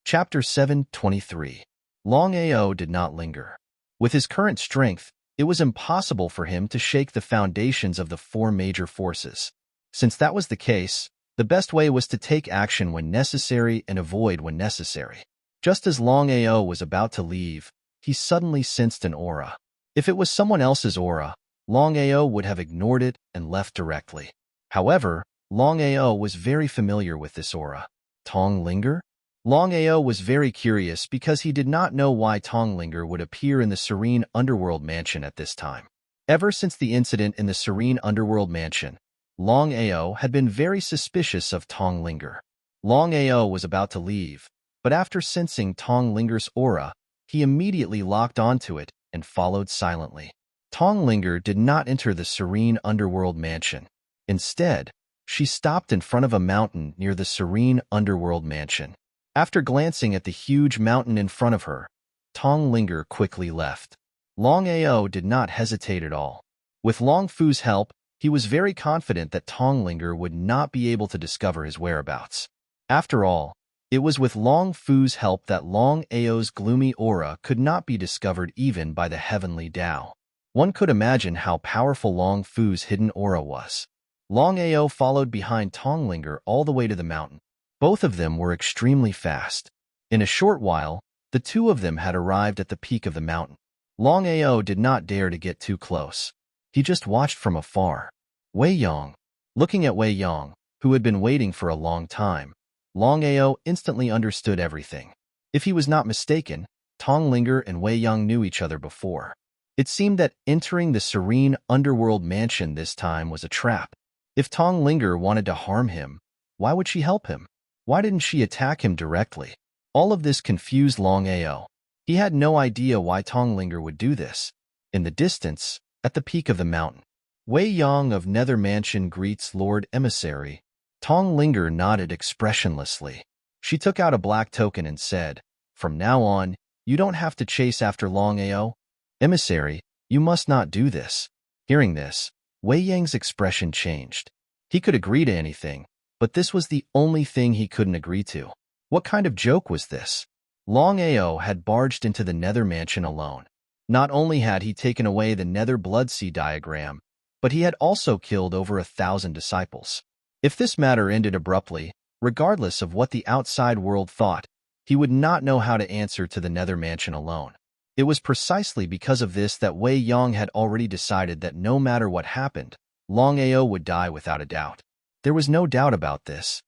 A: Chapter 7:23. Longao did not linger. With his current strength, it was impossible for him to shake the foundations of the 4 major forces. Since that was the case, the best way was to take action when necessary and avoid when necessary. Just as Longao was about to leave, he suddenly sensed an aura. If it was someone else's aura, Longao would have ignored it and left directly. However, Longao was very familiar with this aura. Tonglinger? Longao was very curious because he did not know why Tonglinger would appear in the Serene Underworld Mansion at this time. Ever since the incident in the Serene Underworld Mansion, Longao had been very suspicious of Tonglinger. Longao was about to leave, but after sensing Tonglinger's aura, he immediately locked onto it and followed silently. Tonglinger did not enter the Serene Underworld Mansion. Instead, she stopped in front of a mountain near the Serene Underworld Mansion. After glancing at the huge mountain in front of her, Tonglinger quickly left. Longao did not hesitate at all. With Long Fu's help, he was very confident that Tonglinger would not be able to discover his whereabouts. After all, it was with Long Fu's help that Longao's gloomy aura could not be discovered even by the Heavenly Dao. One could imagine how powerful Long Fu's hidden aura was. Longao followed behind Tonglinger all the way to the mountain. Both of them were extremely fast. In a short while, the two of them had arrived at the peak of the mountain. Longao did not dare to get too close. He just watched from afar. Wei Yong. Looking at Wei Yong, who had been waiting for a long time, Longao instantly understood everything. If he was not mistaken, Tonglinger and Wei Yong knew each other before. It seemed that entering the Serene Underworld Mansion this time was a trap. If Tonglinger wanted to harm him, why would she help him? Why didn't she attack him directly? All of this confused Longao. He had no idea why Tonglinger would do this. In the distance, at the peak of the mountain, Wei Yong of Nether Mansion greets Lord Emissary. Tonglinger nodded expressionlessly. She took out a black token and said, "From now on, you don't have to chase after Longao. Emissary, you must not do this." Hearing this, Wei Yang's expression changed. He could agree to anything, but this was the only thing he couldn't agree to. What kind of joke was this? Longao had barged into the Nether Mansion alone. Not only had he taken away the Nether Blood Sea diagram, but he had also killed over 1,000 disciples. If this matter ended abruptly, regardless of what the outside world thought, he would not know how to answer to the Nether Mansion alone. It was precisely because of this that Wei Yong had already decided that no matter what happened, Longao would die without a doubt. There was no doubt about this.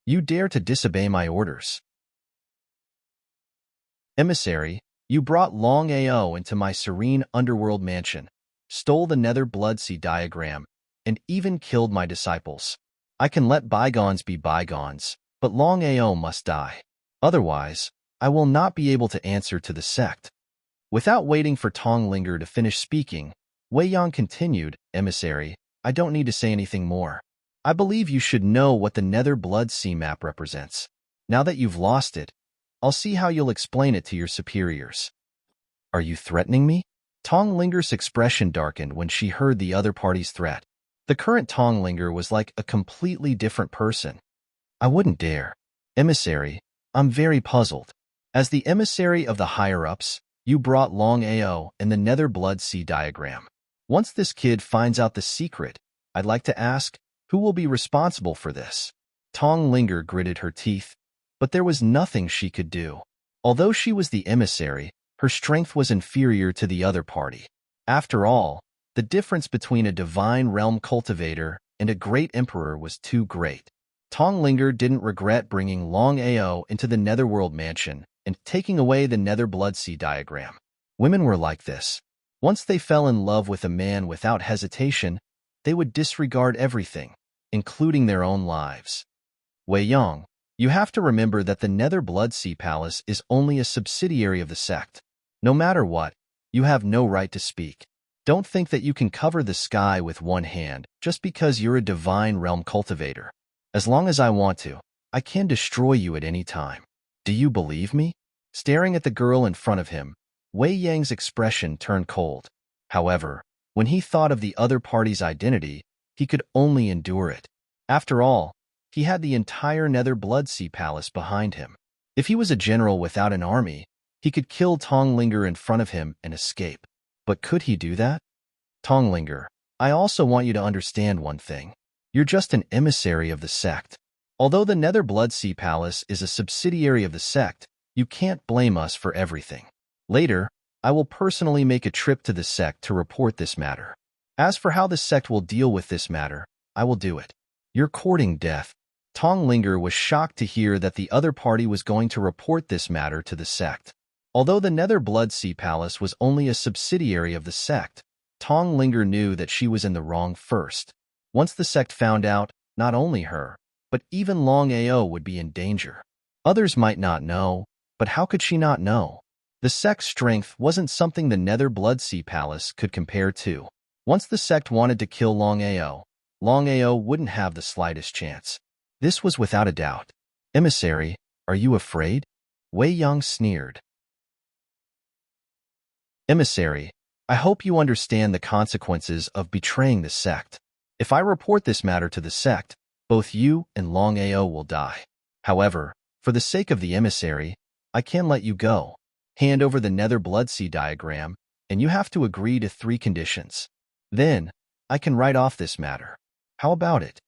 A: You dare to disobey my orders. Emissary, you brought Longao into my serene underworld mansion, stole the nether bloodsea diagram, and even killed my disciples. I can let bygones be bygones, but Longao must die. Otherwise, I will not be able to answer to the sect. Without waiting for Tonglinger to finish speaking, Wei Yang continued, Emissary, I don't need to say anything more. I believe you should know what the nether bloodsea map represents. Now that you've lost it, I'll see how you'll explain it to your superiors. Are you threatening me? Tonglinger's expression darkened when she heard the other party's threat. The current Tonglinger was like a completely different person. I wouldn't dare. Emissary, I'm very puzzled. As the emissary of the higher-ups, you brought Longao and the nether bloodsea diagram. Once this kid finds out the secret, I'd like to ask, who will be responsible for this? Tonglinger gritted her teeth, but there was nothing she could do. Although she was the emissary, her strength was inferior to the other party. After all, the difference between a divine realm cultivator and a great emperor was too great. Tonglinger didn't regret bringing Longao into the netherworld mansion and taking away the nether bloodsea diagram. Women were like this. Once they fell in love with a man without hesitation, they would disregard everything, including their own lives. Wei Yang, you have to remember that the nether bloodsea palace is only a subsidiary of the sect. No matter what, you have no right to speak. Don't think that you can cover the sky with one hand just because you're a divine realm cultivator. As long as I want to, I can destroy you at any time. Do you believe me? Staring at the girl in front of him, Wei Yang's expression turned cold. However, when he thought of the other party's identity, he could only endure it. After all, he had the entire nether bloodsea palace behind him. If he was a general without an army, he could kill Tonglinger in front of him and escape. But could he do that? Tonglinger, I also want you to understand one thing. You're just an emissary of the sect. Although the nether bloodsea palace is a subsidiary of the sect, you can't blame us for everything. Later, I will personally make a trip to the sect to report this matter. As for how the sect will deal with this matter, I will do it. You're courting death. Tonglinger was shocked to hear that the other party was going to report this matter to the sect. Although the nether bloodsea palace was only a subsidiary of the sect, Tonglinger knew that she was in the wrong first. Once the sect found out, not only her, but even Longao would be in danger. Others might not know, but how could she not know? The sect's strength wasn't something the nether bloodsea palace could compare to. Once the sect wanted to kill Longao, Longao wouldn't have the slightest chance. This was without a doubt. Emissary, are you afraid? Wei Yang sneered. Emissary, I hope you understand the consequences of betraying the sect. If I report this matter to the sect, both you and Longao will die. However, for the sake of the emissary, I can let you go. Hand over the nether bloodsea diagram, and you have to agree to 3 conditions. Then, I can write off this matter. How about it?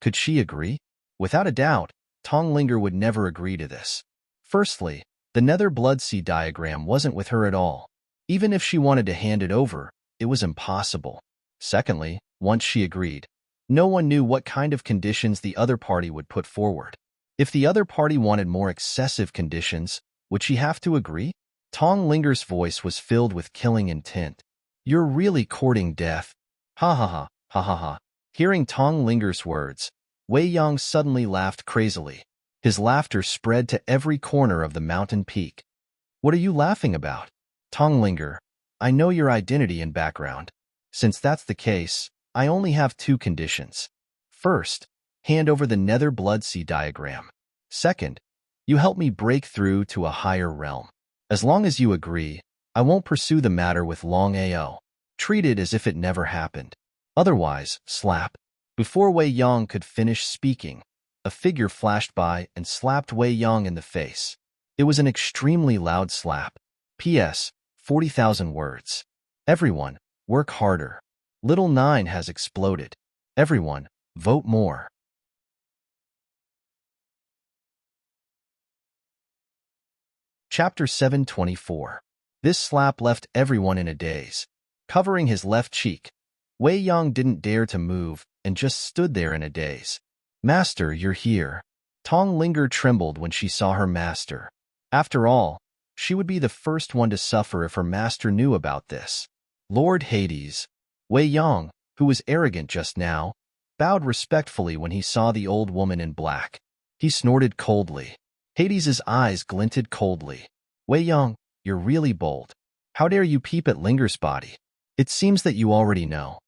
A: Could she agree? Without a doubt, Tonglinger would never agree to this. Firstly, the nether bloodsea diagram wasn't with her at all. Even if she wanted to hand it over, it was impossible. Secondly, once she agreed, no one knew what kind of conditions the other party would put forward. If the other party wanted more excessive conditions, would she have to agree? Tonglinger's voice was filled with killing intent. You're really courting death. Ha ha ha, ha ha ha. Hearing Tonglinger's words, Wei Yang suddenly laughed crazily. His laughter spread to every corner of the mountain peak. What are you laughing about? Tonglinger, I know your identity and background. Since that's the case, I only have 2 conditions. First, hand over the nether bloodsea diagram. Second, you help me break through to a higher realm. As long as you agree, I won't pursue the matter with Longao. Treat it as if it never happened. Otherwise, slap. Before Wei Yang could finish speaking, a figure flashed by and slapped Wei Yang in the face. It was an extremely loud slap. P.S. 40,000 words. Everyone, work harder. Little 9 has exploded. Everyone, vote more. Chapter 724. This slap left everyone in a daze. Covering his left cheek, Wei Yang didn't dare to move and just stood there in a daze. Master, you're here. Tong Linger trembled when she saw her master. After all, she would be the first one to suffer if her master knew about this. Lord Hades. Wei Yang, who was arrogant just now, bowed respectfully when he saw the old woman in black. He snorted coldly. Hades's eyes glinted coldly. Wei Yang, you're really bold. How dare you peep at Linger's body? It seems that you already know.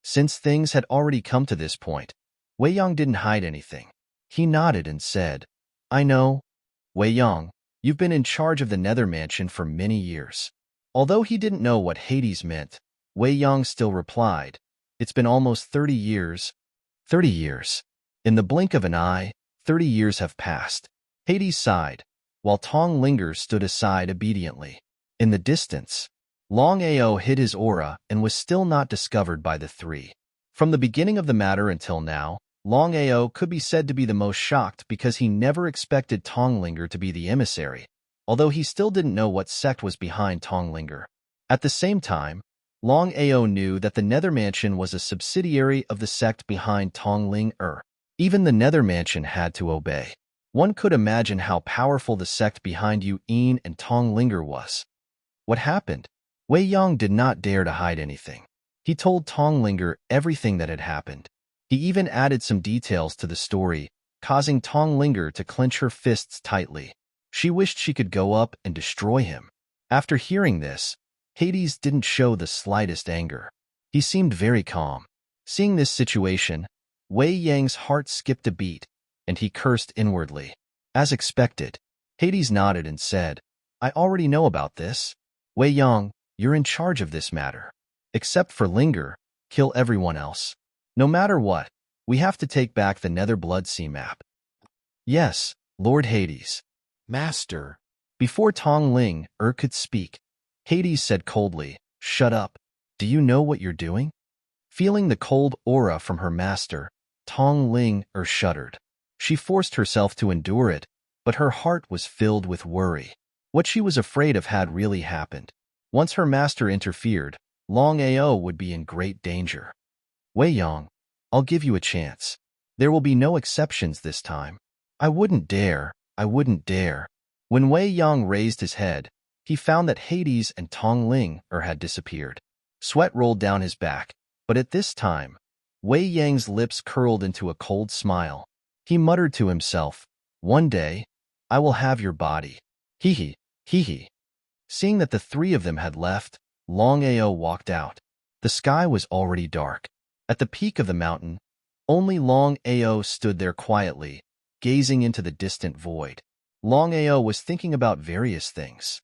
A: Since things had already come to this point, Wei Yang didn't hide anything. He nodded and said, I know. Wei Yang, you've been in charge of the Nether Mansion for many years. Although he didn't know what Hades meant, Wei Yang still replied, It's been almost 30 years. 30 years. In the blink of an eye, 30 years have passed. Hades sighed, while Tong Linger stood aside obediently. In the distance, Longao hid his aura and was still not discovered by the three. From the beginning of the matter until now, Longao could be said to be the most shocked because he never expected Tong Linger to be the emissary, although he still didn't know what sect was behind Tong Linger. At the same time, Longao knew that the Nether Mansion was a subsidiary of the sect behind Tong Linger. Even the Nether Mansion had to obey. One could imagine how powerful the sect behind Yin and Tong Linger was. What happened? Wei Yang did not dare to hide anything. He told Tong Linger everything that had happened. He even added some details to the story, causing Tong Linger to clench her fists tightly. She wished she could go up and destroy him. After hearing this, Hades didn't show the slightest anger. He seemed very calm. Seeing this situation, Wei Yang's heart skipped a beat, and he cursed inwardly. As expected, Hades nodded and said, I already know about this. Wei Yang, you're in charge of this matter. Except for Linger, kill everyone else. No matter what, we have to take back the Nether Blood Sea map. Yes, Lord Hades. Master. Before Tong Linger could speak, Hades said coldly, Shut up. Do you know what you're doing? Feeling the cold aura from her master, Tong Linger shuddered. She forced herself to endure it, but her heart was filled with worry. What she was afraid of had really happened. Once her master interfered, Longao would be in great danger. Wei Yang, I'll give you a chance. There will be no exceptions this time. I wouldn't dare. When Wei Yang raised his head, he found that Hades and Tong Linger had disappeared. Sweat rolled down his back, but at this time, Wei Yang's lips curled into a cold smile. He muttered to himself, One day, I will have your body. Hee hee. Seeing that the three of them had left, Longao walked out. The sky was already dark. At the peak of the mountain, only Longao stood there quietly, gazing into the distant void. Longao was thinking about various things.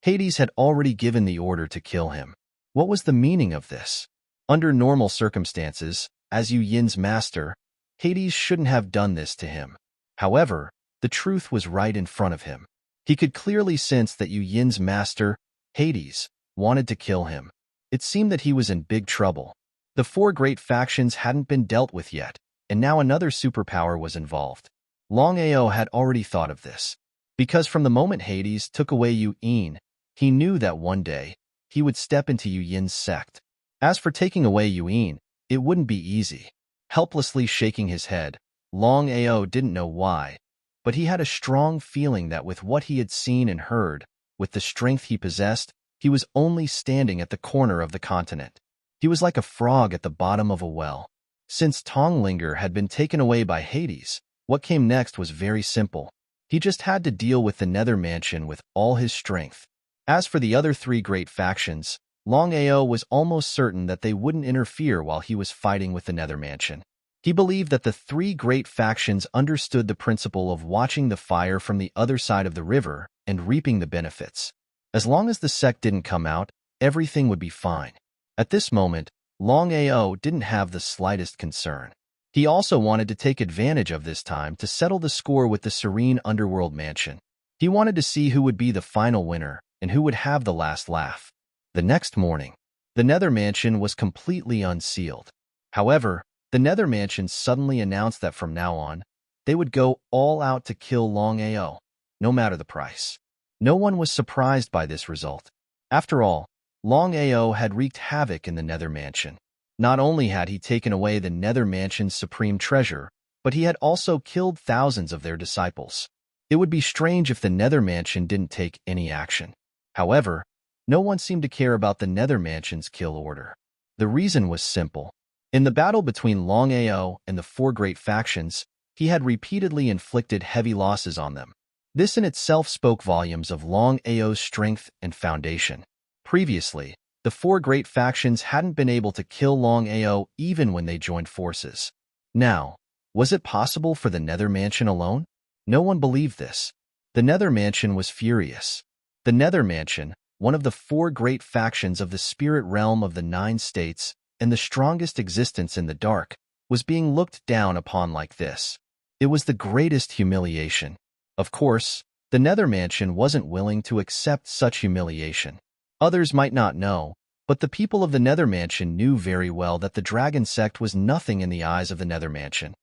A: Hades had already given the order to kill him. What was the meaning of this? Under normal circumstances, as Yin's master, Hades shouldn't have done this to him. However, the truth was right in front of him. He could clearly sense that Yin's master, Hades, wanted to kill him. It seemed that he was in big trouble. The four great factions hadn't been dealt with yet, and now another superpower was involved. Longao had already thought of this, because from the moment Hades took away Yin, he knew that one day, he would step into Yin's sect. As for taking away Yin, it wouldn't be easy. Helplessly shaking his head, Longao didn't know why, but he had a strong feeling that with what he had seen and heard, with the strength he possessed, he was only standing at the corner of the continent. He was like a frog at the bottom of a well. Since Tong Linger had been taken away by Hades, what came next was very simple. He just had to deal with the Nether Mansion with all his strength. As for the other three great factions, Longao was almost certain that they wouldn't interfere while he was fighting with the Nether Mansion. He believed that the three great factions understood the principle of watching the fire from the other side of the river and reaping the benefits. As long as the sect didn't come out, everything would be fine. At this moment, Longao didn't have the slightest concern. He also wanted to take advantage of this time to settle the score with the serene underworld mansion. He wanted to see who would be the final winner and who would have the last laugh. The next morning, the Nether Mansion was completely unsealed. However, the Nether Mansion suddenly announced that from now on, they would go all out to kill Longao, no matter the price. No one was surprised by this result. After all, Longao had wreaked havoc in the Nether Mansion. Not only had he taken away the Nether Mansion's supreme treasure, but he had also killed thousands of their disciples. It would be strange if the Nether Mansion didn't take any action. However, no one seemed to care about the Nether Mansion's kill order. The reason was simple. In the battle between Longao and the four great factions, he had repeatedly inflicted heavy losses on them. This in itself spoke volumes of Longao's strength and foundation. Previously, the four great factions hadn't been able to kill Longao even when they joined forces. Now, was it possible for the Nether Mansion alone? No one believed this. The Nether Mansion was furious. The Nether Mansion, one of the four great factions of the spirit realm of the 9 states and the strongest existence in the dark, was being looked down upon like this. It was the greatest humiliation. Of course, the Nether Mansion wasn't willing to accept such humiliation. Others might not know, but the people of the Nether Mansion knew very well that the Dragon Sect was nothing in the eyes of the Nether Mansion.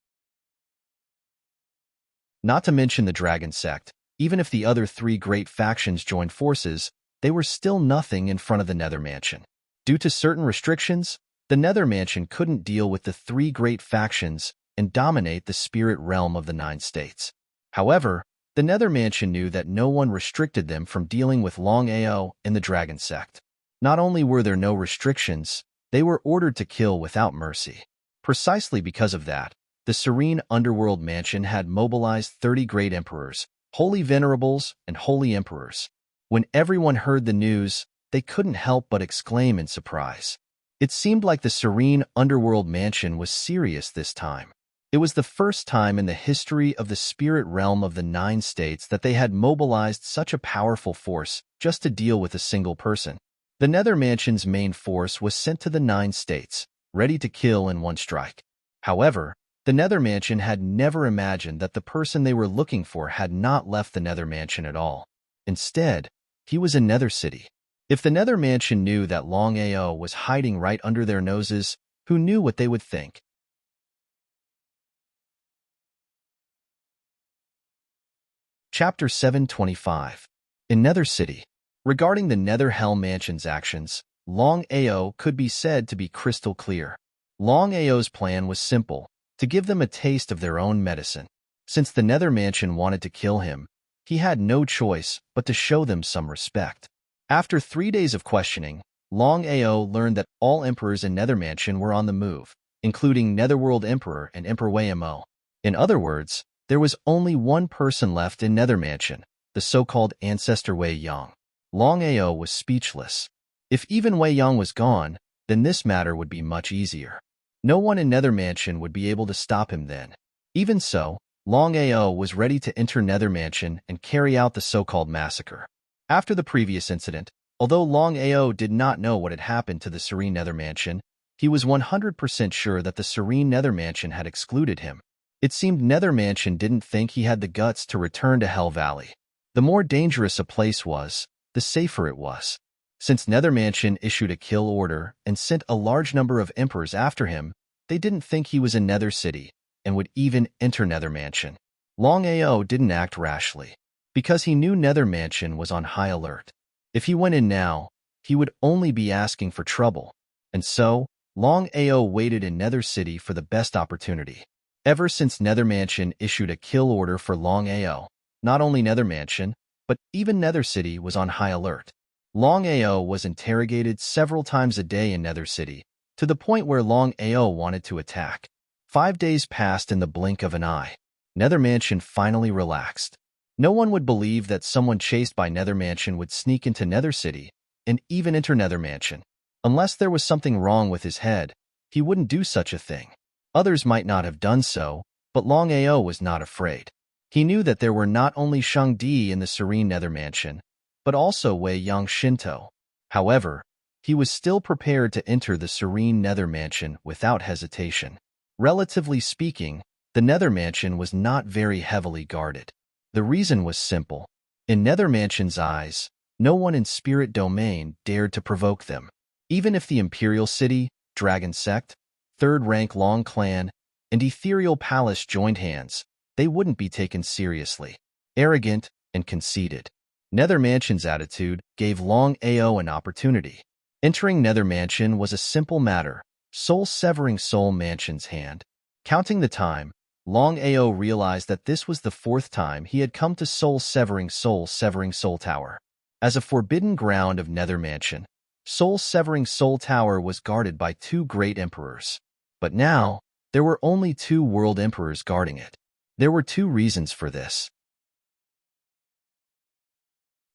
A: Not to mention the Dragon Sect, even if the other 3 great factions joined forces, they were still nothing in front of the Nether Mansion. Due to certain restrictions, the Nether Mansion couldn't deal with the 3 great factions and dominate the spirit realm of the 9 states. However, the Nether Mansion knew that no one restricted them from dealing with Longao and the Dragon Sect. Not only were there no restrictions, they were ordered to kill without mercy. Precisely because of that, the serene underworld mansion had mobilized 30 great emperors, holy venerables, and holy emperors. When everyone heard the news, they couldn't help but exclaim in surprise. It seemed like the serene underworld mansion was serious this time. It was the first time in the history of the spirit realm of the 9 states that they had mobilized such a powerful force just to deal with a single person. The Nether Mansion's main force was sent to the 9 states, ready to kill in one strike. However, the Nether Mansion had never imagined that the person they were looking for had not left the Nether Mansion at all. Instead, he was in Nether City. If the Nether Mansion knew that Longao was hiding right under their noses, who knew what they would think? Chapter 725. In Nether City. Regarding the Nether Hell Mansion's actions, Longao could be said to be crystal clear. Longao's plan was simple, to give them a taste of their own medicine. Since the Nether Mansion wanted to kill him, he had no choice but to show them some respect. After 3 days of questioning, Longao learned that all emperors in Nether Mansion were on the move, including Netherworld Emperor and Emperor Wei-Mo. In other words, there was only one person left in Nether Mansion, the so-called ancestor Wei-Yang. Longao was speechless. If even Wei-Yang was gone, then this matter would be much easier. No one in Nether Mansion would be able to stop him then. Even so, Longao was ready to enter Nether Mansion and carry out the so-called massacre. After the previous incident, although Longao did not know what had happened to the Serene Nether Mansion, he was 100% sure that the Serene Nether Mansion had excluded him. It seemed Nether Mansion didn't think he had the guts to return to Hell Valley. The more dangerous a place was, the safer it was. Since Nether Mansion issued a kill order and sent a large number of emperors after him, they didn't think he was in Nether City and would even enter Nether Mansion. Longao didn't act rashly, because he knew Nether Mansion was on high alert. If he went in now, he would only be asking for trouble, and so, Longao waited in Nether City for the best opportunity. Ever since Nether Mansion issued a kill order for Longao, not only Nether Mansion, but even Nether City was on high alert. Longao was interrogated several times a day in Nether City, to the point where Longao wanted to attack. 5 days passed in the blink of an eye. Nether Mansion finally relaxed. No one would believe that someone chased by Nether Mansion would sneak into Nether City and even enter Nether Mansion. Unless there was something wrong with his head, he wouldn't do such a thing. Others might not have done so, but Longao was not afraid. He knew that there were not only Shangdi in the Serene Nether Mansion, but also Wei-Yang Shinto. However, he was still prepared to enter the Serene Nether Mansion without hesitation. Relatively speaking, the Nether Mansion was not very heavily guarded. The reason was simple. In Nether Mansion's eyes, no one in Spirit Domain dared to provoke them. Even if the Imperial City, Dragon Sect, Third Rank Long Clan, and Ethereal Palace joined hands, they wouldn't be taken seriously. Arrogant and conceited. Nether Mansion's attitude gave Longao an opportunity. Entering Nether Mansion was a simple matter, soul-severing Soul Mansion's hand. Counting the time, Longao realized that this was the 4th time he had come to Soul-severing Soul Tower. As a forbidden ground of Nether Mansion, Soul-severing Soul Tower was guarded by 2 great emperors. But now, there were only 2 world emperors guarding it. There were 2 reasons for this.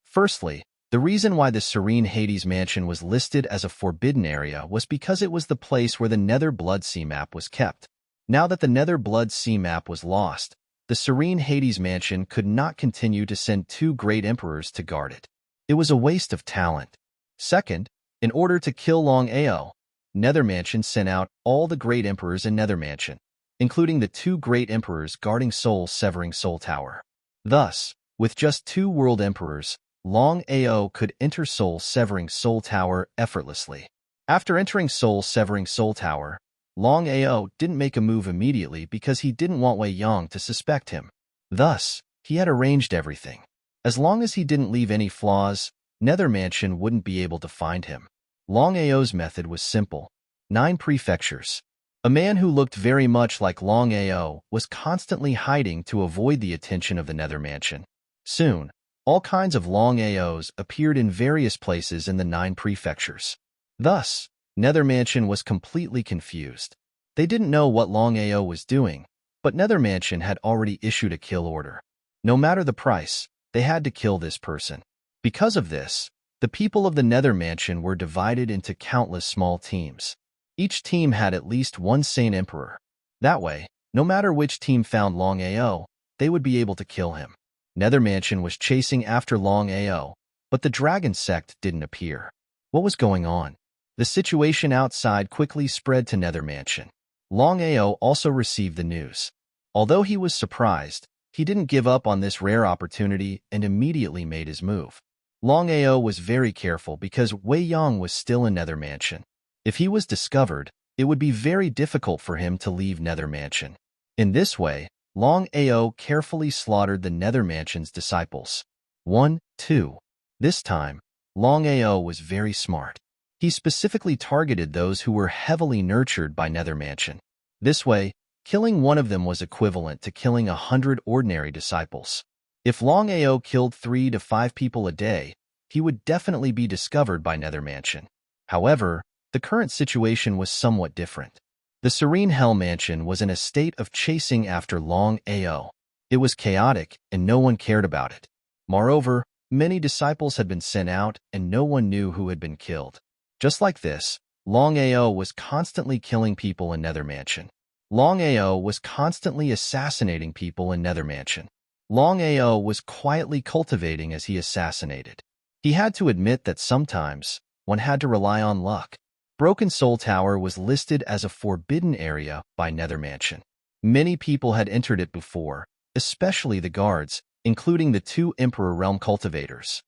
A: Firstly, the reason why the Serene Hades Mansion was listed as a forbidden area was because it was the place where the Nether Blood Sea map was kept. Now that the Nether Blood Sea map was lost, the Serene Hades Mansion could not continue to send 2 great emperors to guard it. It was a waste of talent. Second, in order to kill Longao, Nether Mansion sent out all the great emperors in Nether Mansion, including the 2 great emperors guarding Soul-severing Soul Tower. Thus, with just 2 world emperors, Longao could enter Soul-severing Soul Tower effortlessly. After entering Soul-severing Soul Tower, Longao didn't make a move immediately because he didn't want Wei Yang to suspect him. Thus, he had arranged everything. As long as he didn't leave any flaws, Nether Mansion wouldn't be able to find him. Longao's method was simple. 9 prefectures. A man who looked very much like Longao was constantly hiding to avoid the attention of the Nether Mansion. Soon, all kinds of Longaos appeared in various places in the 9 prefectures. Thus, Nether Mansion was completely confused. They didn't know what Longao was doing, but Nether Mansion had already issued a kill order. No matter the price, they had to kill this person. Because of this, the people of the Nether Mansion were divided into countless small teams. Each team had at least 1 Saint Emperor. That way, no matter which team found Longao, they would be able to kill him. Nether Mansion was chasing after Longao, but the Dragon Sect didn't appear. What was going on? The situation outside quickly spread to Nether Mansion. Longao also received the news. Although he was surprised, he didn't give up on this rare opportunity and immediately made his move. Longao was very careful because Wei Yang was still in Nether Mansion. If he was discovered, it would be very difficult for him to leave Nether Mansion. In this way, Longao carefully slaughtered the Nether Mansion's disciples. 1, 2. This time, Longao was very smart. He specifically targeted those who were heavily nurtured by Nether Mansion. This way, killing one of them was equivalent to killing 100 ordinary disciples. If Longao killed 3 to 5 people a day, he would definitely be discovered by Nether Mansion. However, the current situation was somewhat different. The Serene Hell Mansion was in a state of chasing after Longao. It was chaotic, and no one cared about it. Moreover, many disciples had been sent out, and no one knew who had been killed. Just like this, Longao was constantly killing people in Nether Mansion. Longao was constantly assassinating people in Nether Mansion. Longao was quietly cultivating as he assassinated. He had to admit that sometimes, one had to rely on luck. Broken Soul Tower was listed as a forbidden area by Nether Mansion. Many people had entered it before, especially the guards, including the 2 Emperor Realm cultivators.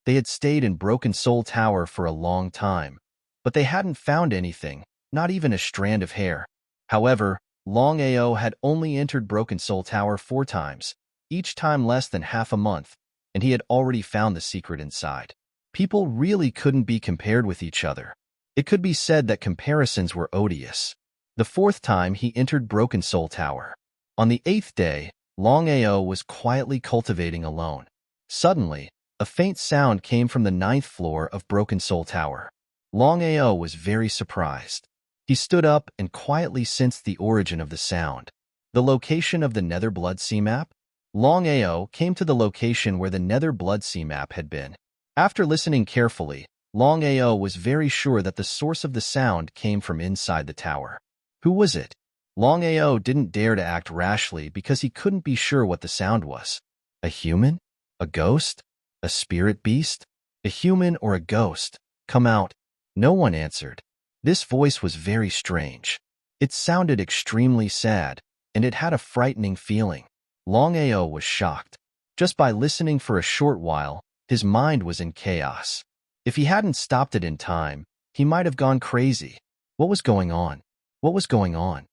A: They had stayed in Broken Soul Tower for a long time, but they hadn't found anything, not even a strand of hair. However, Longao had only entered Broken Soul Tower 4 times, each time less than half a month, and he had already found the secret inside. People really couldn't be compared with each other. It could be said that comparisons were odious. The 4th time he entered Broken Soul Tower. On the 8th day, Longao was quietly cultivating alone. Suddenly, a faint sound came from the 9th floor of Broken Soul Tower. Longao was very surprised. He stood up and quietly sensed the origin of the sound. The location of the Nether Blood Sea map? Longao came to the location where the Nether Blood Sea map had been. After listening carefully, Longao was very sure that the source of the sound came from inside the tower. Who was it? Longao didn't dare to act rashly because he couldn't be sure what the sound was. A human? A ghost? A spirit beast? A human or a ghost? Come out. No one answered. This voice was very strange. It sounded extremely sad, and it had a frightening feeling. Longao was shocked. Just by listening for a short while, his mind was in chaos. If he hadn't stopped it in time, he might have gone crazy. What was going on? What was going on?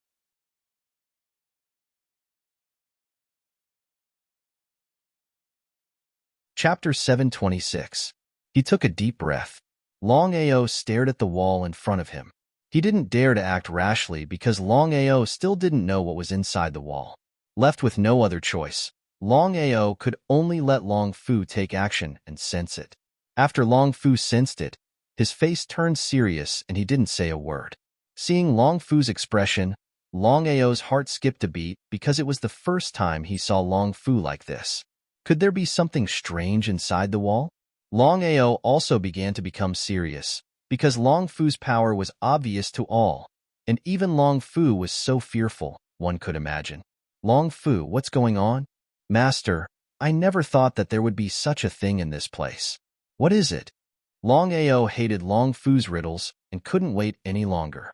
A: Chapter 726. He took a deep breath. Longao stared at the wall in front of him. He didn't dare to act rashly because Longao still didn't know what was inside the wall. Left with no other choice, Longao could only let Long Fu take action and sense it. After Long Fu sensed it, his face turned serious and he didn't say a word. Seeing Long Fu's expression, Longao's heart skipped a beat because it was the first time he saw Long Fu like this. Could there be something strange inside the wall? Longao also began to become serious, because Long Fu's power was obvious to all, and even Long Fu was so fearful, one could imagine. Long Fu, what's going on? Master, I never thought that there would be such a thing in this place. What is it? Longao hated Long Fu's riddles and couldn't wait any longer.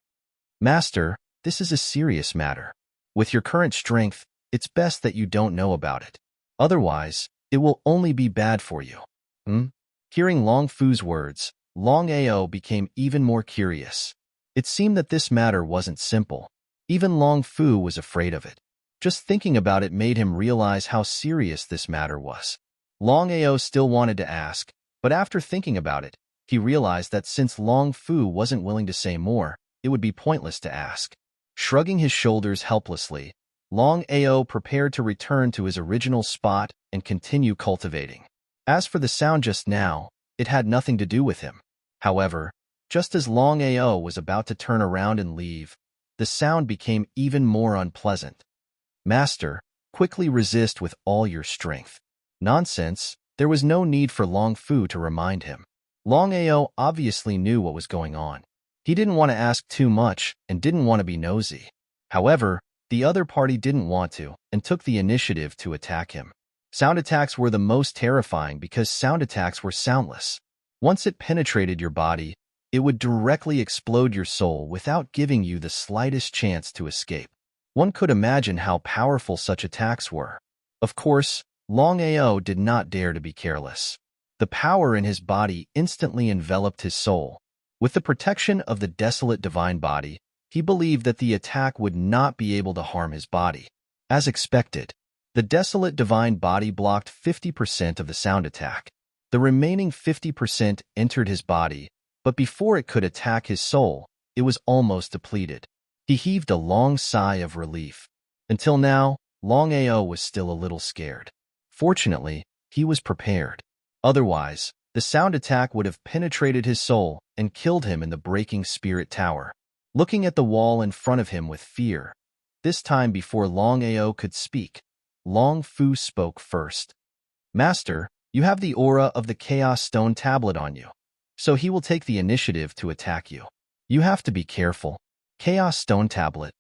A: Master, this is a serious matter. With your current strength, it's best that you don't know about it. Otherwise, it will only be bad for you. Hearing Long Fu's words, Longao became even more curious. It seemed that this matter wasn't simple. Even Long Fu was afraid of it. Just thinking about it made him realize how serious this matter was. Longao still wanted to ask, but after thinking about it, he realized that since Long Fu wasn't willing to say more, it would be pointless to ask. Shrugging his shoulders helplessly, Longao prepared to return to his original spot and continue cultivating. As for the sound just now, it had nothing to do with him. However, just as Longao was about to turn around and leave, the sound became even more unpleasant. Master, quickly resist with all your strength. Nonsense, there was no need for Long Fu to remind him. Longao obviously knew what was going on. He didn't want to ask too much and didn't want to be nosy. However, the other party didn't want to and took the initiative to attack him. Sound attacks were the most terrifying because sound attacks were soundless. Once it penetrated your body, it would directly explode your soul without giving you the slightest chance to escape. One could imagine how powerful such attacks were. Of course, Longao did not dare to be careless. The power in his body instantly enveloped his soul. With the protection of the desolate divine body, he believed that the attack would not be able to harm his body. As expected, the desolate divine body blocked 50% of the sound attack. The remaining 50% entered his body, but before it could attack his soul, it was almost depleted. He heaved a long sigh of relief. Until now, Longao was still a little scared. Fortunately, he was prepared. Otherwise, the sound attack would have penetrated his soul and killed him in the breaking spirit tower. Looking at the wall in front of him with fear, this time before Longao could speak, Long Fu spoke first. Master, you have the aura of the Chaos Stone tablet on you, so he will take the initiative to attack you. You have to be careful. Chaos Stone tablet.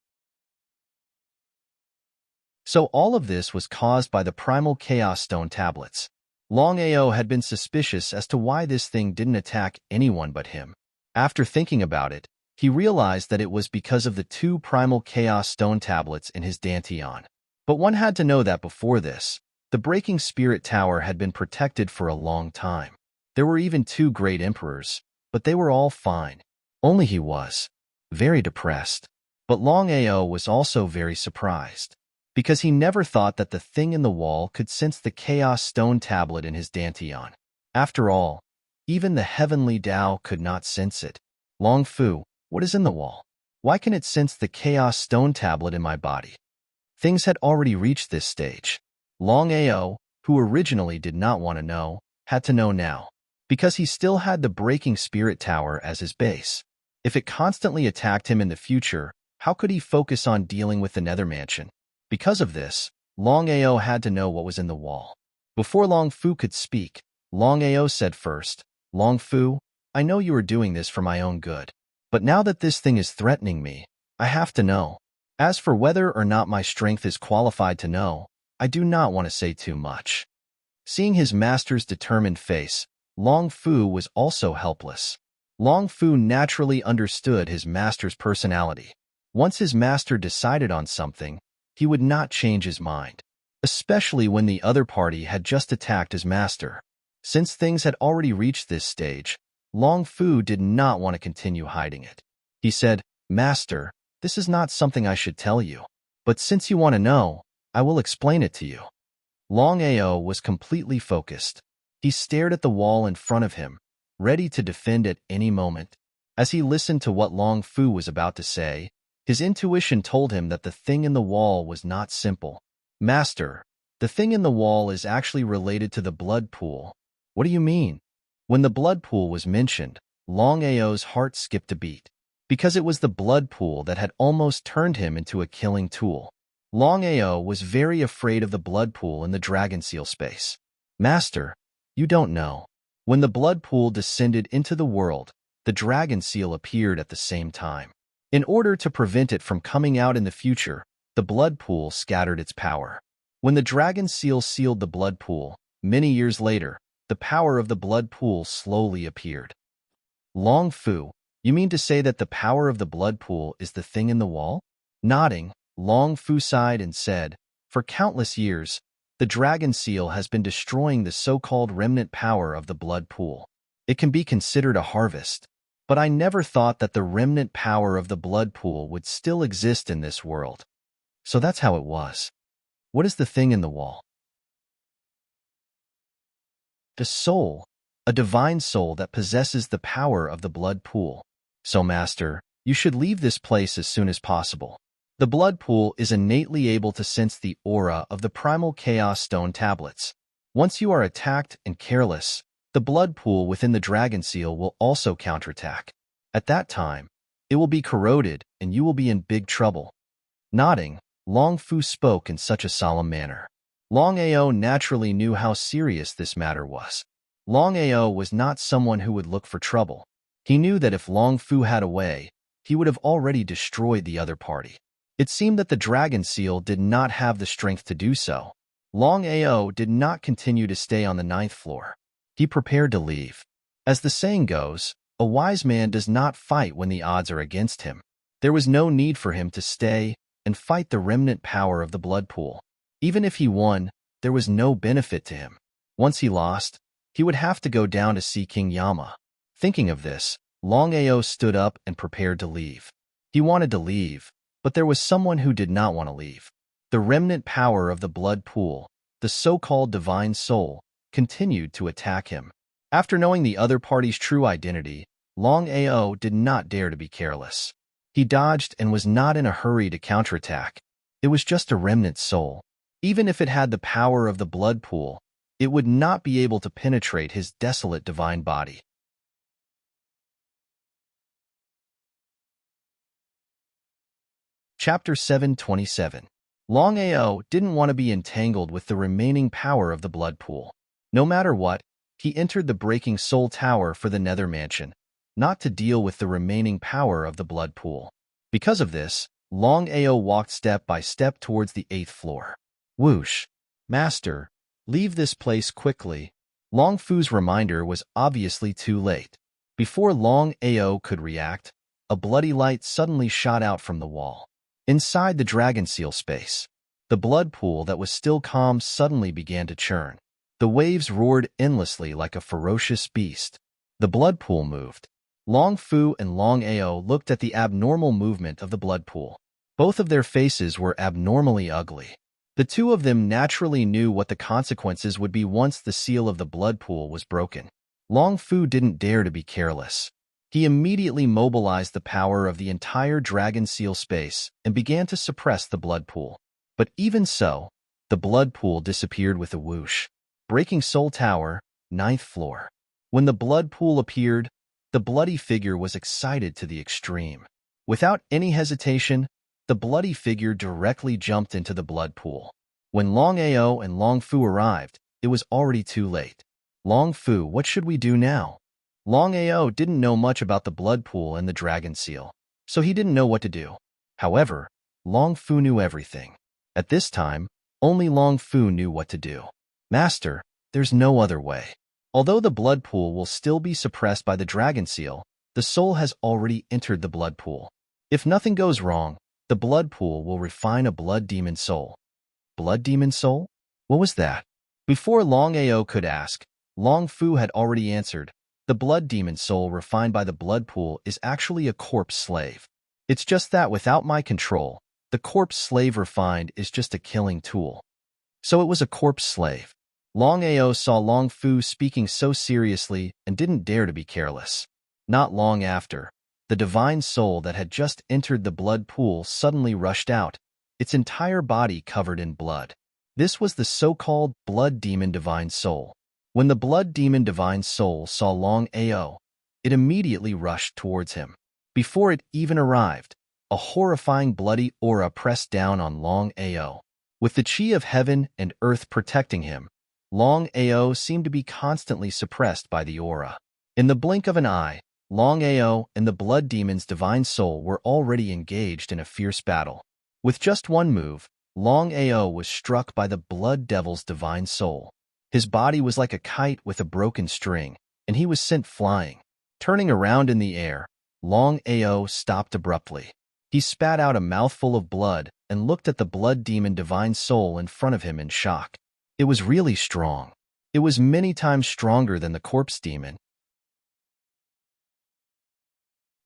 A: So all of this was caused by the primal Chaos Stone tablets. Longao had been suspicious as to why this thing didn't attack anyone but him. After thinking about it, he realized that it was because of the 2 primal Chaos Stone tablets in his dantian. But one had to know that before this, the Breaking Spirit Tower had been protected for a long time. There were even 2 great emperors, but they were all fine. Only he was very depressed. But Longao was also very surprised, because he never thought that the thing in the wall could sense the Chaos Stone tablet in his dantian. After all, even the heavenly Tao could not sense it. Long Fu, what is in the wall? Why can it sense the Chaos Stone tablet in my body? Things had already reached this stage. Longao, who originally did not want to know, had to know now, because he still had the Breaking Spirit Tower as his base. If it constantly attacked him in the future, how could he focus on dealing with the Nether Mansion? Because of this, Longao had to know what was in the wall. Before Long Fu could speak, Longao said first, Long Fu, I know you are doing this for my own good. But now that this thing is threatening me, I have to know. As for whether or not my strength is qualified to know, I do not want to say too much. Seeing his master's determined face, Long Fu was also helpless. Long Fu naturally understood his master's personality. Once his master decided on something, he would not change his mind, especially when the other party had just attacked his master. Since things had already reached this stage, Long Fu did not want to continue hiding it. He said, Master, this is not something I should tell you, but since you want to know, I will explain it to you. Longao was completely focused. He stared at the wall in front of him, ready to defend at any moment. As he listened to what Long Fu was about to say, his intuition told him that the thing in the wall was not simple. Master, the thing in the wall is actually related to the blood pool. What do you mean? When the blood pool was mentioned, Longao's heart skipped a beat, because it was the blood pool that had almost turned him into a killing tool. Longao was very afraid of the blood pool in the dragon seal space. Master, you don't know. When the blood pool descended into the world, the dragon seal appeared at the same time. In order to prevent it from coming out in the future, the blood pool scattered its power. When the dragon seal sealed the blood pool, many years later, the power of the blood pool slowly appeared. Long Fu, you mean to say that the power of the blood pool is the thing in the wall? Nodding, Long Fu sighed and said, for countless years, the dragon seal has been destroying the so-called remnant power of the blood pool. It can be considered a harvest, but I never thought that the remnant power of the blood pool would still exist in this world. So that's how it was. What is the thing in the wall? The soul, a divine soul that possesses the power of the blood pool. So, Master, you should leave this place as soon as possible. The blood pool is innately able to sense the aura of the primal chaos stone tablets. Once you are attacked and careless, the blood pool within the dragon seal will also counterattack. At that time, it will be corroded and you will be in big trouble. Nodding, Long Fu spoke in such a solemn manner. Long Ao naturally knew how serious this matter was. Long Ao was not someone who would look for trouble. He knew that if Long Fu had a way, he would have already destroyed the other party. It seemed that the dragon seal did not have the strength to do so. Long Ao did not continue to stay on the 9th floor. He prepared to leave. As the saying goes, a wise man does not fight when the odds are against him. There was no need for him to stay and fight the remnant power of the blood pool. Even if he won, there was no benefit to him. Once he lost, he would have to go down to see King Yama. Thinking of this, Long Ao stood up and prepared to leave. He wanted to leave, but there was someone who did not want to leave. The remnant power of the blood pool, the so-called divine soul, continued to attack him. After knowing the other party's true identity, Long Ao did not dare to be careless. He dodged and was not in a hurry to counterattack. It was just a remnant soul. Even if it had the power of the blood pool, it would not be able to penetrate his desolate divine body. Chapter 727. Long Ao didn't want to be entangled with the remaining power of the blood pool. No matter what, he entered the Breaking Soul Tower for the Nether Mansion, not to deal with the remaining power of the blood pool. Because of this, Long Ao walked step by step towards the 8th floor. Whoosh! Master, leave this place quickly. Long Fu's reminder was obviously too late. Before Long Ao could react, a bloody light suddenly shot out from the wall. Inside the dragon seal space, the blood pool that was still calm suddenly began to churn. The waves roared endlessly like a ferocious beast. The blood pool moved. Long Fu and Long Ao looked at the abnormal movement of the blood pool. Both of their faces were abnormally ugly. The two of them naturally knew what the consequences would be once the seal of the blood pool was broken. Long Fu didn't dare to be careless. He immediately mobilized the power of the entire dragon seal space and began to suppress the blood pool. But even so, the blood pool disappeared with a whoosh. Breaking Soul Tower, 9th floor. When the blood pool appeared, the bloody figure was excited to the extreme. Without any hesitation, the bloody figure directly jumped into the blood pool. When Long Ao and Long Fu arrived, it was already too late. Long Fu, what should we do now? Long Ao didn't know much about the blood pool and the dragon seal, so he didn't know what to do. However, Long Fu knew everything. At this time, only Long Fu knew what to do. Master, there's no other way. Although the blood pool will still be suppressed by the dragon seal, the soul has already entered the blood pool. If nothing goes wrong, the blood pool will refine a blood demon soul. Blood demon soul? What was that? Before Long Ao could ask, Long Fu had already answered. The blood demon soul refined by the blood pool is actually a corpse slave. It's just that without my control, the corpse slave refined is just a killing tool. So it was a corpse slave. Longao saw Long Fu speaking so seriously and didn't dare to be careless. Not long after, the divine soul that had just entered the blood pool suddenly rushed out, its entire body covered in blood. This was the so-called blood demon divine soul. When the blood demon divine soul saw Longao, it immediately rushed towards him. Before it even arrived, a horrifying bloody aura pressed down on Longao. With the chi of heaven and earth protecting him, Longao seemed to be constantly suppressed by the aura. In the blink of an eye, Longao and the blood demon's divine soul were already engaged in a fierce battle. With just one move, Longao was struck by the blood devil's divine soul. His body was like a kite with a broken string, and he was sent flying. Turning around in the air, Longao stopped abruptly. He spat out a mouthful of blood and looked at the blood demon divine soul in front of him in shock. It was really strong. It was many times stronger than the corpse demon.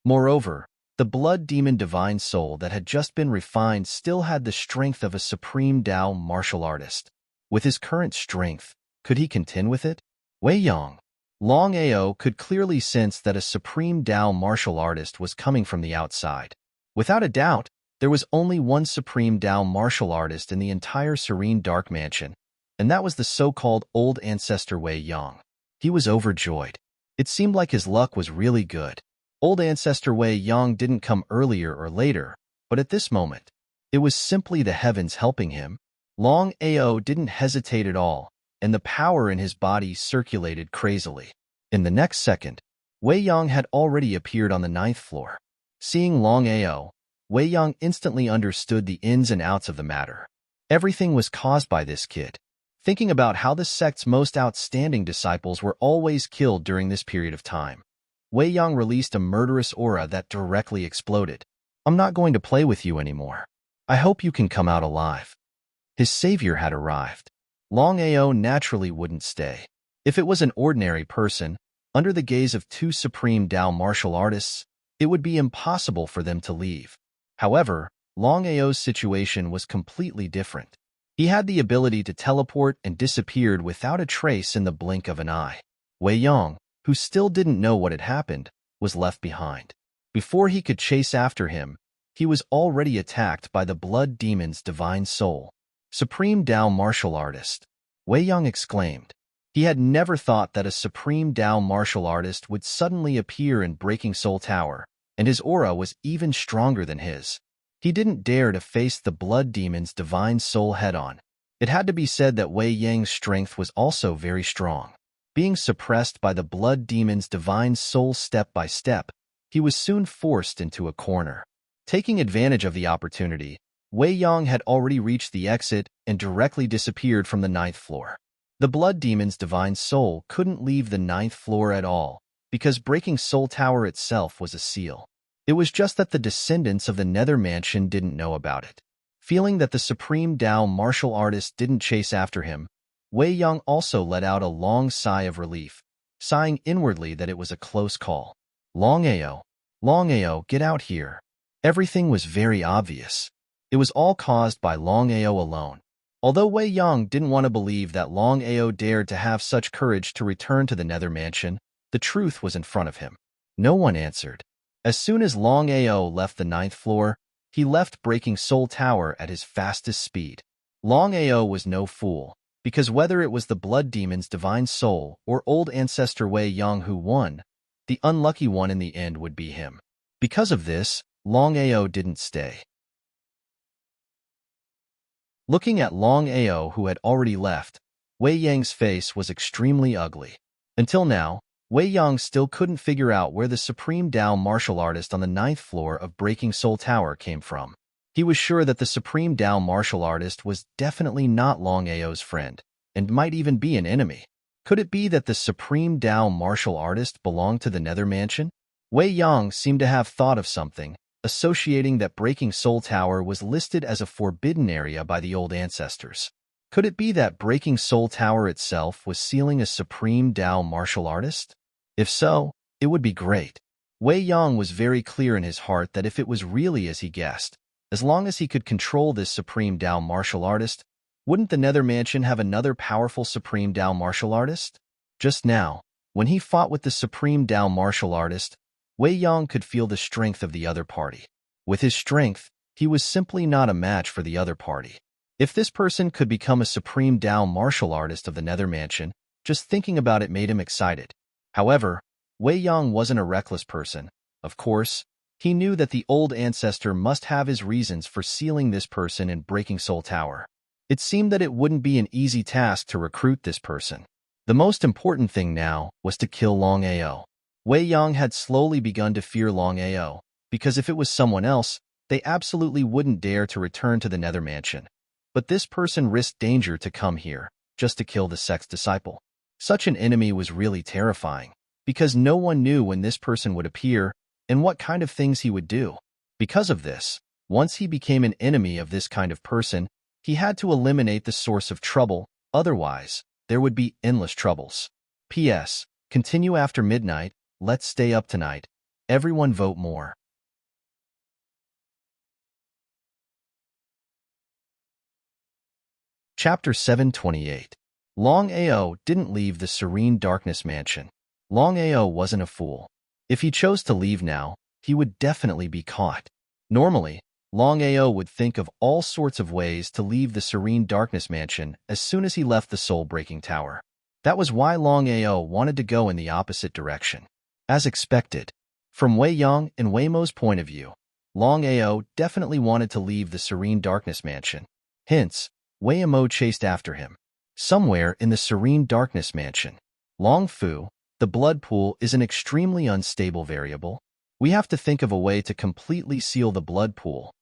A: Moreover, the blood demon divine soul that had just been refined still had the strength of a supreme Tao martial artist. With his current strength, could he contend with it? Wei Yang. Longao could clearly sense that a supreme Tao martial artist was coming from the outside. Without a doubt, there was only one supreme Tao martial artist in the entire serene dark mansion, and that was the so-called old ancestor Wei Yang. He was overjoyed. It seemed like his luck was really good. Old ancestor Wei Yang didn't come earlier or later, but at this moment, it was simply the heavens helping him. Longao didn't hesitate at all, and the power in his body circulated crazily. In the next second, Wei Yang had already appeared on the 9th floor. Seeing Longao, Wei Yang instantly understood the ins and outs of the matter. Everything was caused by this kid. Thinking about how the sect's most outstanding disciples were always killed during this period of time, Wei Yang released a murderous aura that directly exploded. I'm not going to play with you anymore. I hope you can come out alive. His savior had arrived. Longao naturally wouldn't stay. If it was an ordinary person, under the gaze of two supreme Tao martial artists, it would be impossible for them to leave. However, Longao's situation was completely different. He had the ability to teleport and disappeared without a trace in the blink of an eye. Wei Yang, who still didn't know what had happened, was left behind. Before he could chase after him, he was already attacked by the blood demon's divine soul. Supreme Tao martial artist, Wei Yang exclaimed. He had never thought that a supreme Tao martial artist would suddenly appear in Breaking Soul Tower, and his aura was even stronger than his. He didn't dare to face the blood demon's divine soul head-on. It had to be said that Wei Yang's strength was also very strong. Being suppressed by the blood demon's divine soul step by step, he was soon forced into a corner. Taking advantage of the opportunity, Wei Yang had already reached the exit and directly disappeared from the 9th floor. The blood demon's divine soul couldn't leave the 9th floor at all, because Breaking Soul Tower itself was a seal. It was just that the descendants of the Nether Mansion didn't know about it. Feeling that the supreme Tao martial artist didn't chase after him, Wei Yang also let out a long sigh of relief, sighing inwardly that it was a close call. Longao, get out here. Everything was very obvious. It was all caused by Longao alone. Although Wei Yang didn't want to believe that Longao dared to have such courage to return to the Nether Mansion, the truth was in front of him. No one answered. As soon as Longao left the 9th floor, he left Breaking Soul Tower at his fastest speed. Longao was no fool, because whether it was the blood demon's divine soul or old ancestor Wei Yang who won, the unlucky one in the end would be him. Because of this, Longao didn't stay. Looking at Longao, who had already left, Wei Yang's face was extremely ugly. Until now, Wei Yang still couldn't figure out where the supreme Tao martial artist on the 9th floor of Breaking Soul Tower came from. He was sure that the supreme Tao martial artist was definitely not Longao's friend, and might even be an enemy. Could it be that the supreme Tao martial artist belonged to the Nether Mansion? Wei Yang seemed to have thought of something, associating that Breaking Soul Tower was listed as a forbidden area by the old ancestors. Could it be that Breaking Soul Tower itself was sealing a supreme Tao martial artist? If so, it would be great. Wei Yang was very clear in his heart that if it was really as he guessed, as long as he could control this supreme Tao martial artist, Wouldn't the Nether Mansion have another powerful Supreme Dao martial artist? Just now, when he fought with the Supreme Dao martial artist, Wei Yang could feel the strength of the other party. With his strength, he was simply not a match for the other party. If this person could become a Supreme Dao martial artist of the Nether Mansion, just thinking about it made him excited. However, Wei Yang wasn't a reckless person. Of course, he knew that the old ancestor must have his reasons for sealing this person in Breaking Soul Tower. It seemed that it wouldn't be an easy task to recruit this person. The most important thing now was to kill Longao. Wei Yang had slowly begun to fear Longao, because if it was someone else, they absolutely wouldn't dare to return to the Nether Mansion. But this person risked danger to come here, just to kill the sect's disciple. Such an enemy was really terrifying, because no one knew when this person would appear and what kind of things he would do. Because of this, once he became an enemy of this kind of person, he had to eliminate the source of trouble, otherwise, there would be endless troubles. P.S. Continue after midnight, let's stay up tonight. Everyone vote more. Chapter 728. Longao didn't leave the Serene Darkness Mansion. Longao wasn't a fool. If he chose to leave now, he would definitely be caught. Normally, Longao would think of all sorts of ways to leave the Serene Darkness Mansion as soon as he left the Soul-Breaking Tower. That was why Longao wanted to go in the opposite direction. As expected, from Wei Yang and Wei Mo's point of view, Longao definitely wanted to leave the Serene Darkness Mansion. Hence, Wei Mo chased after him. Somewhere in the Serene Darkness Mansion, Long Fu, the blood pool is an extremely unstable variable. We have to think of a way to completely seal the blood pool.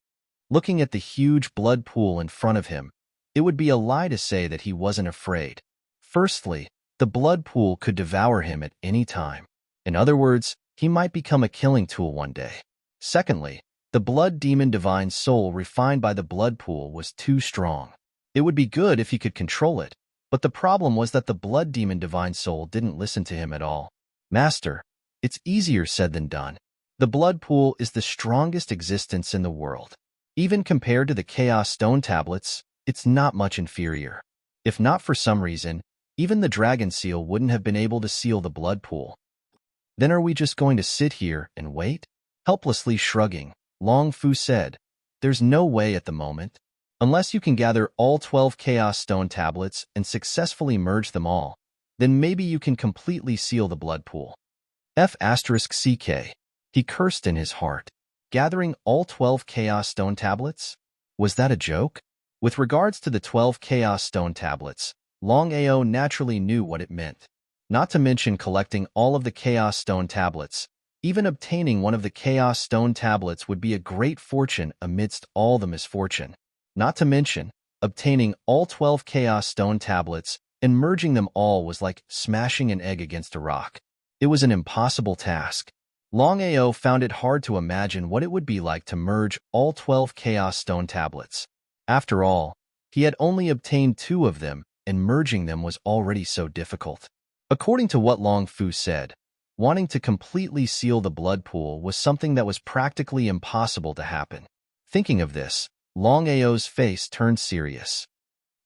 A: Looking at the huge blood pool in front of him, it would be a lie to say that he wasn't afraid. Firstly, the blood pool could devour him at any time. In other words, he might become a killing tool one day. Secondly, the blood demon divine soul refined by the blood pool was too strong. It would be good if he could control it, but the problem was that the blood demon divine soul didn't listen to him at all. Master, it's easier said than done. The blood pool is the strongest existence in the world. Even compared to the Chaos Stone tablets, it's not much inferior. If not for some reason, even the dragon seal wouldn't have been able to seal the blood pool. Then are we just going to sit here and wait? Helplessly shrugging, Long Fu said, there's no way at the moment. Unless you can gather all 12 Chaos Stone tablets and successfully merge them all, then maybe you can completely seal the blood pool. F*CK. He cursed in his heart. Gathering all 12 Chaos Stone tablets? Was that a joke? With regards to the 12 Chaos Stone tablets, Longao naturally knew what it meant. Not to mention collecting all of the Chaos Stone tablets. Even obtaining one of the Chaos Stone tablets would be a great fortune amidst all the misfortune. Not to mention, obtaining all 12 Chaos Stone tablets and merging them all was like smashing an egg against a rock. It was an impossible task. Longao found it hard to imagine what it would be like to merge all 12 Chaos Stone tablets. After all, he had only obtained 2 of them, and merging them was already so difficult. According to what Long Fu said, wanting to completely seal the blood pool was something that was practically impossible to happen. Thinking of this, Longao's face turned serious.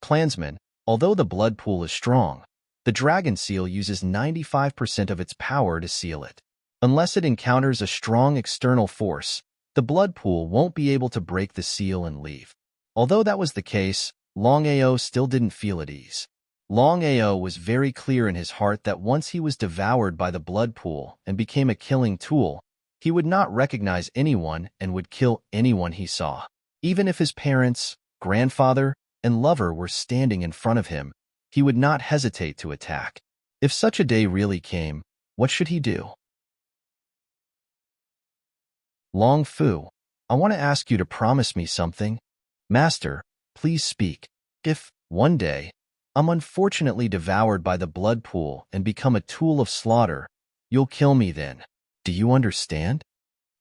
A: Clansmen, although the blood pool is strong, the dragon seal uses 95% of its power to seal it. Unless it encounters a strong external force, the blood pool won't be able to break the seal and leave. Although that was the case, Longao still didn't feel at ease. Longao was very clear in his heart that once he was devoured by the blood pool and became a killing tool, he would not recognize anyone and would kill anyone he saw. Even if his parents, grandfather, and lover were standing in front of him, he would not hesitate to attack. If such a day really came, what should he do? Long Fu, I want to ask you to promise me something. Master, please speak. If, one day, I'm unfortunately devoured by the blood pool and become a tool of slaughter, you'll kill me then. Do you understand?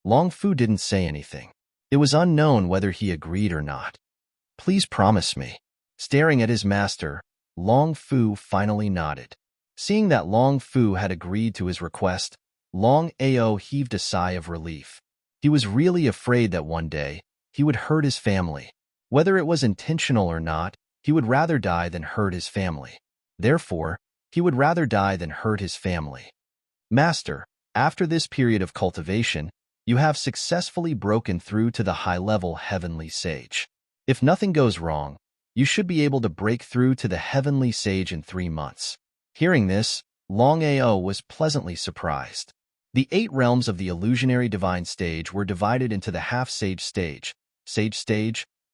A: Long Fu didn't say anything. It was unknown whether he agreed or not. Please promise me. Staring at his master, Long Fu finally nodded. Seeing that Long Fu had agreed to his request, Longao heaved a sigh of relief. He was really afraid that one day he would hurt his family. Whether it was intentional or not, he would rather die than hurt his family. Therefore, he would rather die than hurt his family. Master, after this period of cultivation, you have successfully broken through to the high-level heavenly sage. If nothing goes wrong, you should be able to break through to the heavenly sage in 3 months. Hearing this, Longao was pleasantly surprised. The 8 realms of the illusionary divine stage were divided into the half-sage stage,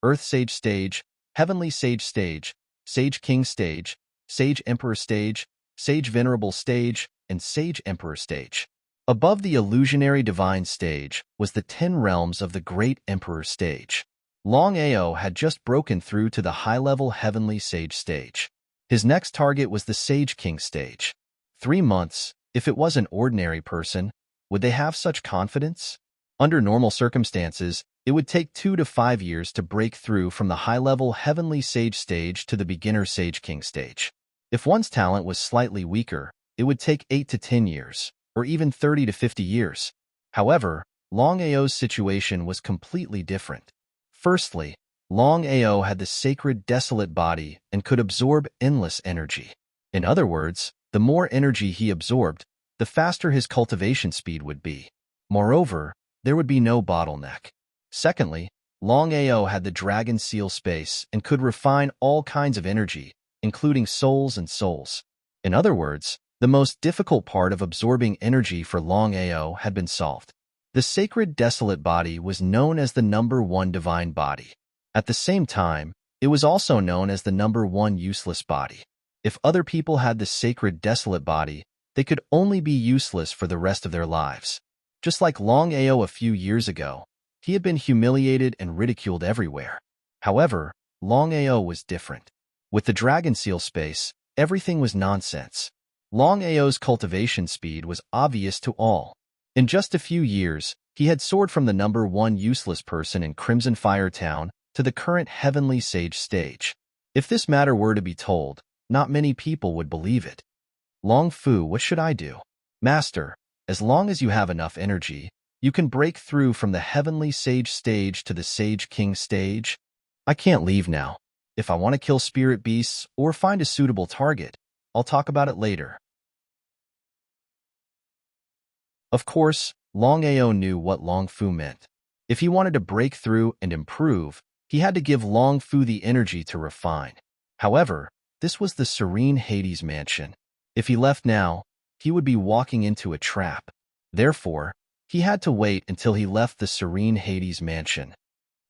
A: earth sage stage, heavenly sage stage, sage king stage, sage emperor stage, sage venerable stage, and sage emperor stage. Above the illusionary divine stage was the 10 realms of the great emperor stage. Longao had just broken through to the high-level heavenly sage stage. His next target was the sage king stage. 3 months, if it was an ordinary person, would they have such confidence? Under normal circumstances, it would take 2 to 5 years to break through from the high-level heavenly sage stage to the beginner sage king stage. If one's talent was slightly weaker, it would take 8 to 10 years, or even 30 to 50 years. However, Longao's situation was completely different. Firstly, Longao had the sacred desolate body and could absorb endless energy. In other words, the more energy he absorbed, the faster his cultivation speed would be. Moreover, there would be no bottleneck. Secondly, Longao had the dragon seal space and could refine all kinds of energy, including souls and souls. In other words, the most difficult part of absorbing energy for Longao had been solved. The sacred desolate body was known as the number 1 divine body. At the same time, it was also known as the number 1 useless body. If other people had the sacred desolate body, they could only be useless for the rest of their lives. Just like Longao a few years ago, he had been humiliated and ridiculed everywhere. However, Longao was different. With the dragon seal space, everything was nonsense. Longao's cultivation speed was obvious to all. In just a few years, he had soared from the number 1 useless person in Crimson Fire Town to the current heavenly sage stage. If this matter were to be told, not many people would believe it. Long Fu, what should I do? Master, as long as you have enough energy, you can break through from the heavenly sage stage to the sage king stage. I can't leave now. If I want to kill spirit beasts or find a suitable target, I'll talk about it later. Of course, Longao knew what Long Fu meant. If he wanted to break through and improve, he had to give Long Fu the energy to refine. However, this was the serene Hades mansion. If he left now, he would be walking into a trap. Therefore, he had to wait until he left the serene Hades mansion.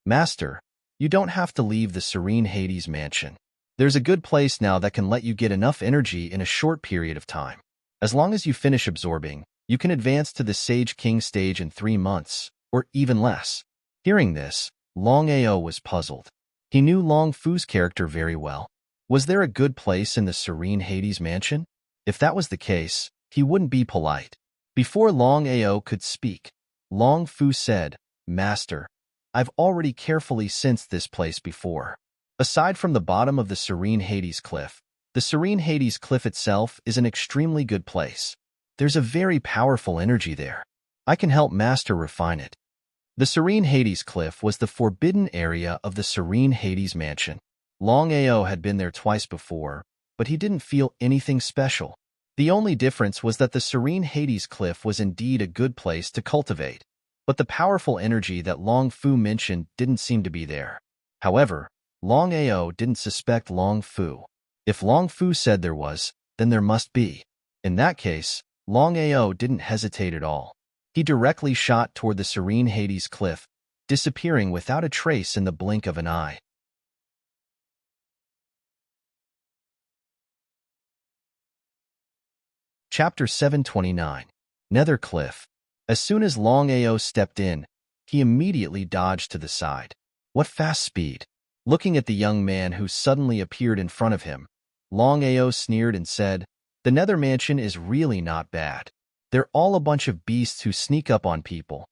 A: Master, you don't have to leave the serene Hades mansion. There's a good place now that can let you get enough energy in a short period of time. As long as you finish absorbing, you can advance to the Sage King stage in 3 months, or even less. Hearing this, Longao was puzzled. He knew Long Fu's character very well. Was there a good place in the serene Hades mansion? If that was the case, he wouldn't be polite. Before Longao could speak, Long Fu said, Master, I've already carefully sensed this place before. Aside from the bottom of the serene Hades cliff, the serene Hades cliff itself is an extremely good place. There's a very powerful energy there. I can help Master refine it. The serene Hades cliff was the forbidden area of the serene Hades mansion. Longao had been there twice before, but he didn't feel anything special. The only difference was that the serene Hades cliff was indeed a good place to cultivate, but the powerful energy that Long Fu mentioned didn't seem to be there. However, Longao didn't suspect Long Fu. If Long Fu said there was, then there must be. In that case, Longao didn't hesitate at all. He directly shot toward the serene Hades cliff, disappearing without a trace in the blink of an eye. Chapter 729. Nether Cliff. As soon as Longao stepped in, he immediately dodged to the side. What fast speed! Looking at the young man who suddenly appeared in front of him, Longao sneered and said, The Nether Mansion is really not bad. They're all a bunch of beasts who sneak up on people.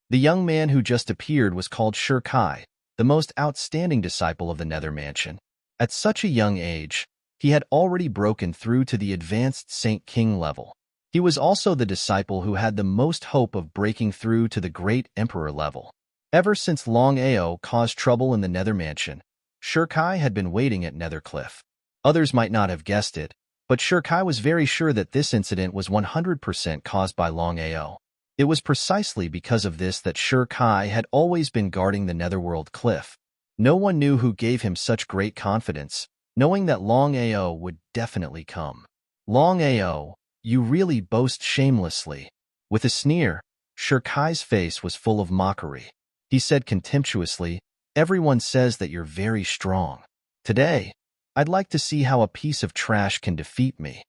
A: The young man who just appeared was called Shur Kai, the most outstanding disciple of the Nether Mansion. At such a young age, he had already broken through to the advanced Saint King level. He was also the disciple who had the most hope of breaking through to the Great Emperor level. Ever since Longao caused trouble in the Nether Mansion, Shirkai had been waiting at Nethercliff. Others might not have guessed it, but Shirkai was very sure that this incident was 100% caused by Longao. It was precisely because of this that Shirkai had always been guarding the Netherworld cliff. No one knew who gave him such great confidence, knowing that Longao would definitely come. Longao, you really boast shamelessly. With a sneer, Shirkai's face was full of mockery. He said contemptuously, everyone says that you're very strong. Today, I'd like to see how a piece of trash can defeat me.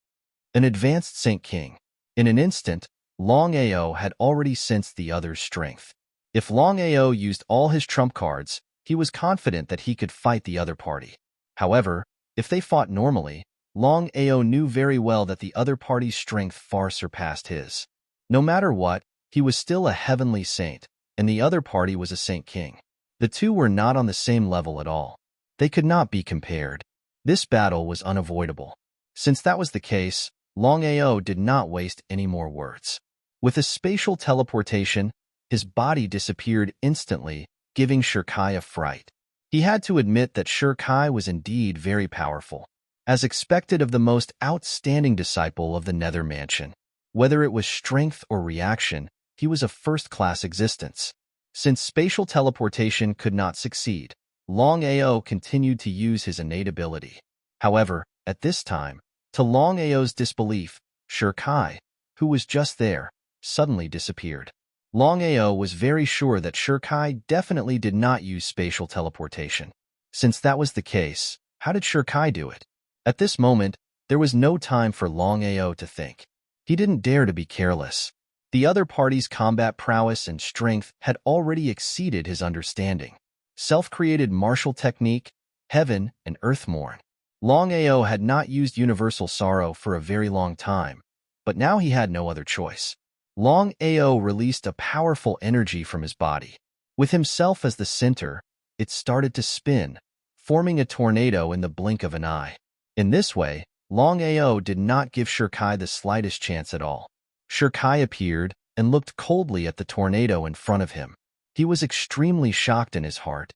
A: An advanced Saint King. In an instant, Longao had already sensed the other's strength. If Longao used all his trump cards, he was confident that he could fight the other party. However, if they fought normally, Longao knew very well that the other party's strength far surpassed his. No matter what, he was still a heavenly saint, and the other party was a Saint King. The two were not on the same level at all. They could not be compared. This battle was unavoidable. Since that was the case, Longao did not waste any more words. With a spatial teleportation, his body disappeared instantly, giving Shirkai a fright. He had to admit that Shirkai was indeed very powerful, as expected of the most outstanding disciple of the Nether Mansion. Whether it was strength or reaction, he was a first-class existence. Since spatial teleportation could not succeed, Longao continued to use his innate ability. However, at this time, to Longao's disbelief, Shirkai, who was just there, suddenly disappeared. Longao was very sure that Shirkai definitely did not use spatial teleportation. Since that was the case, how did Shirkai do it? At this moment, there was no time for Longao to think. He didn't dare to be careless. The other party's combat prowess and strength had already exceeded his understanding. Self-created martial technique, heaven, and earthborn. Longao had not used universal sorrow for a very long time, but now he had no other choice. Longao released a powerful energy from his body. With himself as the center, it started to spin, forming a tornado in the blink of an eye. In this way, Longao did not give Shirkai the slightest chance at all. Shirkai appeared and looked coldly at the tornado in front of him. He was extremely shocked in his heart.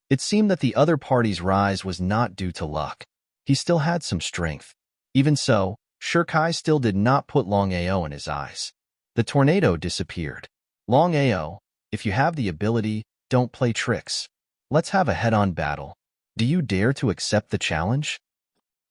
A: It seemed that the other party's rise was not due to luck. He still had some strength. Even so, Shirkai still did not put Longao in his eyes. The tornado disappeared. Longao, if you have the ability, don't play tricks. Let's have a head-on battle. Do you dare to accept the challenge?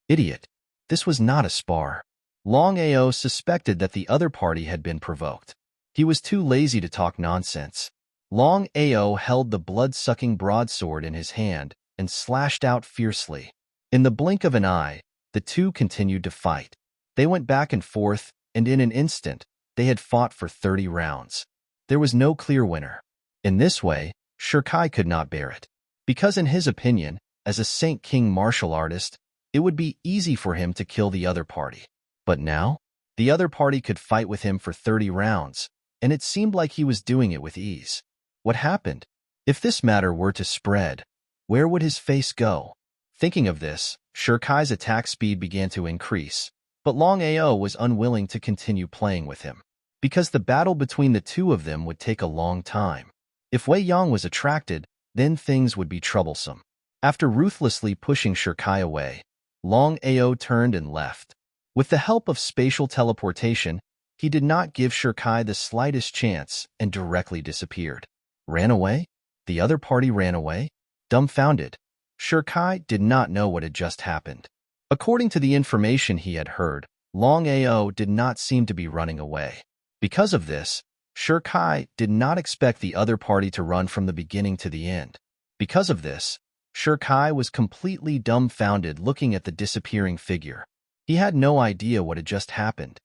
A: Idiot. This was not a spar. Longao suspected that the other party had been provoked. He was too lazy to talk nonsense. Longao held the blood-sucking broadsword in his hand and slashed out fiercely. In the blink of an eye, the two continued to fight. They went back and forth, and in an instant, they had fought for 30 rounds. There was no clear winner. In this way, Shirkai could not bear it. Because in his opinion, as a Saint King martial artist, it would be easy for him to kill the other party. But now, the other party could fight with him for 30 rounds, and it seemed like he was doing it with ease. What happened? If this matter were to spread, where would his face go? Thinking of this, Shirkai's attack speed began to increase, but Longao was unwilling to continue playing with him, because the battle between the two of them would take a long time. If Wei Yang was attracted, then things would be troublesome. After ruthlessly pushing Shirkai away, Longao turned and left. With the help of spatial teleportation, he did not give Shirkai the slightest chance and directly disappeared. Ran away? The other party ran away? Dumbfounded, Shirkai did not know what had just happened. According to the information he had heard, Longao did not seem to be running away. Because of this, Shirkai did not expect the other party to run from the beginning to the end. Because of this, Shirkai was completely dumbfounded looking at the disappearing figure. He had no idea what had just happened.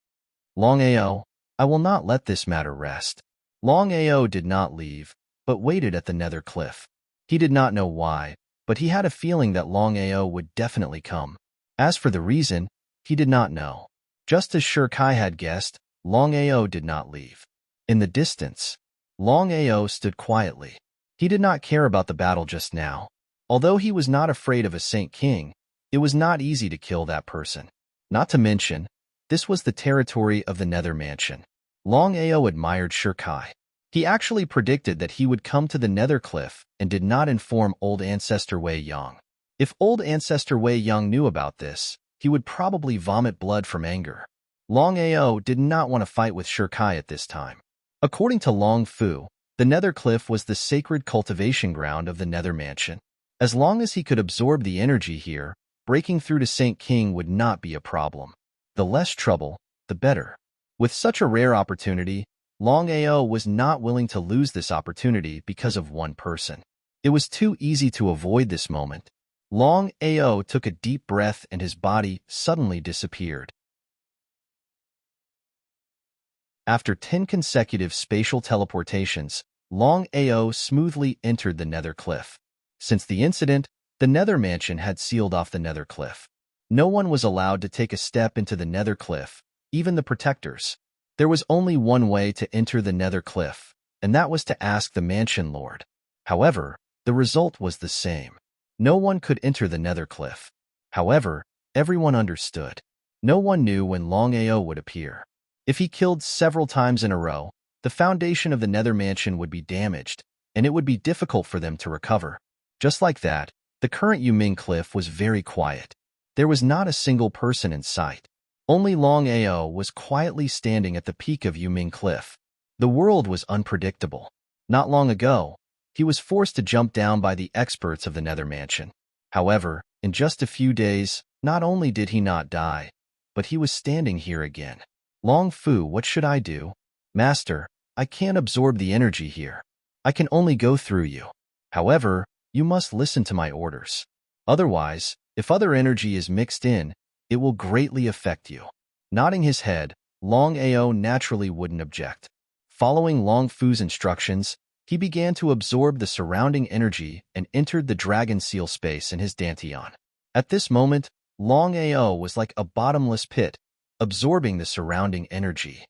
A: Longao, I will not let this matter rest. Longao did not leave, but waited at the nether cliff. He did not know why, but he had a feeling that Longao would definitely come. As for the reason, he did not know. Just as Shirkai had guessed, Longao did not leave. In the distance, Longao stood quietly. He did not care about the battle just now. Although he was not afraid of a Saint King, it was not easy to kill that person. Not to mention, this was the territory of the Nether Mansion. Longao admired Shirkai. He actually predicted that he would come to the Nether Cliff and did not inform old ancestor Wei Yang. If old ancestor Wei Yang knew about this, he would probably vomit blood from anger. Longao did not want to fight with Shirkai at this time. According to Long Fu, the Nether Cliff was the sacred cultivation ground of the Nether Mansion. As long as he could absorb the energy here, breaking through to Saint King would not be a problem. The less trouble, the better. With such a rare opportunity, Longao was not willing to lose this opportunity because of one person. It was too easy to avoid this moment. Longao took a deep breath and his body suddenly disappeared. After 10 consecutive spatial teleportations, Longao smoothly entered the Nether Cliff. Since the incident, the Nether Mansion had sealed off the Nether Cliff. No one was allowed to take a step into the Nether Cliff, even the protectors. There was only one way to enter the Nether Cliff, and that was to ask the Mansion Lord. However, the result was the same. No one could enter the Nether Cliff. However, everyone understood. No one knew when Longao would appear. If he killed several times in a row, the foundation of the Nether Mansion would be damaged, and it would be difficult for them to recover. Just like that, the current Yuming Cliff was very quiet. There was not a single person in sight. Only Longao was quietly standing at the peak of Yuming Cliff. The world was unpredictable. Not long ago, he was forced to jump down by the experts of the Nether Mansion. However, in just a few days, not only did he not die, but he was standing here again. Long Fu, what should I do? Master, I can't absorb the energy here. I can only go through you. However, you must listen to my orders. Otherwise, if other energy is mixed in, it will greatly affect you. Nodding his head, Longao naturally wouldn't object. Following Long Fu's instructions, he began to absorb the surrounding energy and entered the dragon seal space in his dantian. At this moment, Longao was like a bottomless pit, absorbing the surrounding energy.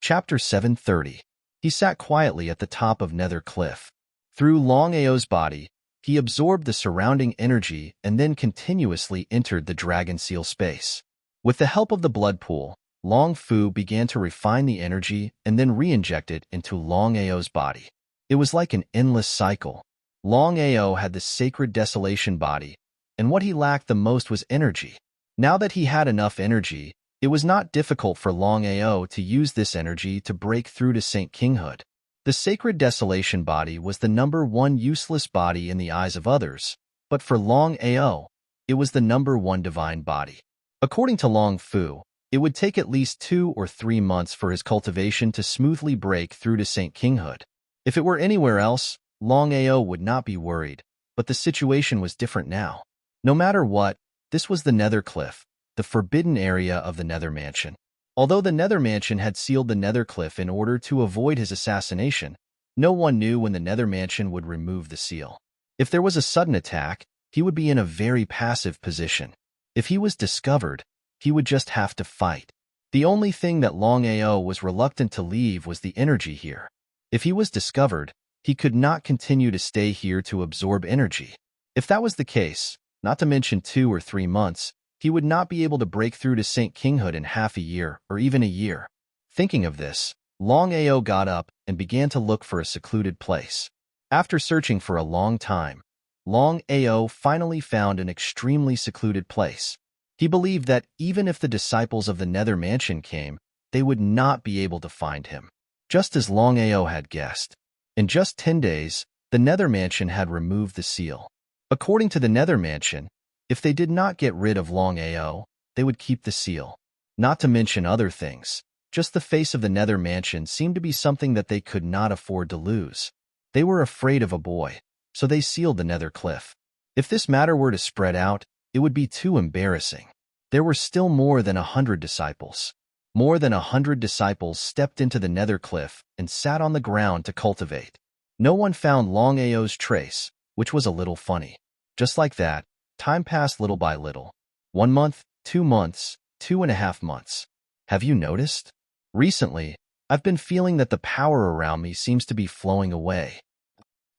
A: Chapter 730. He sat quietly at the top of Nether Cliff. Through Longao's body, he absorbed the surrounding energy and then continuously entered the dragon seal space. With the help of the blood pool, Long Fu began to refine the energy and then re-inject it into Longao's body. It was like an endless cycle. Longao had the sacred desolation body, and what he lacked the most was energy. Now that he had enough energy, it was not difficult for Longao to use this energy to break through to Saint Kinghood. The sacred desolation body was the #1 useless body in the eyes of others, but for Longao, it was the #1 divine body. According to Long Fu, it would take at least 2 or 3 months for his cultivation to smoothly break through to Saint Kinghood. If it were anywhere else, Longao would not be worried, but the situation was different now. No matter what, this was the Nether Cliff, the forbidden area of the Nether Mansion. Although the Nether Mansion had sealed the Nether Cliff in order to avoid his assassination, no one knew when the Nether Mansion would remove the seal. If there was a sudden attack, he would be in a very passive position. If he was discovered, he would just have to fight. The only thing that Longao was reluctant to leave was the energy here. If he was discovered, he could not continue to stay here to absorb energy. If that was the case, not to mention 2 or 3 months, he would not be able to break through to Saint Kinghood in half a year or even a year. Thinking of this, Longao got up and began to look for a secluded place. After searching for a long time, Longao finally found an extremely secluded place. He believed that even if the disciples of the Nether Mansion came, they would not be able to find him. Just as Longao had guessed. In just 10 days, the Nether Mansion had removed the seal. According to the Nether Mansion, if they did not get rid of Longao, they would keep the seal. Not to mention other things, just the face of the Nether Mansion seemed to be something that they could not afford to lose. They were afraid of a boy, so they sealed the Nether Cliff. If this matter were to spread out, it would be too embarrassing. There were still more than 100 disciples. More than 100 disciples stepped into the Nether Cliff and sat on the ground to cultivate. No one found Longao's trace, which was a little funny. Just like that, time passed little by little. 1 month, 2 months, 2.5 months. Have you noticed? Recently, I've been feeling that the power around me seems to be flowing away.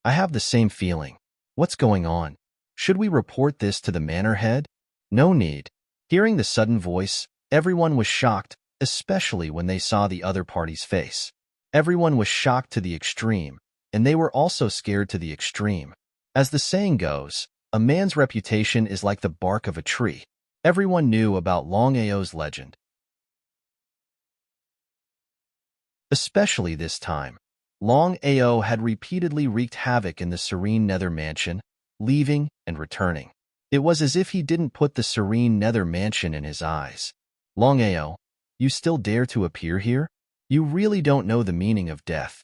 A: I have the same feeling. What's going on? Should we report this to the manor head? No need. Hearing the sudden voice, everyone was shocked, especially when they saw the other party's face. Everyone was shocked to the extreme, and they were also scared to the extreme. As the saying goes, a man's reputation is like the bark of a tree. Everyone knew about Longao's legend. Especially this time. Longao had repeatedly wreaked havoc in the serene nether mansion, leaving and returning. It was as if he didn't put the serene nether mansion in his eyes. Longao, you still dare to appear here? You really don't know the meaning of death.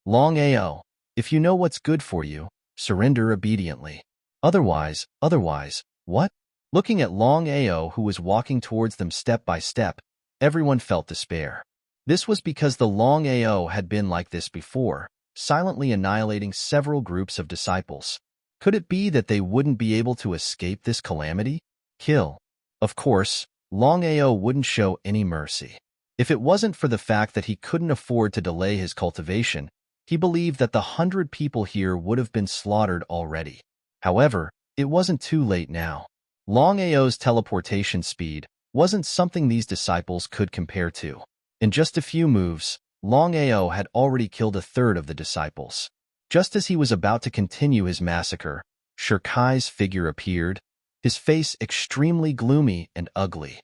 A: Longao, if you know what's good for you, surrender obediently. Otherwise, what? Looking at Longao, who was walking towards them step by step, everyone felt despair. This was because the Longao had been like this before, silently annihilating several groups of disciples. Could it be that they wouldn't be able to escape this calamity? Kill. Of course, Longao wouldn't show any mercy. If it wasn't for the fact that he couldn't afford to delay his cultivation, he believed that the 100 people here would have been slaughtered already. However, it wasn't too late now. Longao's teleportation speed wasn't something these disciples could compare to. In just a few moves, Longao had already killed a third of the disciples. Just as he was about to continue his massacre, Shirkai's figure appeared, his face extremely gloomy and ugly.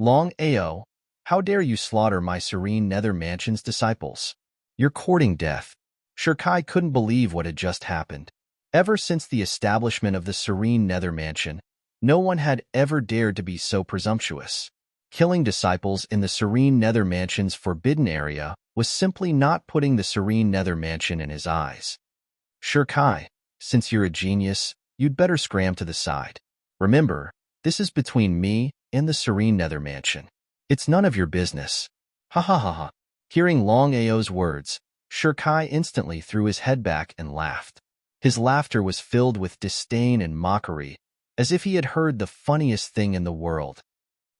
A: Longao, how dare you slaughter my serene nether mansion's disciples? You're courting death. Shirkai couldn't believe what had just happened. Ever since the establishment of the serene nether mansion, no one had ever dared to be so presumptuous. Killing disciples in the serene nether mansion's forbidden area was simply not putting the serene nether mansion in his eyes. Shirkai, since you're a genius, you'd better scram to the side. Remember, this is between me and the serene nether mansion. It's none of your business. Ha ha ha ha. Hearing Longao's words, Shirkai instantly threw his head back and laughed. His laughter was filled with disdain and mockery, as if he had heard the funniest thing in the world.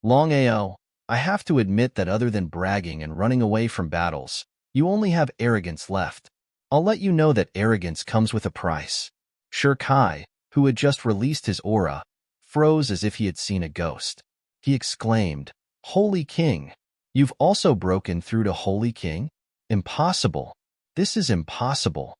A: Longao, I have to admit that other than bragging and running away from battles, you only have arrogance left. I'll let you know that arrogance comes with a price. Shirkai, who had just released his aura, froze as if he had seen a ghost. He exclaimed, Holy King! You've also broken through to Holy King? Impossible. This is impossible.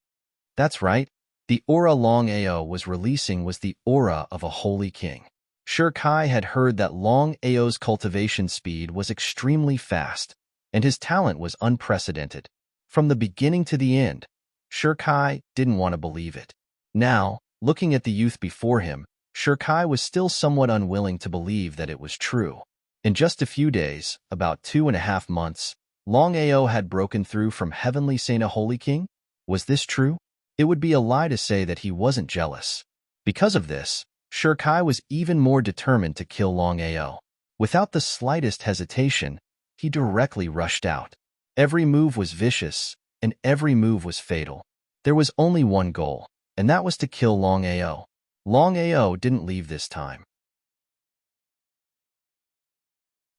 A: That's right. The aura Longao was releasing was the aura of a Holy King. Shirkai had heard that Longao's cultivation speed was extremely fast, and his talent was unprecedented. From the beginning to the end, Shirkai didn't want to believe it. Now, looking at the youth before him, Shirkai was still somewhat unwilling to believe that it was true. In just a few days, about 2.5 months, Longao had broken through from Heavenly Saint a Holy King? Was this true? It would be a lie to say that he wasn't jealous. Because of this, Shirkai was even more determined to kill Longao. Without the slightest hesitation, he directly rushed out. Every move was vicious, and every move was fatal. There was only one goal, and that was to kill Longao. Longao didn't leave this time.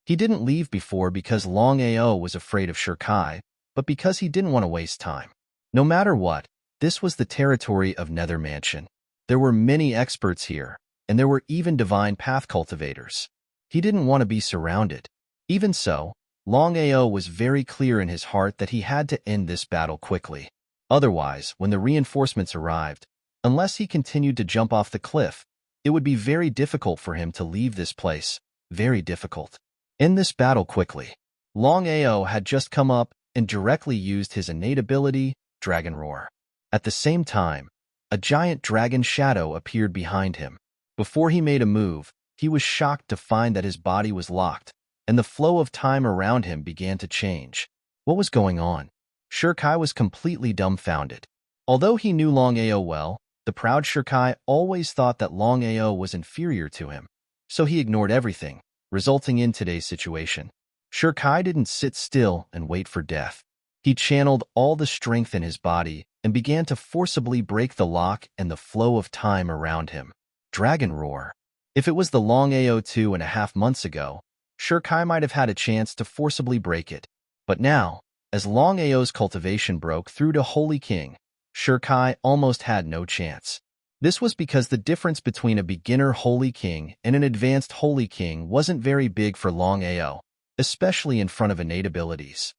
A: He didn't leave before because Longao was afraid of Shirkai, but because he didn't want to waste time. No matter what, this was the territory of Nether Mansion. There were many experts here, and there were even divine path cultivators. He didn't want to be surrounded. Even so, Longao was very clear in his heart that he had to end this battle quickly. Otherwise, when the reinforcements arrived, unless he continued to jump off the cliff, it would be very difficult for him to leave this place. Very difficult. End this battle quickly. Longao had just come up and directly used his innate ability, Dragon Roar. At the same time, a giant dragon shadow appeared behind him. Before he made a move, he was shocked to find that his body was locked, and the flow of time around him began to change. What was going on? Shirkai was completely dumbfounded. Although he knew Longao well, the proud Shirkai always thought that Longao was inferior to him, so he ignored everything, resulting in today's situation. Shirkai didn't sit still and wait for death. He channeled all the strength in his body and began to forcibly break the lock and the flow of time around him. Dragon Roar. If it was the Longao 2.5 months ago, Shirkai might have had a chance to forcibly break it. But now, as Longao's cultivation broke through to Holy King, Shirkai almost had no chance. This was because the difference between a beginner Holy King and an advanced Holy King wasn't very big for Longao, especially in front of innate abilities.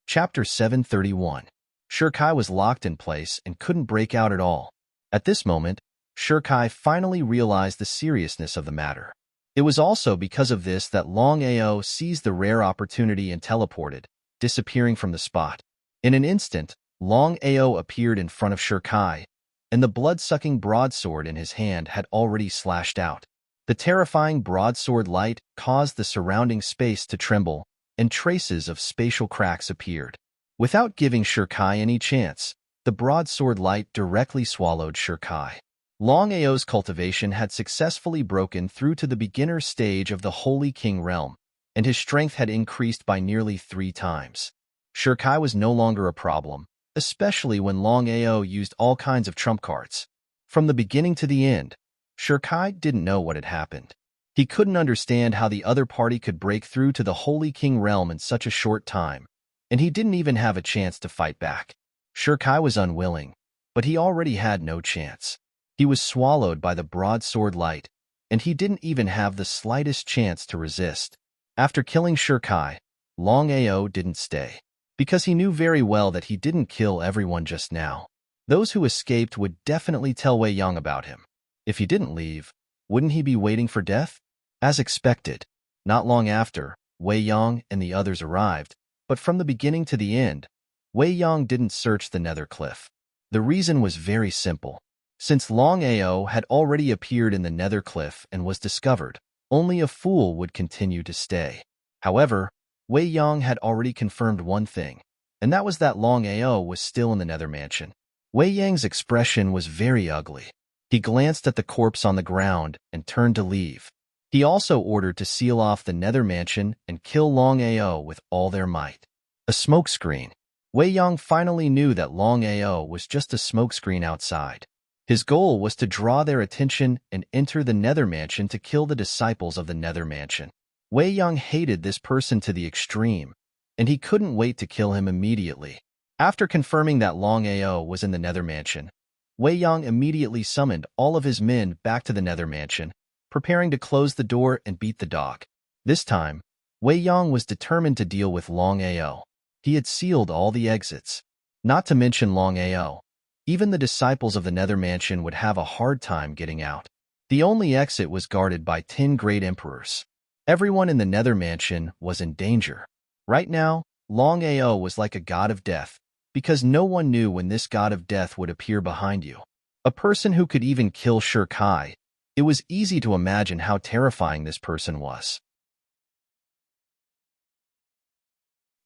A: Chapter 731. Shirkai was locked in place and couldn't break out at all. At this moment, Shirkai finally realized the seriousness of the matter. It was also because of this that Longao seized the rare opportunity and teleported, disappearing from the spot. In an instant, Longao appeared in front of Shirkai, and the blood-sucking broadsword in his hand had already slashed out. The terrifying broadsword light caused the surrounding space to tremble, and traces of spatial cracks appeared. Without giving Shirkai any chance, the broadsword light directly swallowed Shirkai. Longao's cultivation had successfully broken through to the beginner stage of the Holy King realm, and his strength had increased by nearly 3 times. Shirkai was no longer a problem, especially when Longao used all kinds of trump cards. From the beginning to the end, Shirkai didn't know what had happened. He couldn't understand how the other party could break through to the Holy King realm in such a short time, and he didn't even have a chance to fight back. Shirkai was unwilling, but he already had no chance. He was swallowed by the broadsword light, and he didn't even have the slightest chance to resist. After killing Shirkai, Longao didn't stay, because he knew very well that he didn't kill everyone just now. Those who escaped would definitely tell Wei Yang about him. If he didn't leave, wouldn't he be waiting for death? As expected, not long after, Wei Yang and the others arrived, but from the beginning to the end, Wei Yang didn't search the nether cliff. The reason was very simple. Since Longao had already appeared in the nether cliff and was discovered, only a fool would continue to stay. However, Wei Yang had already confirmed one thing, and that was that Longao was still in the nether mansion. Wei Yang's expression was very ugly. He glanced at the corpse on the ground and turned to leave. He also ordered to seal off the nether mansion and kill Longao with all their might. A smokescreen. Wei Yang finally knew that Longao was just a smokescreen outside. His goal was to draw their attention and enter the nether mansion to kill the disciples of the nether mansion. Wei Yang hated this person to the extreme, and he couldn't wait to kill him immediately. After confirming that Longao was in the nether mansion, Wei Yang immediately summoned all of his men back to the nether mansion, preparing to close the door and beat the dog. This time, Wei Yang was determined to deal with Longao. He had sealed all the exits. Not to mention Longao, even the disciples of the nether mansion would have a hard time getting out. The only exit was guarded by 10 great emperors. Everyone in the nether mansion was in danger. Right now, Longao was like a god of death, because no one knew when this god of death would appear behind you. A person who could even kill Shirkai. It was easy to imagine how terrifying this person was.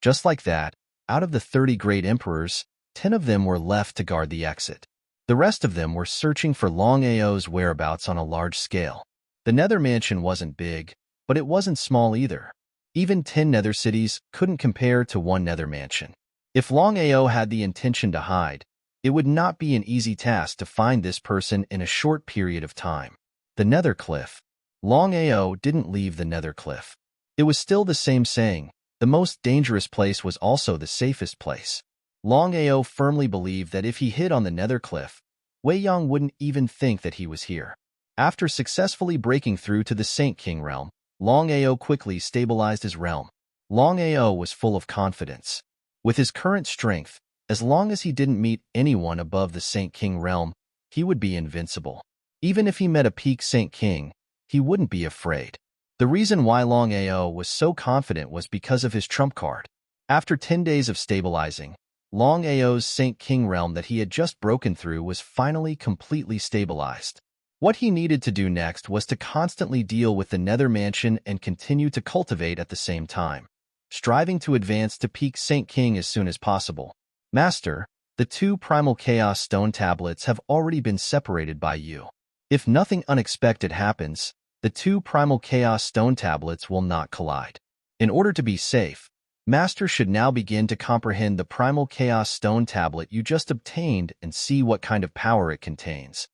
A: Just like that, out of the 30 great emperors, 10 of them were left to guard the exit. The rest of them were searching for Longao's whereabouts on a large scale. The nether mansion wasn't big, but it wasn't small either. Even 10 nether cities couldn't compare to one nether mansion. If Longao had the intention to hide, it would not be an easy task to find this person in a short period of time. The nether cliff. Longao didn't leave the nether cliff. It was still the same saying, the most dangerous place was also the safest place. Longao firmly believed that if he hid on the nether cliff, Wei Yang wouldn't even think that he was here. After successfully breaking through to the Saint King realm, Longao quickly stabilized his realm. Longao was full of confidence. With his current strength, as long as he didn't meet anyone above the Saint King realm, he would be invincible. Even if he met a peak Saint King, he wouldn't be afraid. The reason why Longao was so confident was because of his trump card. After 10 days of stabilizing, Longao's Saint King realm that he had just broken through was finally completely stabilized. What he needed to do next was to constantly deal with the nether mansion and continue to cultivate at the same time, striving to advance to peak Saint King as soon as possible. Master, the 2 primal chaos stone tablets have already been separated by you. If nothing unexpected happens, the 2 primal chaos stone tablets will not collide. In order to be safe, Master should now begin to comprehend the primal chaos stone tablet you just obtained and see what kind of power it contains.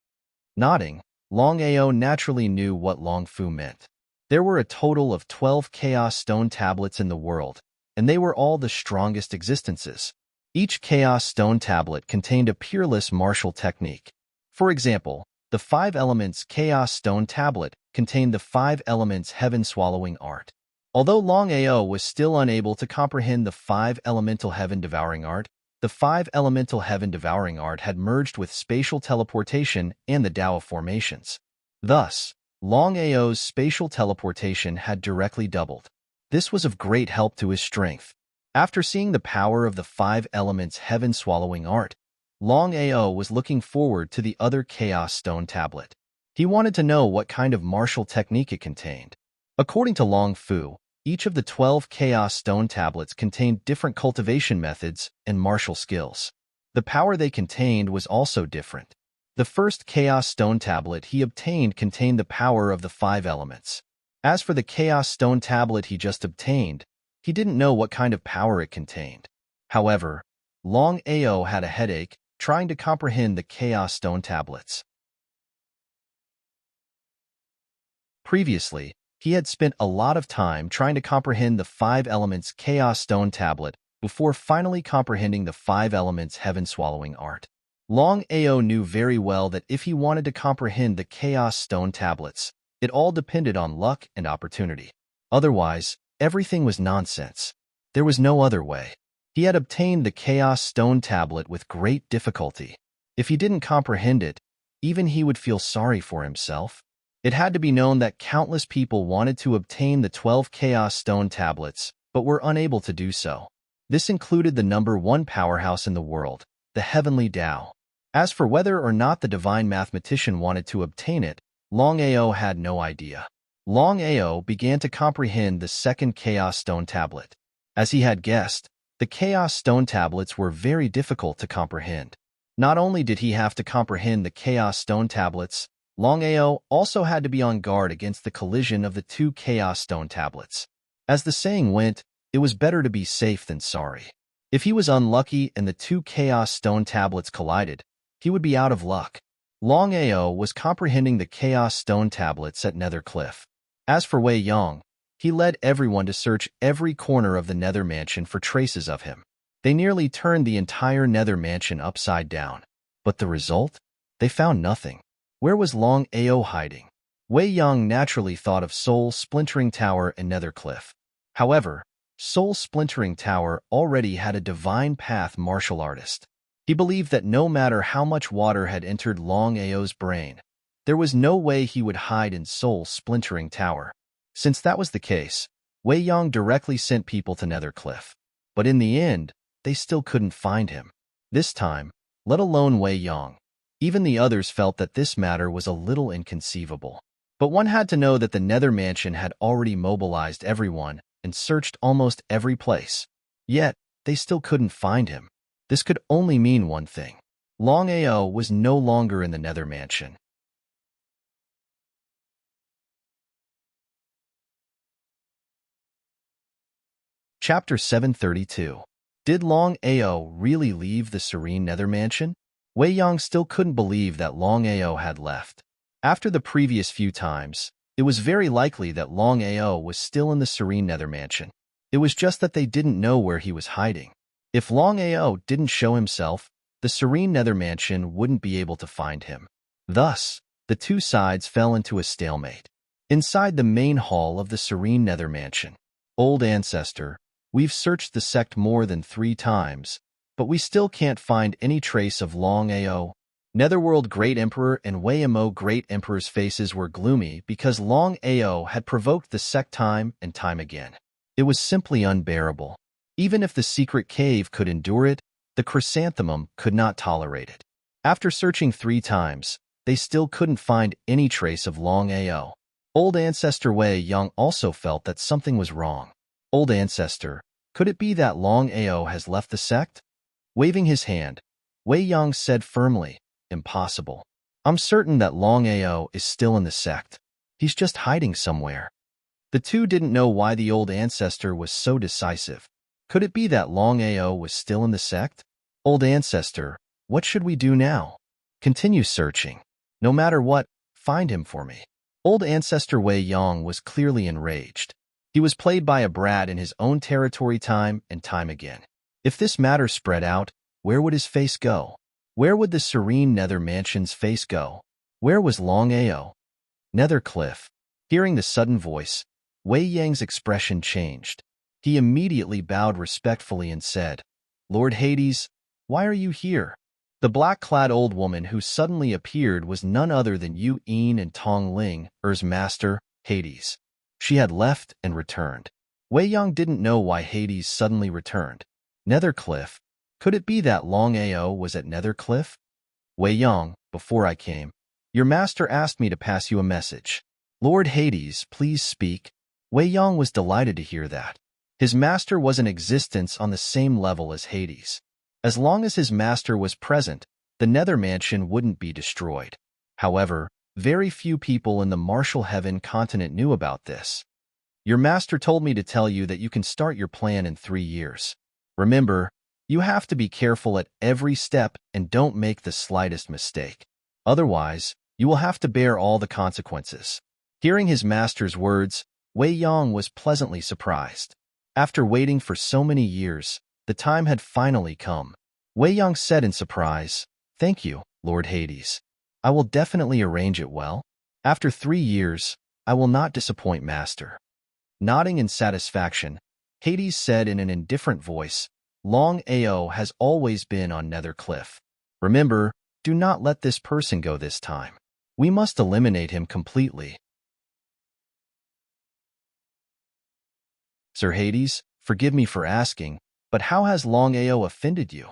A: Nodding, Longao naturally knew what Long Fu meant. There were a total of 12 chaos stone tablets in the world, and they were all the strongest existences. Each Chaos Stone tablet contained a peerless martial technique. For example, the 5 Elements Chaos Stone tablet contained the 5 Elements Heaven-swallowing art. Although Longao was still unable to comprehend the 5 Elemental Heaven-devouring art, the 5 Elemental Heaven-devouring art had merged with spatial teleportation and the Tao of formations. Thus, Longao's spatial teleportation had directly doubled. This was of great help to his strength. After seeing the power of the 5 Elements Heaven-swallowing art, Longao was looking forward to the other Chaos Stone tablet. He wanted to know what kind of martial technique it contained. According to Long Fu, each of the 12 Chaos Stone tablets contained different cultivation methods and martial skills. The power they contained was also different. The first Chaos Stone tablet he obtained contained the power of the 5 elements. As for the Chaos Stone tablet he just obtained, he didn't know what kind of power it contained. However, Longao had a headache trying to comprehend the Chaos Stone tablets. Previously, he had spent a lot of time trying to comprehend the 5 Elements Chaos Stone tablet before finally comprehending the 5 Elements Heaven-swallowing art. Longao knew very well that if he wanted to comprehend the Chaos Stone tablets, it all depended on luck and opportunity. Otherwise, everything was nonsense. There was no other way. He had obtained the Chaos Stone tablet with great difficulty. If he didn't comprehend it, even he would feel sorry for himself. It had to be known that countless people wanted to obtain the 12 Chaos Stone tablets, but were unable to do so. This included the number 1 powerhouse in the world, the Heavenly Tao. As for whether or not the divine mathematician wanted to obtain it, Longao had no idea. Longao began to comprehend the second Chaos Stone tablet. As he had guessed, the Chaos Stone tablets were very difficult to comprehend. Not only did he have to comprehend the Chaos Stone tablets, Longao also had to be on guard against the collision of the 2 Chaos Stone tablets. As the saying went, it was better to be safe than sorry. If he was unlucky and the 2 Chaos Stone tablets collided, he would be out of luck. Longao was comprehending the Chaos Stone tablets at Nether Cliff. As for Wei Yong, he led everyone to search every corner of the Nether Mansion for traces of him. They nearly turned the entire Nether Mansion upside down. But the result? They found nothing. Where was Longao hiding? Wei Yong naturally thought of Soul Splintering Tower and Nether Cliff. However, Soul Splintering Tower already had a divine path martial artist. He believed that no matter how much water had entered Longao's brain, there was no way he would hide in Soul Splintering Tower. Since that was the case, Wei Yong directly sent people to Nether Cliff. But in the end, they still couldn't find him. This time, let alone Wei Yong. Even the others felt that this matter was a little inconceivable. But one had to know that the Nether Mansion had already mobilized everyone and searched almost every place. Yet, they still couldn't find him. This could only mean one thing. Longao was no longer in the Nether Mansion. Chapter 732. Did Longao really leave the serene Nether Mansion? Wei Yong still couldn't believe that Longao had left. After the previous few times, it was very likely that Longao was still in the serene Nether Mansion. It was just that they didn't know where he was hiding. If Longao didn't show himself, the serene Nether Mansion wouldn't be able to find him. Thus, the two sides fell into a stalemate. Inside the main hall of the serene Nether Mansion, Old Ancestor, we've searched the sect more than 3 times, but we still can't find any trace of Longao. Netherworld Great Emperor and Wei Mo Great Emperor's faces were gloomy because Longao had provoked the sect time and time again. It was simply unbearable. Even if the secret cave could endure it, the chrysanthemum could not tolerate it. After searching 3 times, they still couldn't find any trace of Longao. Old Ancestor Wei Yong also felt that something was wrong. Old Ancestor, could it be that Longao has left the sect? Waving his hand, Wei Yong said firmly, impossible. I'm certain that Longao is still in the sect. He's just hiding somewhere. The two didn't know why the Old Ancestor was so decisive. Could it be that Longao was still in the sect? Old Ancestor, what should we do now? Continue searching. No matter what, find him for me. Old Ancestor Wei Yong was clearly enraged. He was played by a brat in his own territory time and time again. If this matter spread out, where would his face go? Where would the serene Nether Mansion's face go? Where was Longao? Nether Cliff. Hearing the sudden voice, Wei Yang's expression changed. He immediately bowed respectfully and said, Lord Hades, why are you here? The black-clad old woman who suddenly appeared was none other than Yu Yin and Tong Ling, Er's master, Hades. She had left and returned. Wei Yang didn't know why Hades suddenly returned. Nether Cliff. Could it be that Longao was at Nether Cliff? Wei Yang, before I came, your master asked me to pass you a message. Lord Hades, please speak. Wei Yang was delighted to hear that. His master was in existence on the same level as Hades. As long as his master was present, the Nether Mansion wouldn't be destroyed. However, very few people in the Martial Heaven continent knew about this. Your master told me to tell you that you can start your plan in 3 years. Remember, you have to be careful at every step and don't make the slightest mistake. Otherwise, you will have to bear all the consequences. Hearing his master's words, Wei Yang was pleasantly surprised. After waiting for so many years, the time had finally come. Wei Yang said in surprise, Thank you, Lord Hades. I will definitely arrange it well. After 3 years, I will not disappoint Master. Nodding in satisfaction, Hades said in an indifferent voice, Longao has always been on Nether Cliff. Remember, do not let this person go this time. We must eliminate him completely. Sir Hades, forgive me for asking, but how has Longao offended you?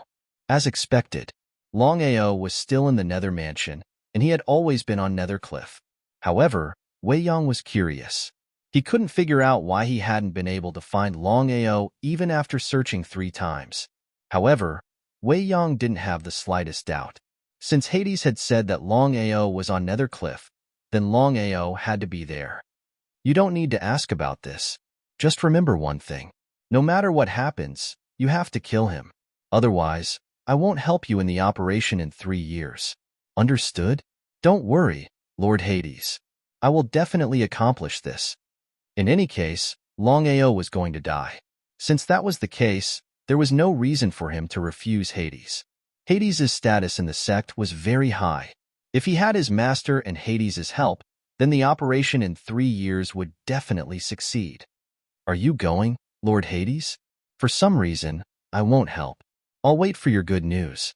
A: As expected, Longao was still in the Nether Mansion, and he had always been on Nether Cliff. However, Wei Yang was curious. He couldn't figure out why he hadn't been able to find Longao even after searching 3 times. However, Wei Yang didn't have the slightest doubt. Since Hades had said that Longao was on Nether Cliff, then Longao had to be there. You don't need to ask about this. Just remember one thing. No matter what happens, you have to kill him. Otherwise, I won't help you in the operation in 3 years. Understood? Don't worry, Lord Hades. I will definitely accomplish this. In any case, Longao was going to die. Since that was the case, there was no reason for him to refuse Hades. Hades' status in the sect was very high. If he had his master and Hades' help, then the operation in 3 years would definitely succeed. Are you going, Lord Hades? For some reason, I won't help. I'll wait for your good news.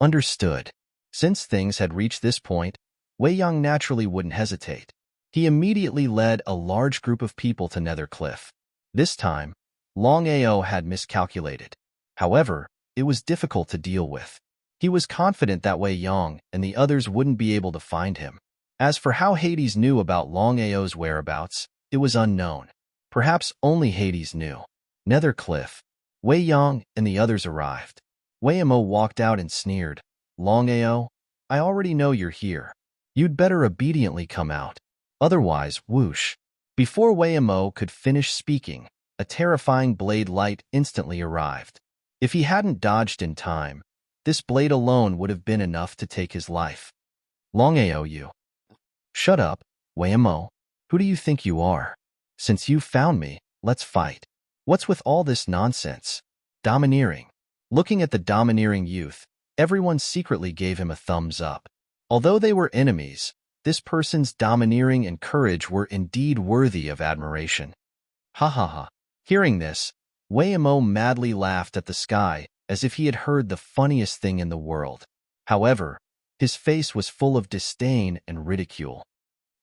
A: Understood. Since things had reached this point, Wei Yang naturally wouldn't hesitate. He immediately led a large group of people to Nether Cliff. This time, Longao had miscalculated. However, it was difficult to deal with. He was confident that Wei Yang and the others wouldn't be able to find him. As for how Hades knew about Longao's whereabouts, it was unknown. Perhaps only Hades knew. Nether Cliff. Wei Yang and the others arrived. Wei Mo walked out and sneered, Longao, I already know you're here. You'd better obediently come out. Otherwise, whoosh. Before Wei Mo could finish speaking, a terrifying blade light instantly arrived. If he hadn't dodged in time, this blade alone would have been enough to take his life. Longao, you. Shut up, Wei Mo. Who do you think you are? Since you found me, let's fight. What's with all this nonsense? Domineering. Looking at the domineering youth, everyone secretly gave him a thumbs up. Although they were enemies, this person's domineering and courage were indeed worthy of admiration. Ha ha ha. Hearing this, Wei Mo madly laughed at the sky as if he had heard the funniest thing in the world. However, his face was full of disdain and ridicule.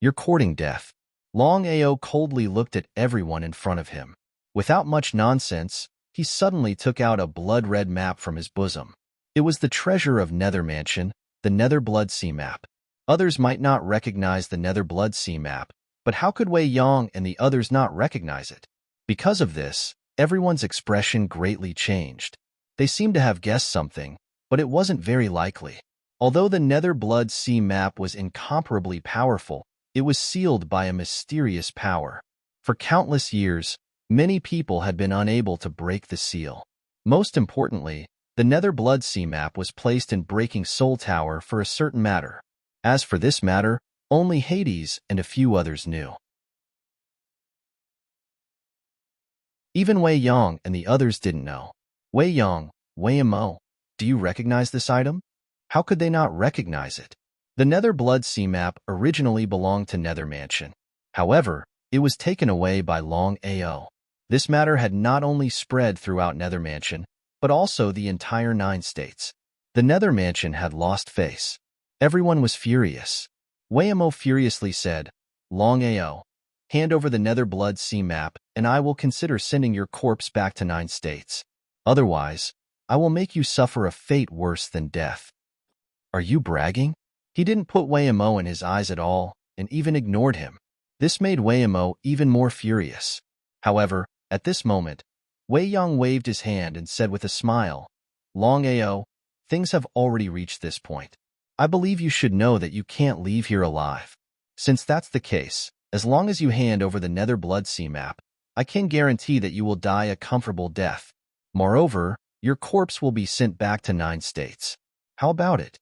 A: You're courting death. Longao coldly looked at everyone in front of him. Without much nonsense, he suddenly took out a blood-red map from his bosom. It was the treasure of Nether Mansion, the Nether Blood Sea map. Others might not recognize the Nether Blood Sea map, but how could Wei Yang and the others not recognize it? Because of this, everyone's expression greatly changed. They seemed to have guessed something, but it wasn't very likely. Although the Nether Blood Sea map was incomparably powerful, it was sealed by a mysterious power. For countless years, many people had been unable to break the seal. Most importantly, the Nether Blood Sea map was placed in Breaking Soul Tower for a certain matter. As for this matter, only Hades and a few others knew. Even Wei Yong and the others didn't know. Wei Yong, Wei Mo, do you recognize this item? How could they not recognize it? The Nether Blood Sea map originally belonged to Nether Mansion. However, it was taken away by Longao. This matter had not only spread throughout Nether Mansion, but also the entire 9 states. The Nether Mansion had lost face. Everyone was furious. Wei Mo furiously said, Longao, hand over the Nether Blood Sea map, and I will consider sending your corpse back to 9 states. Otherwise, I will make you suffer a fate worse than death. Are you bragging? He didn't put Wei Mo in his eyes at all, and even ignored him. This made Wei Mo even more furious. However, at this moment, Wei Yong waved his hand and said with a smile, Longao, things have already reached this point. I believe you should know that you can't leave here alive. Since that's the case, as long as you hand over the Nether Blood Sea map, I can guarantee that you will die a comfortable death. Moreover, your corpse will be sent back to 9 states. How about it?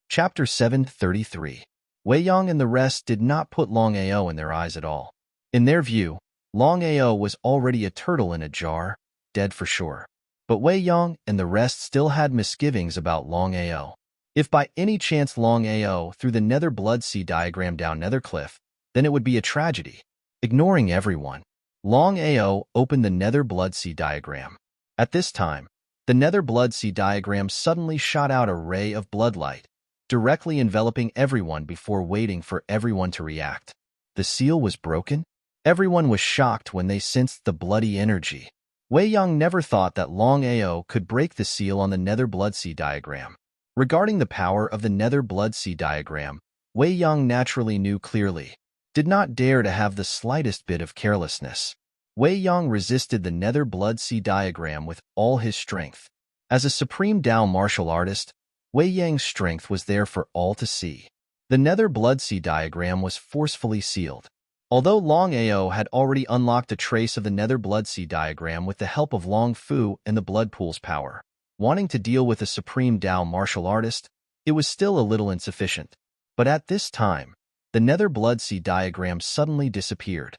A: Chapter 733. Wei Yong and the rest did not put Longao in their eyes at all. In their view, Longao was already a turtle in a jar, dead for sure. But Wei Yong and the rest still had misgivings about Longao. If by any chance Longao threw the Nether Blood Sea diagram down Nether Cliff, then it would be a tragedy. Ignoring everyone, Longao opened the Nether Blood Sea diagram. At this time, the Nether Blood Sea diagram suddenly shot out a ray of bloodlight, directly enveloping everyone before waiting for everyone to react. The seal was broken? Everyone was shocked when they sensed the bloody energy. Wei Yong never thought that Longao could break the seal on the Nether Blood Sea diagram. Regarding the power of the Nether Blood Sea diagram, Wei Yong naturally knew clearly, did not dare to have the slightest bit of carelessness. Wei Yong resisted the Nether Blood Sea diagram with all his strength. As a supreme Dao martial artist, Wei Yang's strength was there for all to see. The Nether Blood Sea diagram was forcefully sealed. Although Longao had already unlocked a trace of the Nether Blood Sea diagram with the help of Long Fu and the Blood Pool's power, wanting to deal with a supreme Dao martial artist, it was still a little insufficient. But at this time, the Nether Blood Sea diagram suddenly disappeared.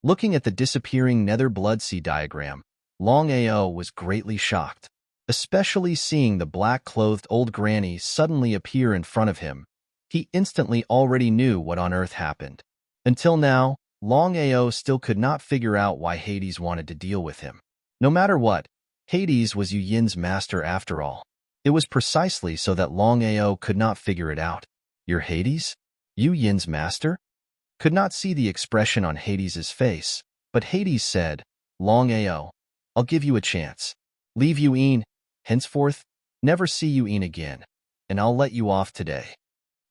A: Looking at the disappearing Nether Blood Sea diagram, Longao was greatly shocked. Especially seeing the black-clothed old granny suddenly appear in front of him, he instantly already knew what on earth happened. Until now, Longao still could not figure out why Hades wanted to deal with him. No matter what, Hades was Yu Yin's master after all. It was precisely so that Longao could not figure it out. You're Hades? Yu Yin's master? Could not see the expression on Hades' face, but Hades said, Longao, I'll give you a chance. Leave Yu Yin, henceforth, never see Yu Yin again, and I'll let you off today.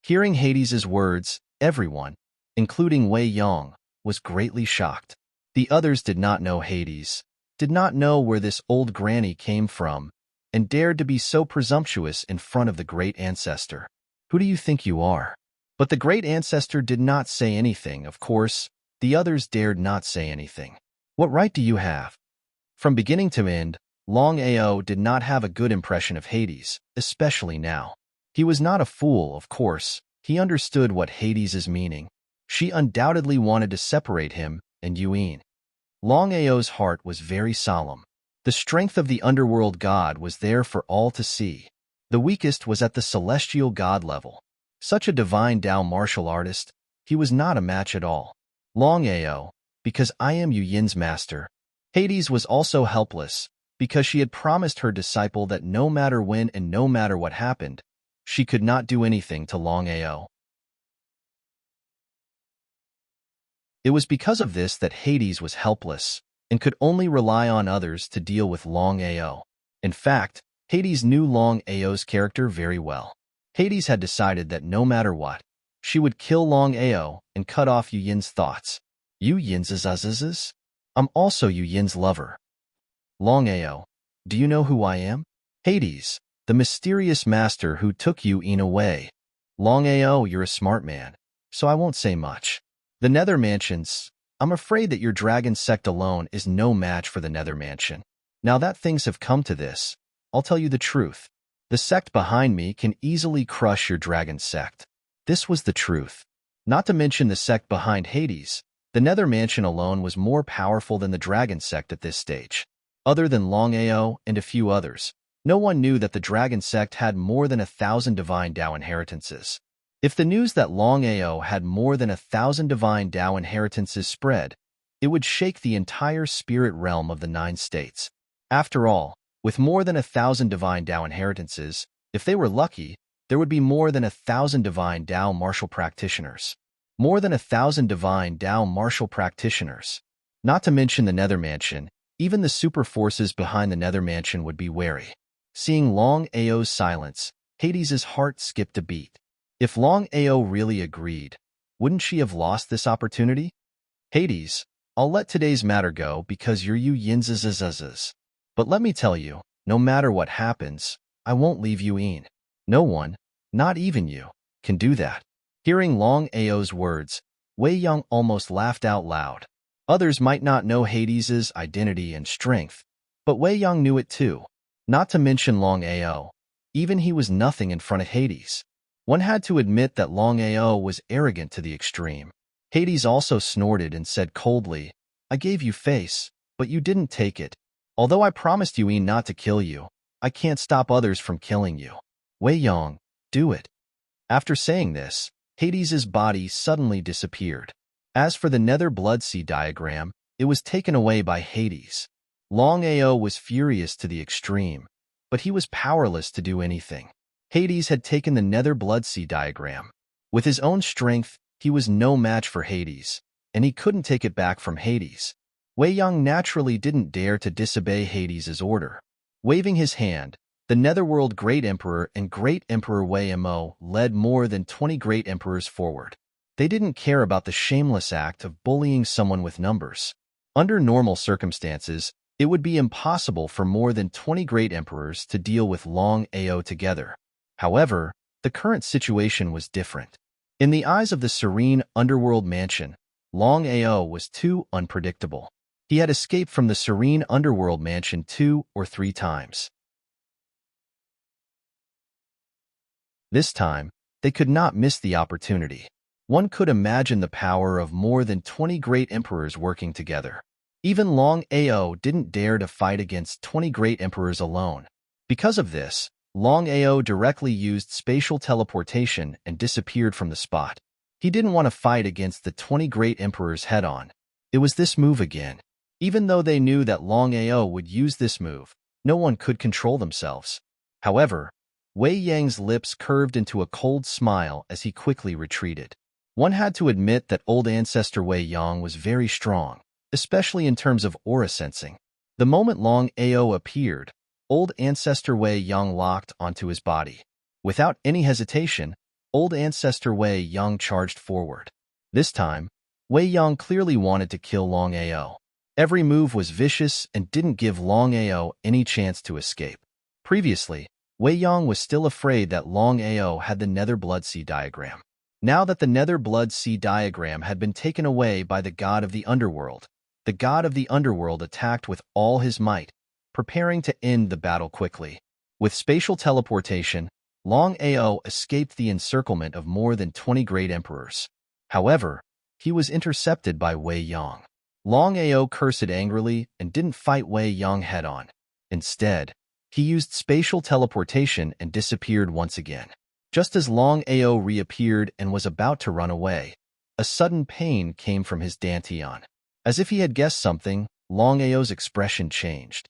A: Hearing Hades' words, everyone, including Wei Yong, was greatly shocked. The others did not know Hades, did not know where this old granny came from, and dared to be so presumptuous in front of the great ancestor. Who do you think you are? But the great ancestor did not say anything, of course. The others dared not say anything. What right do you have? From beginning to end, Longao did not have a good impression of Hades, especially now. He was not a fool, of course. He understood what Hades' meaning. She undoubtedly wanted to separate him and Yu Yin. Longao's heart was very solemn. The strength of the underworld god was there for all to see. The weakest was at the celestial god level. Such a divine Dao martial artist, he was not a match at all. Longao, because I am Yu Yin's master. Hades was also helpless, because she had promised her disciple that no matter when and no matter what happened, she could not do anything to Longao. It was because of this that Hades was helpless and could only rely on others to deal with Longao. In fact, Hades knew Longao's character very well. Hades had decided that no matter what, she would kill Longao and cut off Yu Yin's thoughts. Yu Yin's I'm also Yu Yin's lover. Longao, do you know who I am? Hades, the mysterious master who took Yu Yin away. Longao, you're a smart man, so I won't say much. The Nether Mansions, I'm afraid that your dragon sect alone is no match for the Nether Mansion. Now that things have come to this, I'll tell you the truth. The sect behind me can easily crush your dragon sect. This was the truth. Not to mention the sect behind Hades, the Nether Mansion alone was more powerful than the dragon sect at this stage. Other than Longao and a few others, no one knew that the dragon sect had more than 1,000 divine Dao inheritances. If the news that Longao had more than 1,000 divine Dao inheritances spread, it would shake the entire spirit realm of the 9 states. After all, with more than 1,000 divine Dao inheritances, if they were lucky, there would be more than 1,000 divine Dao martial practitioners. More than 1,000 divine Dao martial practitioners. Not to mention the Nether Mansion, even the super forces behind the Nether Mansion would be wary. Seeing Longao's silence, Hades' heart skipped a beat. If Longao really agreed, wouldn't she have lost this opportunity? Hades, I'll let today's matter go because you're you yinzazazazaz. But let me tell you, no matter what happens, I won't leave you in. No one, not even you, can do that. Hearing Longao's words, Wei Yang almost laughed out loud. Others might not know Hades' identity and strength, but Wei Yang knew it too. Not to mention Longao, even he was nothing in front of Hades. One had to admit that Longao was arrogant to the extreme. Hades also snorted and said coldly, I gave you face, but you didn't take it. Although I promised you not to kill you, I can't stop others from killing you. Wei Yang, do it. After saying this, Hades' body suddenly disappeared. As for the Nether Blood Sea diagram, it was taken away by Hades. Longao was furious to the extreme, but he was powerless to do anything. Hades had taken the Nether Blood Sea diagram. With his own strength, he was no match for Hades, and he couldn't take it back from Hades. Wei Yang naturally didn't dare to disobey Hades' order. Waving his hand, the Netherworld Great Emperor and Great Emperor Wei Mo led more than 20 Great Emperors forward. They didn't care about the shameless act of bullying someone with numbers. Under normal circumstances, it would be impossible for more than 20 Great Emperors to deal with Longao together. However, the current situation was different. In the eyes of the serene underworld mansion, Longao was too unpredictable. He had escaped from the serene underworld mansion 2 or 3 times. This time, they could not miss the opportunity. One could imagine the power of more than 20 great emperors working together. Even Longao didn't dare to fight against 20 great emperors alone. Because of this, Longao directly used spatial teleportation and disappeared from the spot. He didn't want to fight against the 20 great emperors head-on. It was this move again. Even though they knew that Longao would use this move, no one could control themselves. However, Wei Yang's lips curved into a cold smile as he quickly retreated. One had to admit that old ancestor Wei Yang was very strong, especially in terms of aura sensing. The moment Longao appeared, old ancestor Wei Yang locked onto his body. Without any hesitation, old ancestor Wei Yang charged forward. This time, Wei Yang clearly wanted to kill Longao. Every move was vicious and didn't give Longao any chance to escape. Previously, Wei Yang was still afraid that Longao had the Nether Blood Sea diagram. Now that the Nether Blood Sea diagram had been taken away by the god of the underworld, the god of the underworld attacked with all his might, preparing to end the battle quickly. With spatial teleportation, Longao escaped the encirclement of more than 20 great emperors. However, he was intercepted by Wei Yang. Longao cursed angrily and didn't fight Wei Yang head-on. Instead, he used spatial teleportation and disappeared once again. Just as Longao reappeared and was about to run away, a sudden pain came from his dantian. As if he had guessed something, Longao's expression changed.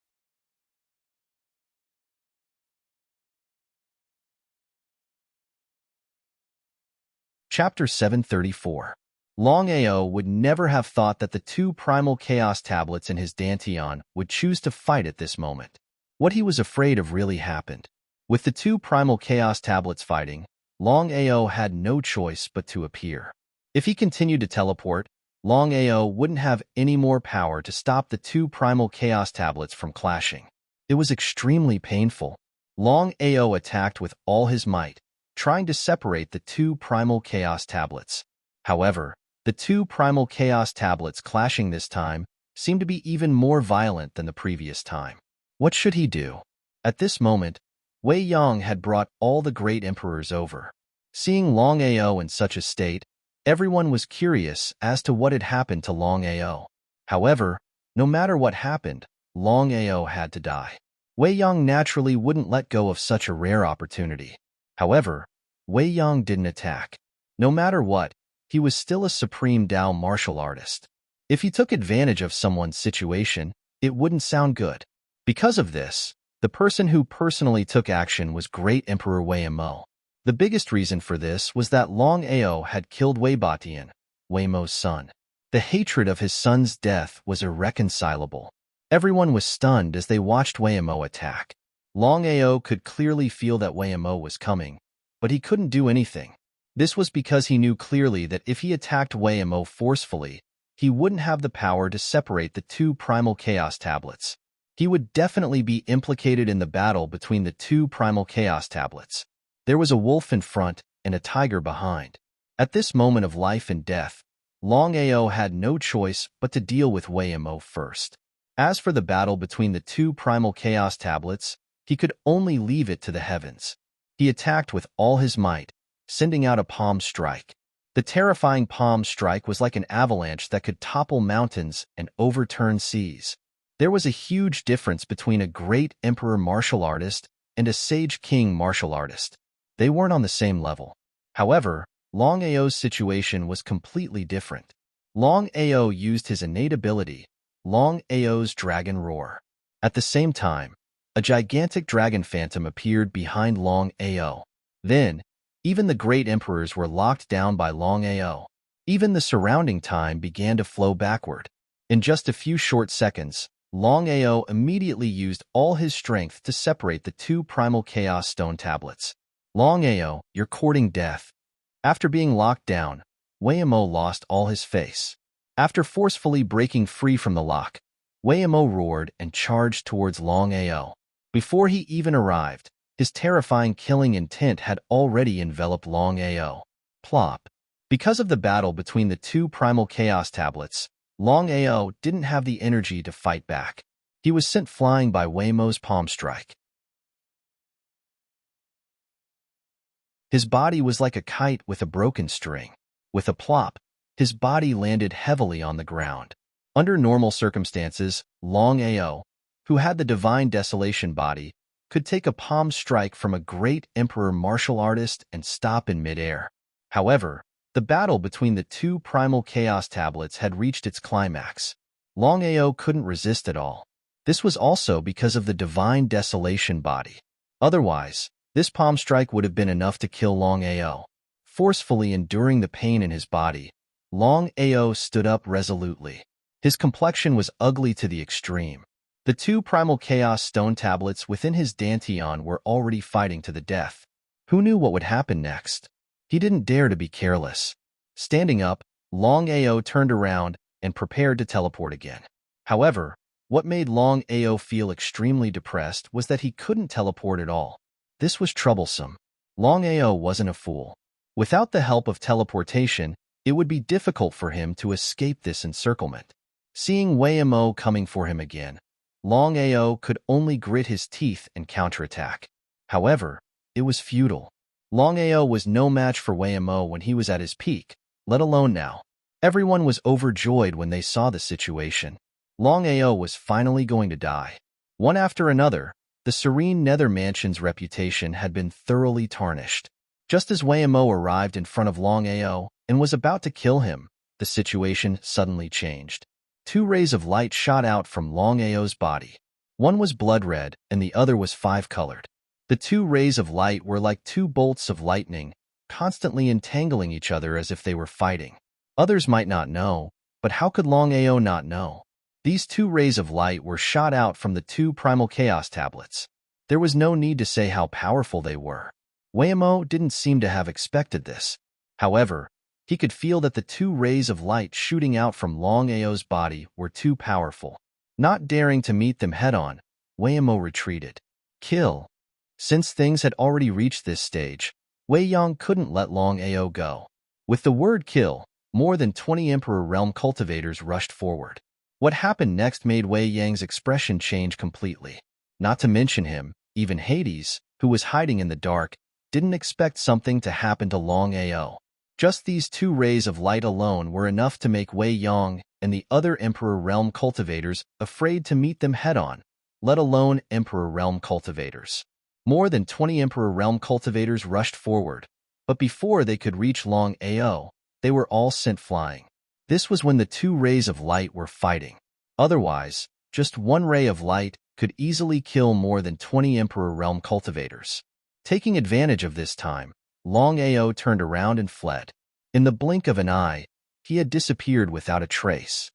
A: Chapter 734. Longao would never have thought that the 2 primal chaos tablets in his dantian would choose to fight at this moment. What he was afraid of really happened. With the 2 primal chaos tablets fighting, Longao had no choice but to appear. If he continued to teleport, Longao wouldn't have any more power to stop the 2 primal chaos tablets from clashing. It was extremely painful. Longao attacked with all his might, trying to separate the 2 primal chaos tablets. However, the 2 primal chaos tablets clashing this time seemed to be even more violent than the previous time. What should he do? At this moment, Wei Yang had brought all the great emperors over. Seeing Longao in such a state, everyone was curious as to what had happened to Longao. However, no matter what happened, Longao had to die. Wei Yang naturally wouldn't let go of such a rare opportunity. However, Wei Yang didn't attack. No matter what, he was still a supreme Dao martial artist. If he took advantage of someone's situation, it wouldn't sound good. Because of this, the person who personally took action was Great Emperor Wei Mo. The biggest reason for this was that Long Ao had killed Wei Batian, Wei Mo's son. The hatred of his son's death was irreconcilable. Everyone was stunned as they watched Wei Mo attack. Long Ao could clearly feel that Wei Mo was coming, but he couldn't do anything. This was because he knew clearly that if he attacked Wei Mo forcefully, he wouldn't have the power to separate the two primal chaos tablets. He would definitely be implicated in the battle between the two primal chaos tablets. There was a wolf in front and a tiger behind. At this moment of life and death, Long Ao had no choice but to deal with Wei Mo first. As for the battle between the two primal chaos tablets, he could only leave it to the heavens. He attacked with all his might, sending out a palm strike. The terrifying palm strike was like an avalanche that could topple mountains and overturn seas. There was a huge difference between a great emperor martial artist and a sage king martial artist. They weren't on the same level. However, Long Ao's situation was completely different. Long Ao used his innate ability, Long Ao's dragon roar. At the same time, a gigantic dragon phantom appeared behind Long Ao. Then, even the great emperors were locked down by Long Ao. Even the surrounding time began to flow backward. In just a few short seconds, Long Ao immediately used all his strength to separate the two primal chaos stone tablets. Long Ao, you're courting death. After being locked down, Wei Mo lost all his face. After forcefully breaking free from the lock, Wei Mo roared and charged towards Long Ao. Before he even arrived, his terrifying killing intent had already enveloped Long Ao. Plop. Because of the battle between the two primal chaos tablets, Long Ao didn't have the energy to fight back. He was sent flying by Wei Mo's palm strike. His body was like a kite with a broken string. With a plop, his body landed heavily on the ground. Under normal circumstances, Long Ao, who had the divine desolation body, could take a palm strike from a great emperor martial artist and stop in midair. However, the battle between the two primal chaos tablets had reached its climax. Long Ao couldn't resist at all. This was also because of the divine desolation body. Otherwise, this palm strike would have been enough to kill Long Ao. Forcefully enduring the pain in his body, Long Ao stood up resolutely. His complexion was ugly to the extreme. The two primal chaos stone tablets within his dantian were already fighting to the death. Who knew what would happen next? He didn't dare to be careless. Standing up, Long Ao turned around and prepared to teleport again. However, what made Long Ao feel extremely depressed was that he couldn't teleport at all. This was troublesome. Long Ao wasn't a fool. Without the help of teleportation, it would be difficult for him to escape this encirclement. Seeing Wei Mo coming for him again, Long Ao could only grit his teeth and counterattack. However, it was futile. Long Ao was no match for Wei Mo when he was at his peak, let alone now. Everyone was overjoyed when they saw the situation. Long Ao was finally going to die. One after another, the serene Nether Mansion's reputation had been thoroughly tarnished. Just as Wei Mo arrived in front of Long Ao and was about to kill him, the situation suddenly changed. Two rays of light shot out from Long Ao's body. One was blood red and the other was five-colored. The two rays of light were like two bolts of lightning, constantly entangling each other as if they were fighting. Others might not know, but how could Long Ao not know? These two rays of light were shot out from the two primal chaos tablets. There was no need to say how powerful they were. Wei Mo didn't seem to have expected this. However, he could feel that the two rays of light shooting out from Long Ao's body were too powerful. Not daring to meet them head-on, Wei Mo retreated. Kill. Since things had already reached this stage, Wei Yang couldn't let Long Ao go. With the word kill, more than 20 Emperor Realm cultivators rushed forward. What happened next made Wei Yang's expression change completely. Not to mention him, even Hades, who was hiding in the dark, didn't expect something to happen to Longao. Just these two rays of light alone were enough to make Wei Yong and the other Emperor Realm cultivators afraid to meet them head-on, let alone Emperor Realm cultivators. More than 20 Emperor Realm cultivators rushed forward, but before they could reach Longao, they were all sent flying. This was when the two rays of light were fighting. Otherwise, just one ray of light could easily kill more than 20 Emperor Realm cultivators. Taking advantage of this time, Longao turned around and fled. In the blink of an eye, he had disappeared without a trace.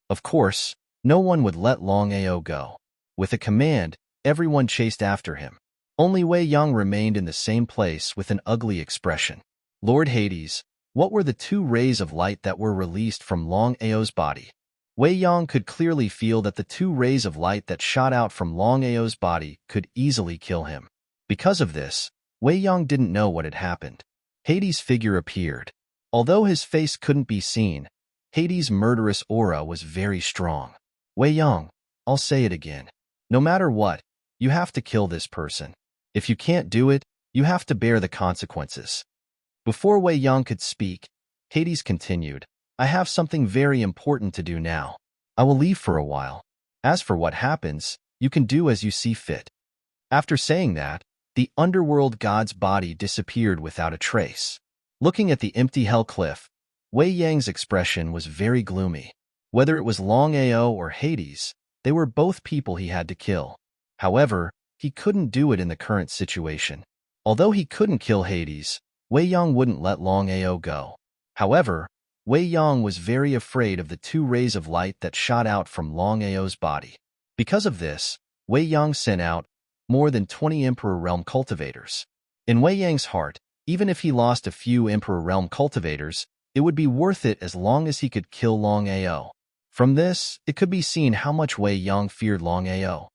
A: Of course, no one would let Longao go. With a command, everyone chased after him. Only Wei Yong remained in the same place with an ugly expression. Lord Hades, what were the two rays of light that were released from Longao's body? Wei Yong could clearly feel that the two rays of light that shot out from Longao's body could easily kill him. Because of this, Wei Yong didn't know what had happened. Hades' figure appeared. Although his face couldn't be seen, Hades' murderous aura was very strong. Wei Yong, I'll say it again. No matter what, you have to kill this person. If you can't do it, you have to bear the consequences. Before Wei Yong could speak, Hades continued, I have something very important to do now. I will leave for a while. As for what happens, you can do as you see fit. After saying that, the underworld god's body disappeared without a trace. Looking at the empty hell cliff, Wei Yang's expression was very gloomy. Whether it was Longao or Hades, they were both people he had to kill. However, he couldn't do it in the current situation. Although he couldn't kill Hades, Wei Yong wouldn't let Longao go. However, Wei Yong was very afraid of the two rays of light that shot out from Longao's body. Because of this, Wei Yong sent out more than 20 Emperor Realm cultivators. In Wei Yang's heart, even if he lost a few Emperor Realm cultivators, it would be worth it as long as he could kill Longao. From this, it could be seen how much Wei Yong feared Longao.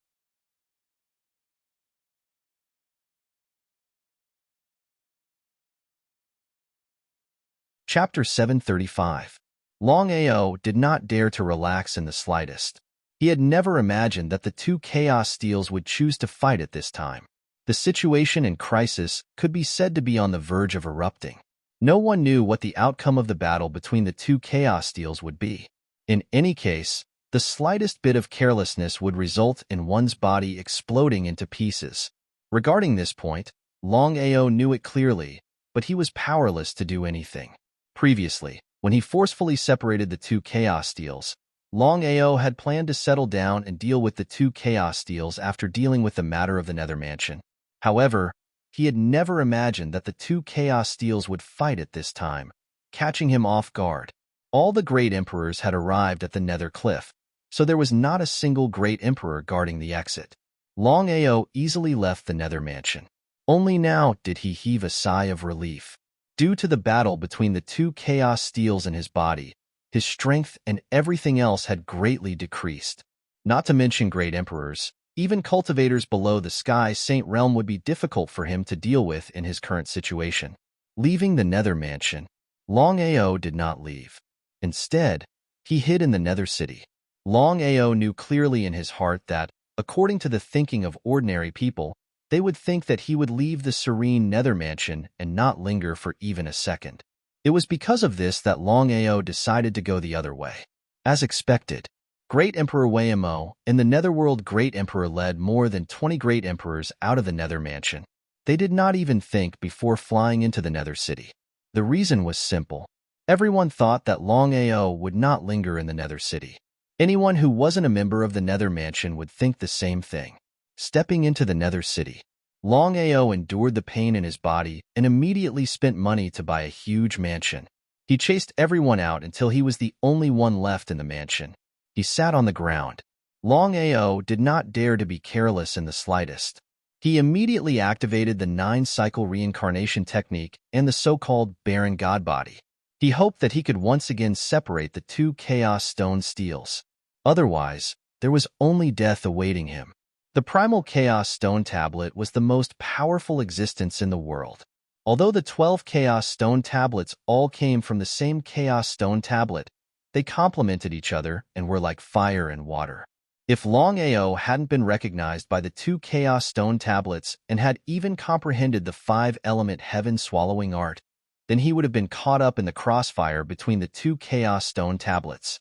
A: Chapter 735. Longao did not dare to relax in the slightest. He had never imagined that the two Chaos Steels would choose to fight at this time. The situation in crisis could be said to be on the verge of erupting. No one knew what the outcome of the battle between the two Chaos Steels would be. In any case, the slightest bit of carelessness would result in one's body exploding into pieces. Regarding this point, Longao knew it clearly, but he was powerless to do anything. Previously, when he forcefully separated the two Chaos Steels, Longao had planned to settle down and deal with the two Chaos Steels after dealing with the matter of the Nether Mansion. However, he had never imagined that the two Chaos Steels would fight at this time, catching him off guard. All the Great Emperors had arrived at the Nether Cliff, so there was not a single Great Emperor guarding the exit. Longao easily left the Nether Mansion. Only now did he heave a sigh of relief. Due to the battle between the two Chaos Steels in his body, his strength and everything else had greatly decreased. Not to mention Great Emperors, even cultivators below the Sky Saint Realm would be difficult for him to deal with in his current situation. Leaving the Nether Mansion, Longao did not leave. Instead, he hid in the Nether City. Longao knew clearly in his heart that, according to the thinking of ordinary people, they would think that he would leave the serene Nether Mansion and not linger for even a second. It was because of this that Longao decided to go the other way. As expected, Great Emperor Weimo and the Netherworld Great Emperor led more than 20 Great Emperors out of the Nether Mansion. They did not even think before flying into the Nether City. The reason was simple. Everyone thought that Longao would not linger in the Nether City. Anyone who wasn't a member of the Nether Mansion would think the same thing. Stepping into the Nether City, Longao endured the pain in his body and immediately spent money to buy a huge mansion. He chased everyone out until he was the only one left in the mansion. He sat on the ground. Longao did not dare to be careless in the slightest. He immediately activated the 9-cycle reincarnation technique and the so-called Barren God Body. He hoped that he could once again separate the two Chaos Stone Steels. Otherwise, there was only death awaiting him. The Primal Chaos Stone Tablet was the most powerful existence in the world. Although the 12 Chaos Stone Tablets all came from the same Chaos Stone Tablet, they complemented each other and were like fire and water. If Longao hadn't been recognized by the two Chaos Stone tablets and had even comprehended the five-element heaven-swallowing art, then he would have been caught up in the crossfire between the two Chaos Stone tablets.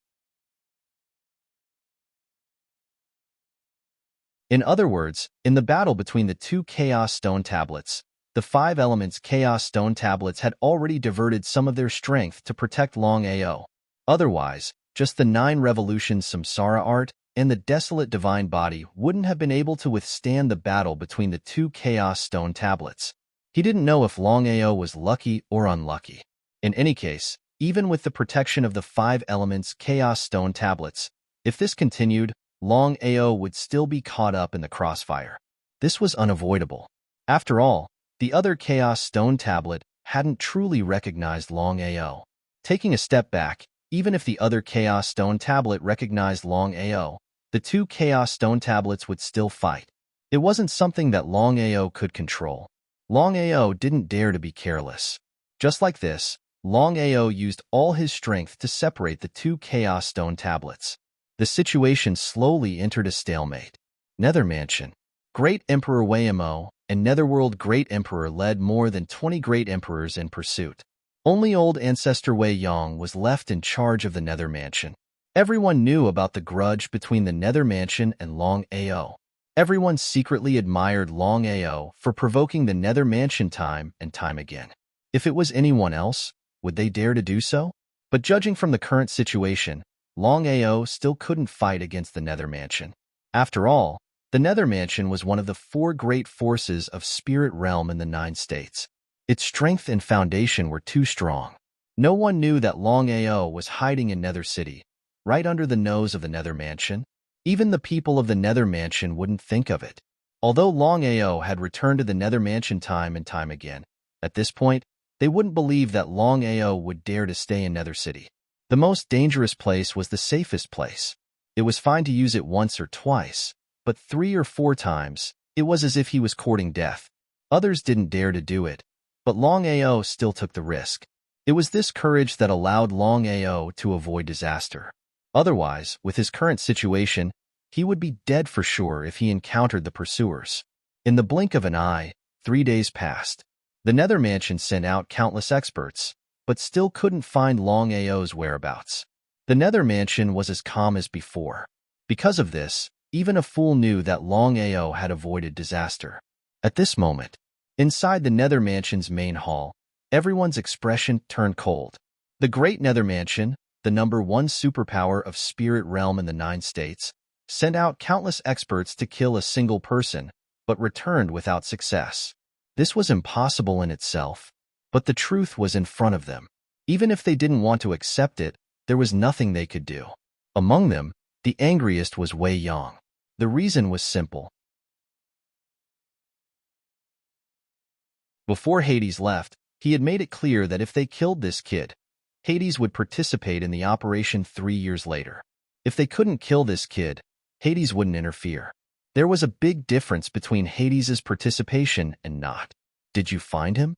A: In other words, in the battle between the two Chaos Stone tablets, the five elements Chaos Stone tablets had already diverted some of their strength to protect Longao. Otherwise, just the 9 revolutions samsara art and the desolate divine body wouldn't have been able to withstand the battle between the two Chaos Stone tablets. He didn't know if Longao was lucky or unlucky. In any case, even with the protection of the 5 elements Chaos Stone tablets, if this continued, Longao would still be caught up in the crossfire. This was unavoidable. After all, the other Chaos Stone tablet hadn't truly recognized Longao. Taking a step back, even if the other Chaos Stone tablet recognized Longao, the two Chaos Stone tablets would still fight. It wasn't something that Longao could control. Longao didn't dare to be careless. Just like this, Longao used all his strength to separate the two Chaos Stone tablets. The situation slowly entered a stalemate. Nether Mansion. Great Emperor Wayamo and Netherworld Great Emperor led more than 20 Great Emperors in pursuit. Only old ancestor Wei Yong was left in charge of the Nether Mansion. Everyone knew about the grudge between the Nether Mansion and Longao. Everyone secretly admired Longao for provoking the Nether Mansion time and time again. If it was anyone else, would they dare to do so? But judging from the current situation, Longao still couldn't fight against the Nether Mansion. After all, the Nether Mansion was one of the 4 great forces of Spirit Realm in the 9 states. Its strength and foundation were too strong. No one knew that Longao was hiding in Nether City, right under the nose of the Nether Mansion. Even the people of the Nether Mansion wouldn't think of it. Although Longao had returned to the Nether Mansion time and time again, at this point, they wouldn't believe that Longao would dare to stay in Nether City. The most dangerous place was the safest place. It was fine to use it once or twice, but 3 or 4 times, it was as if he was courting death. Others didn't dare to do it, but Longao still took the risk. It was this courage that allowed Longao to avoid disaster. Otherwise, with his current situation, he would be dead for sure if he encountered the pursuers. In the blink of an eye, 3 days passed. The Nether Mansion sent out countless experts, but still couldn't find Longao's whereabouts. The Nether Mansion was as calm as before. Because of this, even a fool knew that Longao had avoided disaster. At this moment, inside the Nether Mansion's main hall, everyone's expression turned cold. The Great Nether Mansion, the #1 superpower of Spirit Realm in the 9 states, sent out countless experts to kill a single person, but returned without success. This was impossible in itself, but the truth was in front of them. Even if they didn't want to accept it, there was nothing they could do. Among them, the angriest was Wei Yong. The reason was simple. Before Hades left, he had made it clear that if they killed this kid, Hades would participate in the operation 3 years later. If they couldn't kill this kid, Hades wouldn't interfere. There was a big difference between Hades's participation and not. Did you find him?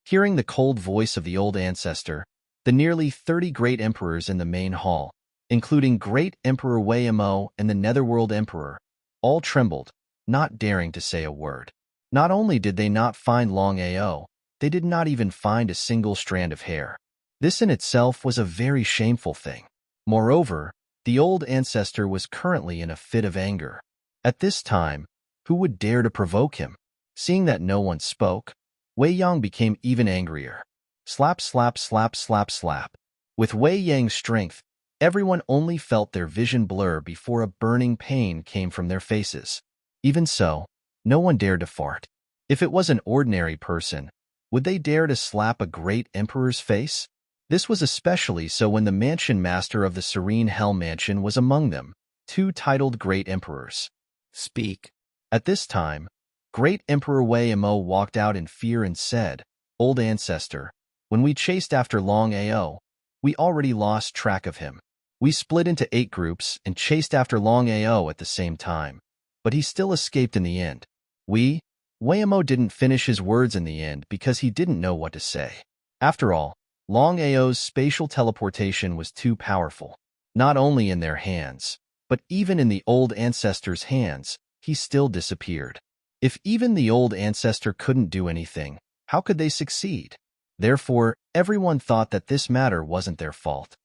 A: Hearing the cold voice of the old ancestor, the nearly 30 great emperors in the main hall, including Great Emperor Wayamo and the Netherworld Emperor, all trembled, not daring to say a word. Not only did they not find Longao, they did not even find a single strand of hair. This in itself was a very shameful thing. Moreover, the old ancestor was currently in a fit of anger. At this time, who would dare to provoke him? Seeing that no one spoke, Wei Yang became even angrier. Slap, slap, slap, slap, slap. With Wei Yang's strength, everyone only felt their vision blur before a burning pain came from their faces. Even so, no one dared to fart. If it was an ordinary person, would they dare to slap a great emperor's face? This was especially so when the mansion master of the Serene Hell Mansion was among them, 2 titled great emperors. Speak. At this time, Great Emperor Wayamo walked out in fear and said, "Old ancestor, when we chased after Longao, we already lost track of him. We split into 8 groups and chased after Longao at the same time, but he still escaped in the end. Wayamo didn't finish his words in the end because he didn't know what to say. After all, Longao's spatial teleportation was too powerful, not only in their hands, But even in the old ancestor's hands, he still disappeared. If even the old ancestor couldn't do anything, how could they succeed? Therefore, everyone thought that this matter wasn't their fault.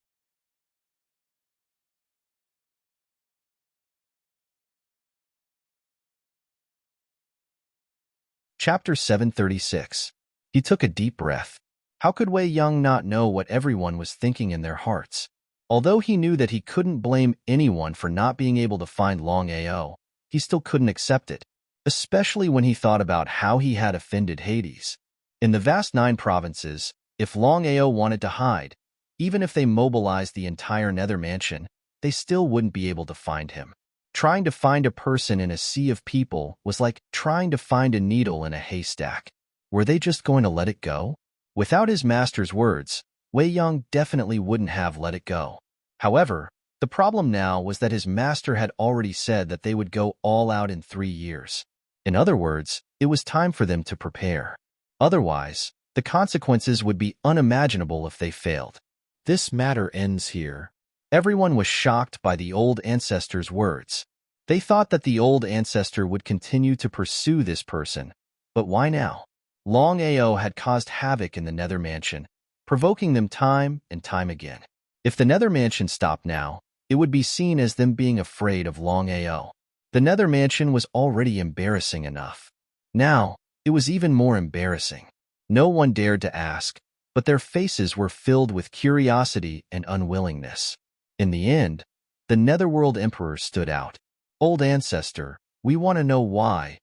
A: Chapter 736. He took a deep breath. How could Wei Young not know what everyone was thinking in their hearts? Although he knew that he couldn't blame anyone for not being able to find Longao, he still couldn't accept it, especially when he thought about how he had offended Hades. In the vast 9 provinces, if Longao wanted to hide, even if they mobilized the entire Nether Mansion, they still wouldn't be able to find him. Trying to find a person in a sea of people was like trying to find a needle in a haystack. Were they just going to let it go? Without his master's words, Wei Young definitely wouldn't have let it go. However, the problem now was that his master had already said that they would go all out in 3 years. In other words, it was time for them to prepare. Otherwise, the consequences would be unimaginable if they failed. This matter ends here. Everyone was shocked by the old ancestor's words. They thought that the old ancestor would continue to pursue this person. But why now? Longao had caused havoc in the Nether Mansion, provoking them time and time again. If the Nether Mansion stopped now, it would be seen as them being afraid of Longao. The Nether Mansion was already embarrassing enough. Now, it was even more embarrassing. No one dared to ask, but their faces were filled with curiosity and unwillingness. In the end, the Netherworld Emperor stood out. Old Ancestor, we want to know why.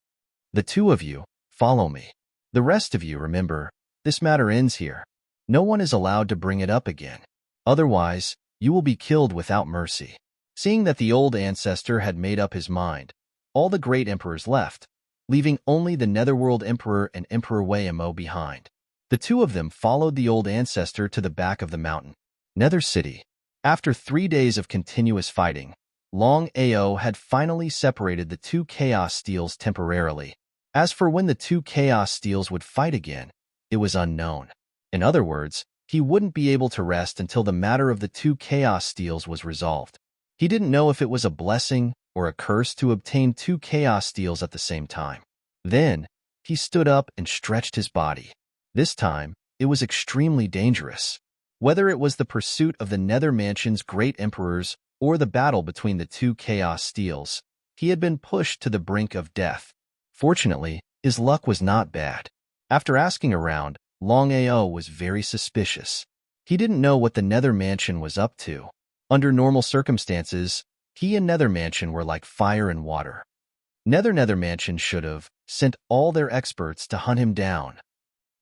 A: The 2 of you, follow me. The rest of you, remember, this matter ends here. No one is allowed to bring it up again. Otherwise, you will be killed without mercy. Seeing that the old ancestor had made up his mind, all the great emperors left, leaving only the Netherworld Emperor and Emperor Wei Mo behind. The 2 of them followed the old ancestor to the back of the mountain. Nether City. After 3 days of continuous fighting, Longao had finally separated the 2 Chaos Steels temporarily. As for when the 2 Chaos Steels would fight again, it was unknown. In other words, he wouldn't be able to rest until the matter of the 2 Chaos Steels was resolved. He didn't know if it was a blessing or a curse to obtain 2 Chaos Steels at the same time. Then, he stood up and stretched his body. This time, it was extremely dangerous. Whether it was the pursuit of the Nether Mansion's great emperors or the battle between the 2 Chaos Steels, he had been pushed to the brink of death. Fortunately, his luck was not bad. After asking around, Longao was very suspicious. He didn't know what the Nether Mansion was up to. Under normal circumstances, he and Nether Mansion were like fire and water. Nether Mansion should have sent all their experts to hunt him down.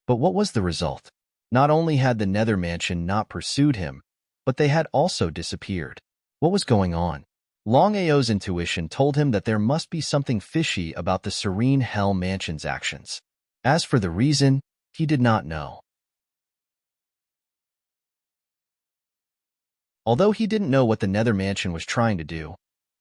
A: But what was the result? Not only had the Nether Mansion not pursued him, but they had also disappeared. What was going on? Longao's intuition told him that there must be something fishy about the Serene Hell Mansion's actions. As for the reason, he did not know. Although he didn't know what the Nether Mansion was trying to do,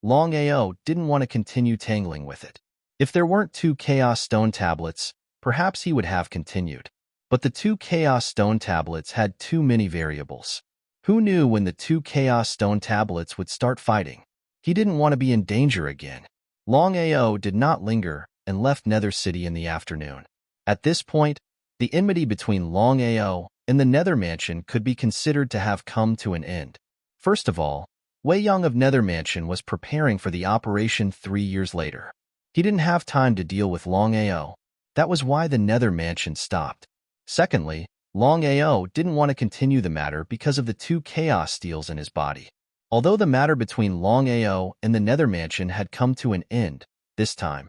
A: Longao didn't want to continue tangling with it. If there weren't 2 Chaos Stone Tablets, perhaps he would have continued. But the 2 Chaos Stone Tablets had too many variables. Who knew when the 2 Chaos Stone Tablets would start fighting? He didn't want to be in danger again. Longao did not linger and left Nether City in the afternoon. At this point, the enmity between Longao and the Nether Mansion could be considered to have come to an end. First of all, Wei Young of Nether Mansion was preparing for the operation 3 years later. He didn't have time to deal with Longao. That was why the Nether Mansion stopped. Secondly, Longao didn't want to continue the matter because of the 2 Chaos Steels in his body. Although the matter between Longao and the Nether Mansion had come to an end, this time,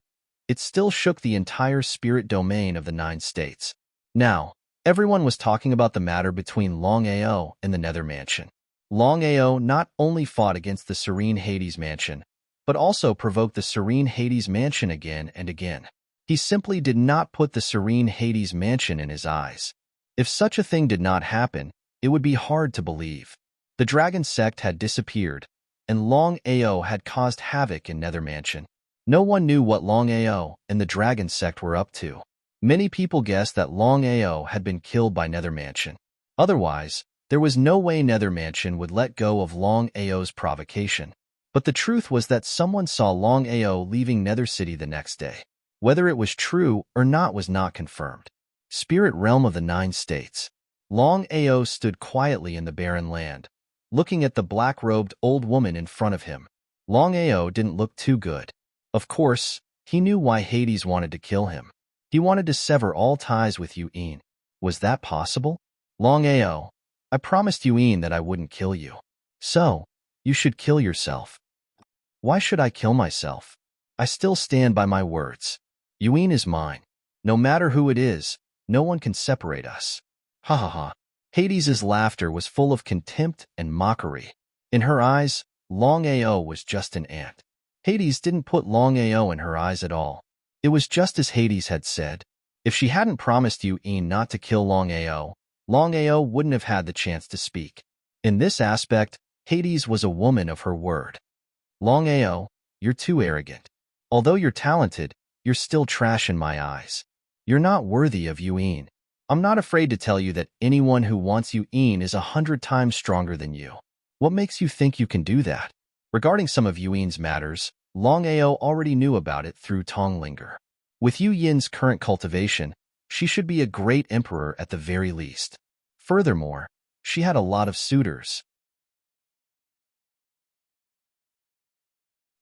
A: it still shook the entire spirit domain of the 9 states. Now, everyone was talking about the matter between Longao and the Nether Mansion. Longao not only fought against the Serene Hades Mansion, but also provoked the Serene Hades Mansion again and again. He simply did not put the Serene Hades Mansion in his eyes. If such a thing did not happen, it would be hard to believe. The Dragon Sect had disappeared, and Longao had caused havoc in Nether Mansion. No one knew what Longao and the Dragon Sect were up to. Many people guessed that Longao had been killed by Nether Mansion. Otherwise, there was no way Nether Mansion would let go of Longao's provocation. But the truth was that someone saw Longao leaving Nether City the next day. Whether it was true or not was not confirmed. Spirit realm of the 9 states. Longao stood quietly in the barren land, looking at the black-robed old woman in front of him. Longao didn't look too good. Of course, he knew why Hades wanted to kill him. He wanted to sever all ties with Yu'in. Was that possible? Longao, I promised Yu'in that I wouldn't kill you. So, you should kill yourself. Why should I kill myself? I still stand by my words. Yu'in is mine. No matter who it is, no one can separate us. Ha ha ha. Hades' laughter was full of contempt and mockery. In her eyes, Longao was just an ant. Hades didn't put Longao in her eyes at all. It was just as Hades had said. If she hadn't promised Yu'in not to kill Longao, Longao wouldn't have had the chance to speak. In this aspect, Hades was a woman of her word. Longao, you're too arrogant. Although you're talented, you're still trash in my eyes. You're not worthy of Yu'in. I'm not afraid to tell you that anyone who wants Yu'in is 100 times stronger than you. What makes you think you can do that? Regarding some of Yu'in's matters, Longao already knew about it through Tonglinger. With Yu Yin's current cultivation, she should be a great emperor at the very least. Furthermore, she had a lot of suitors.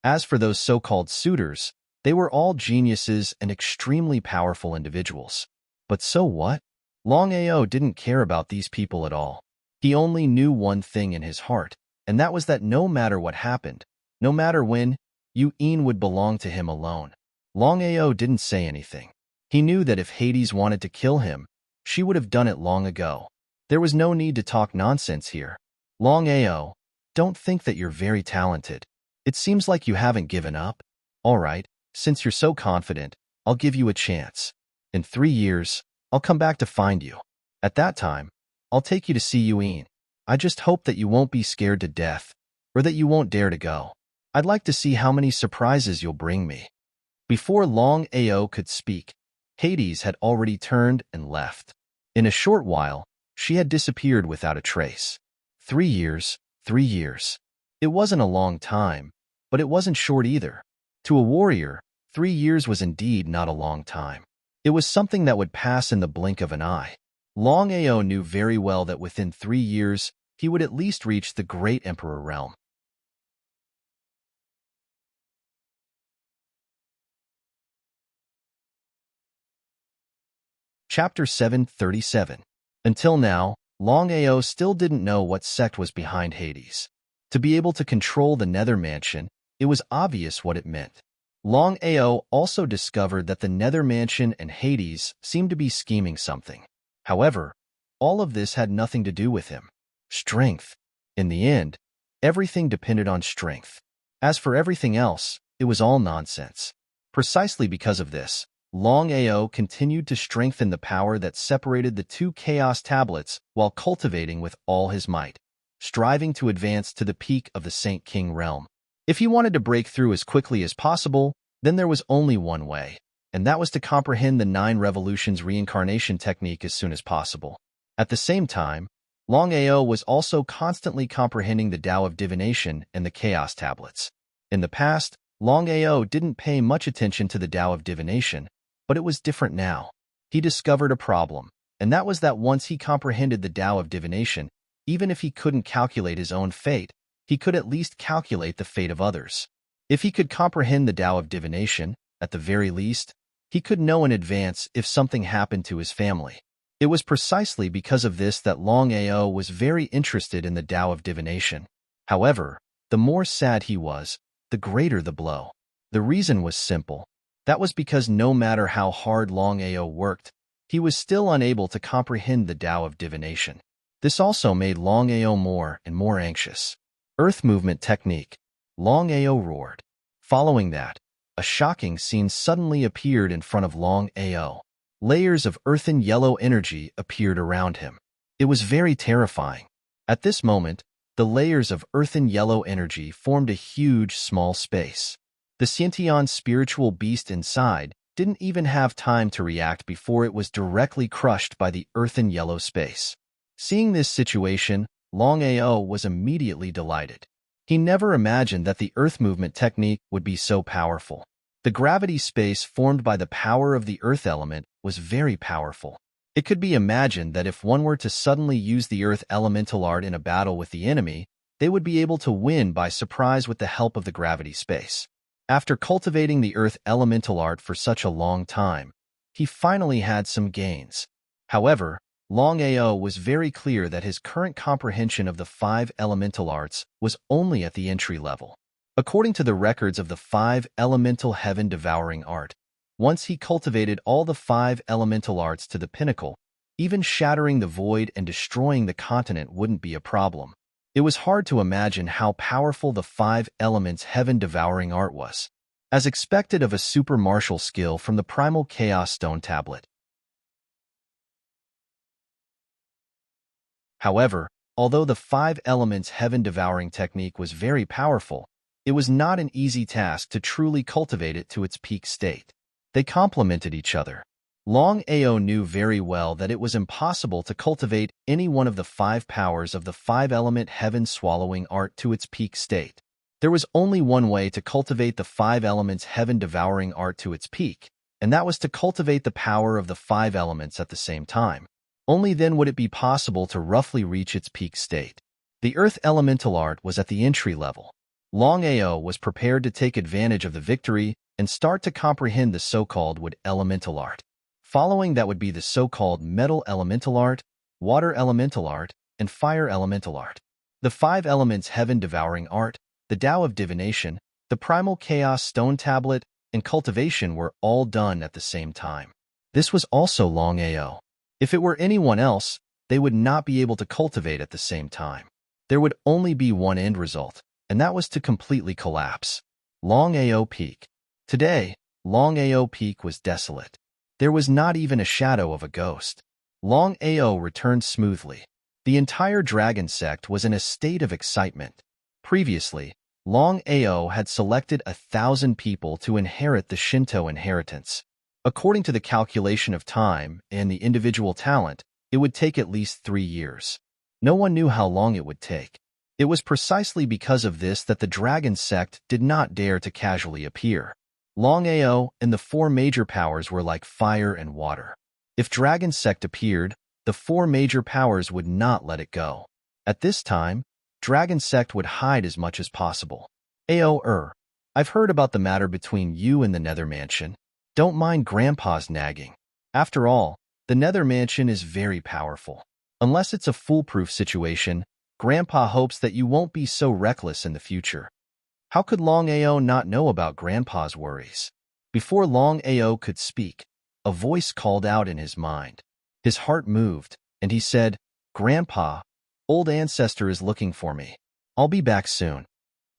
A: As for those so-called suitors, they were all geniuses and extremely powerful individuals. But so what? Longao didn't care about these people at all. He only knew one thing in his heart, and that was that no matter what happened, no matter when, Yu'in would belong to him alone. Longao didn't say anything. He knew that if Hades wanted to kill him, she would have done it long ago. There was no need to talk nonsense here. Longao, don't think that you're very talented. It seems like you haven't given up. All right, since you're so confident, I'll give you a chance. In 3 years, I'll come back to find you. At that time, I'll take you to see Yu'in. I just hope that you won't be scared to death, or that you won't dare to go. I'd like to see how many surprises you'll bring me. Before Longao could speak, Hades had already turned and left. In a short while, she had disappeared without a trace. 3 years, 3 years. It wasn't a long time, but it wasn't short either. To a warrior, 3 years was indeed not a long time. It was something that would pass in the blink of an eye. Longao knew very well that within 3 years, he would at least reach the great emperor realm. Chapter 737. Until now, Longao still didn't know what sect was behind Hades. To be able to control the Nether Mansion, it was obvious what it meant. Longao also discovered that the Nether Mansion and Hades seemed to be scheming something. However, all of this had nothing to do with him. Strength. In the end, everything depended on strength. As for everything else, it was all nonsense. Precisely because of this, Longao continued to strengthen the power that separated the 2 chaos tablets while cultivating with all his might, striving to advance to the peak of the Saint King realm. If he wanted to break through as quickly as possible, then there was only one way, and that was to comprehend the 9 revolutions reincarnation technique as soon as possible. At the same time, Longao was also constantly comprehending the Tao of Divination and the Chaos Tablets. In the past, Longao didn't pay much attention to the Tao of Divination, but it was different now. He discovered a problem, and that was that once he comprehended the Tao of Divination, even if he couldn't calculate his own fate, he could at least calculate the fate of others. If he could comprehend the Tao of Divination, at the very least, he could know in advance if something happened to his family. It was precisely because of this that Longao was very interested in the Tao of Divination. However, the more sad he was, the greater the blow. The reason was simple. That was because no matter how hard Longao worked, he was still unable to comprehend the Tao of Divination. This also made Longao more and more anxious. Earth movement technique. Longao roared. Following that, a shocking scene suddenly appeared in front of Longao. Layers of earthen yellow energy appeared around him. It was very terrifying. At this moment, the layers of earthen yellow energy formed a huge small space. The Sciention spiritual beast inside didn't even have time to react before it was directly crushed by the earthen yellow space. Seeing this situation, Longao was immediately delighted. He never imagined that the Earth movement technique would be so powerful. The gravity space formed by the power of the Earth element was very powerful. It could be imagined that if one were to suddenly use the Earth elemental art in a battle with the enemy, they would be able to win by surprise with the help of the gravity space. After cultivating the Earth elemental art for such a long time, he finally had some gains. However, Longao was very clear that his current comprehension of the 5 elemental arts was only at the entry level. According to the records of the 5 elemental heaven-devouring art, once he cultivated all the 5 elemental arts to the pinnacle, even shattering the void and destroying the continent wouldn't be a problem. It was hard to imagine how powerful the 5 elements heaven-devouring art was, as expected of a super martial skill from the primal chaos stone tablet. However, although the 5 elements heaven-devouring technique was very powerful, it was not an easy task to truly cultivate it to its peak state. They complemented each other. Longao knew very well that it was impossible to cultivate any one of the 5 powers of the 5-element heaven-swallowing art to its peak state. There was only one way to cultivate the 5 elements heaven-devouring art to its peak, and that was to cultivate the power of the 5 elements at the same time. Only then would it be possible to roughly reach its peak state. The Earth elemental art was at the entry level. Longao was prepared to take advantage of the victory and start to comprehend the so-called wood elemental art. Following that would be the so-called metal elemental art, water elemental art, and fire elemental art. The 5 elements heaven-devouring art, the Tao of divination, the primal chaos stone tablet, and cultivation were all done at the same time. This was also Longao. If it were anyone else, they would not be able to cultivate at the same time. There would only be one end result, and that was to completely collapse. Longao Peak. Today, Longao Peak was desolate. There was not even a shadow of a ghost. Longao returned smoothly. The entire dragon sect was in a state of excitement. Previously, Longao had selected 1,000 people to inherit the Shinto inheritance. According to the calculation of time and the individual talent, it would take at least 3 years. No one knew how long it would take. It was precisely because of this that the dragon sect did not dare to casually appear. Longao and the 4 major powers were like fire and water. If dragon sect appeared, the 4 major powers would not let it go. At this time, dragon sect would hide as much as possible. I've heard about the matter between you and the Nether Mansion. Don't mind Grandpa's nagging. After all, the Nether Mansion is very powerful. Unless it's a foolproof situation, Grandpa hopes that you won't be so reckless in the future. How could Longao not know about Grandpa's worries? Before Longao could speak, a voice called out in his mind. His heart moved, and he said, "Grandpa, old ancestor is looking for me. I'll be back soon."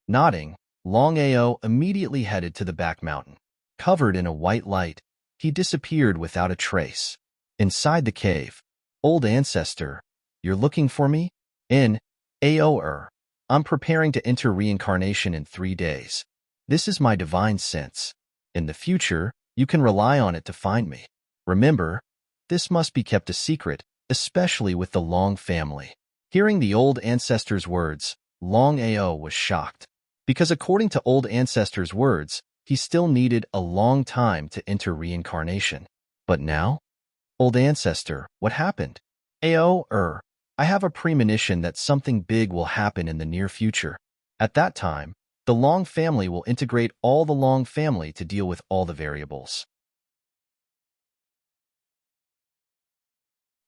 A: Nodding, Longao immediately headed to the back mountain. Covered in a white light, he disappeared without a trace. Inside the cave, "Old ancestor, you're looking for me?" I'm preparing to enter reincarnation in 3 days. This is my divine sense. In the future, you can rely on it to find me. Remember, this must be kept a secret, especially with the Long family." Hearing the old ancestor's words, Longao was shocked. Because according to old ancestor's words, he still needed a long time to enter reincarnation. But now? "Old ancestor, what happened?" I have a premonition that something big will happen in the near future. At that time, the Long family will integrate all the Long family to deal with all the variables.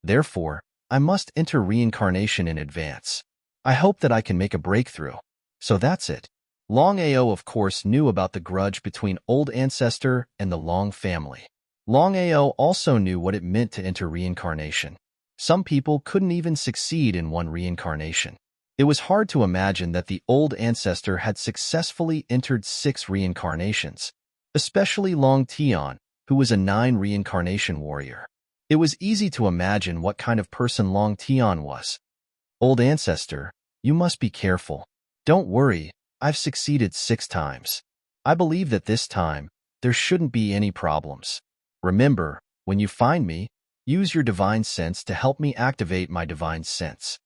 A: Therefore, I must enter reincarnation in advance. I hope that I can make a breakthrough. So that's it. Longao, of course, knew about the grudge between old ancestor and the Long family. Longao also knew what it meant to enter reincarnation. Some people couldn't even succeed in one reincarnation. It was hard to imagine that the old ancestor had successfully entered 6 reincarnations, especially Long Tian, who was a 9 reincarnation warrior. It was easy to imagine what kind of person Long Tian was. "Old ancestor, you must be careful. Don't worry, I've succeeded 6 times. I believe that this time, there shouldn't be any problems. Remember, when you find me, use your divine sense to help me activate my divine sense."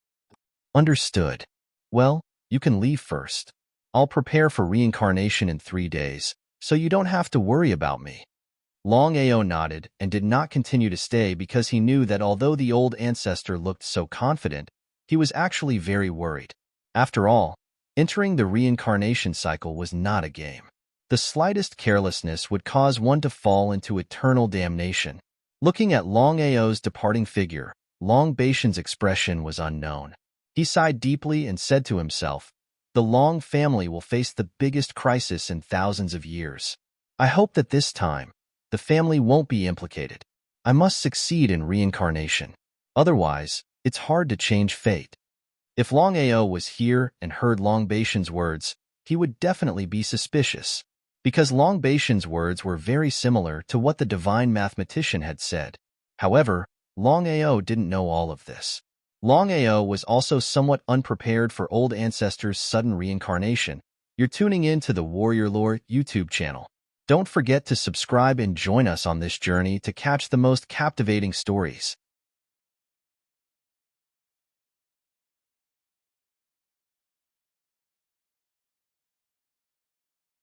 A: Understood. Well, you can leave first. I'll prepare for reincarnation in 3 days, so you don't have to worry about me. Longao nodded and did not continue to stay because he knew that although the old ancestor looked so confident, he was actually very worried. After all, entering the reincarnation cycle was not a game. The slightest carelessness would cause one to fall into eternal damnation. Looking at Longao's departing figure, Long Baishan's expression was unknown. He sighed deeply and said to himself, "The Long family will face the biggest crisis in thousands of years. I hope that this time, the family won't be implicated. I must succeed in reincarnation. Otherwise, it's hard to change fate." If Longao was here and heard Long Baishan's words, he would definitely be suspicious, because Long Baishan's words were very similar to what the divine mathematician had said. However, Longao didn't know all of this. Longao was also somewhat unprepared for old ancestors' sudden reincarnation. You're tuning in to the Warrior Lore YouTube channel. Don't forget to subscribe and join us on this journey to catch the most captivating stories.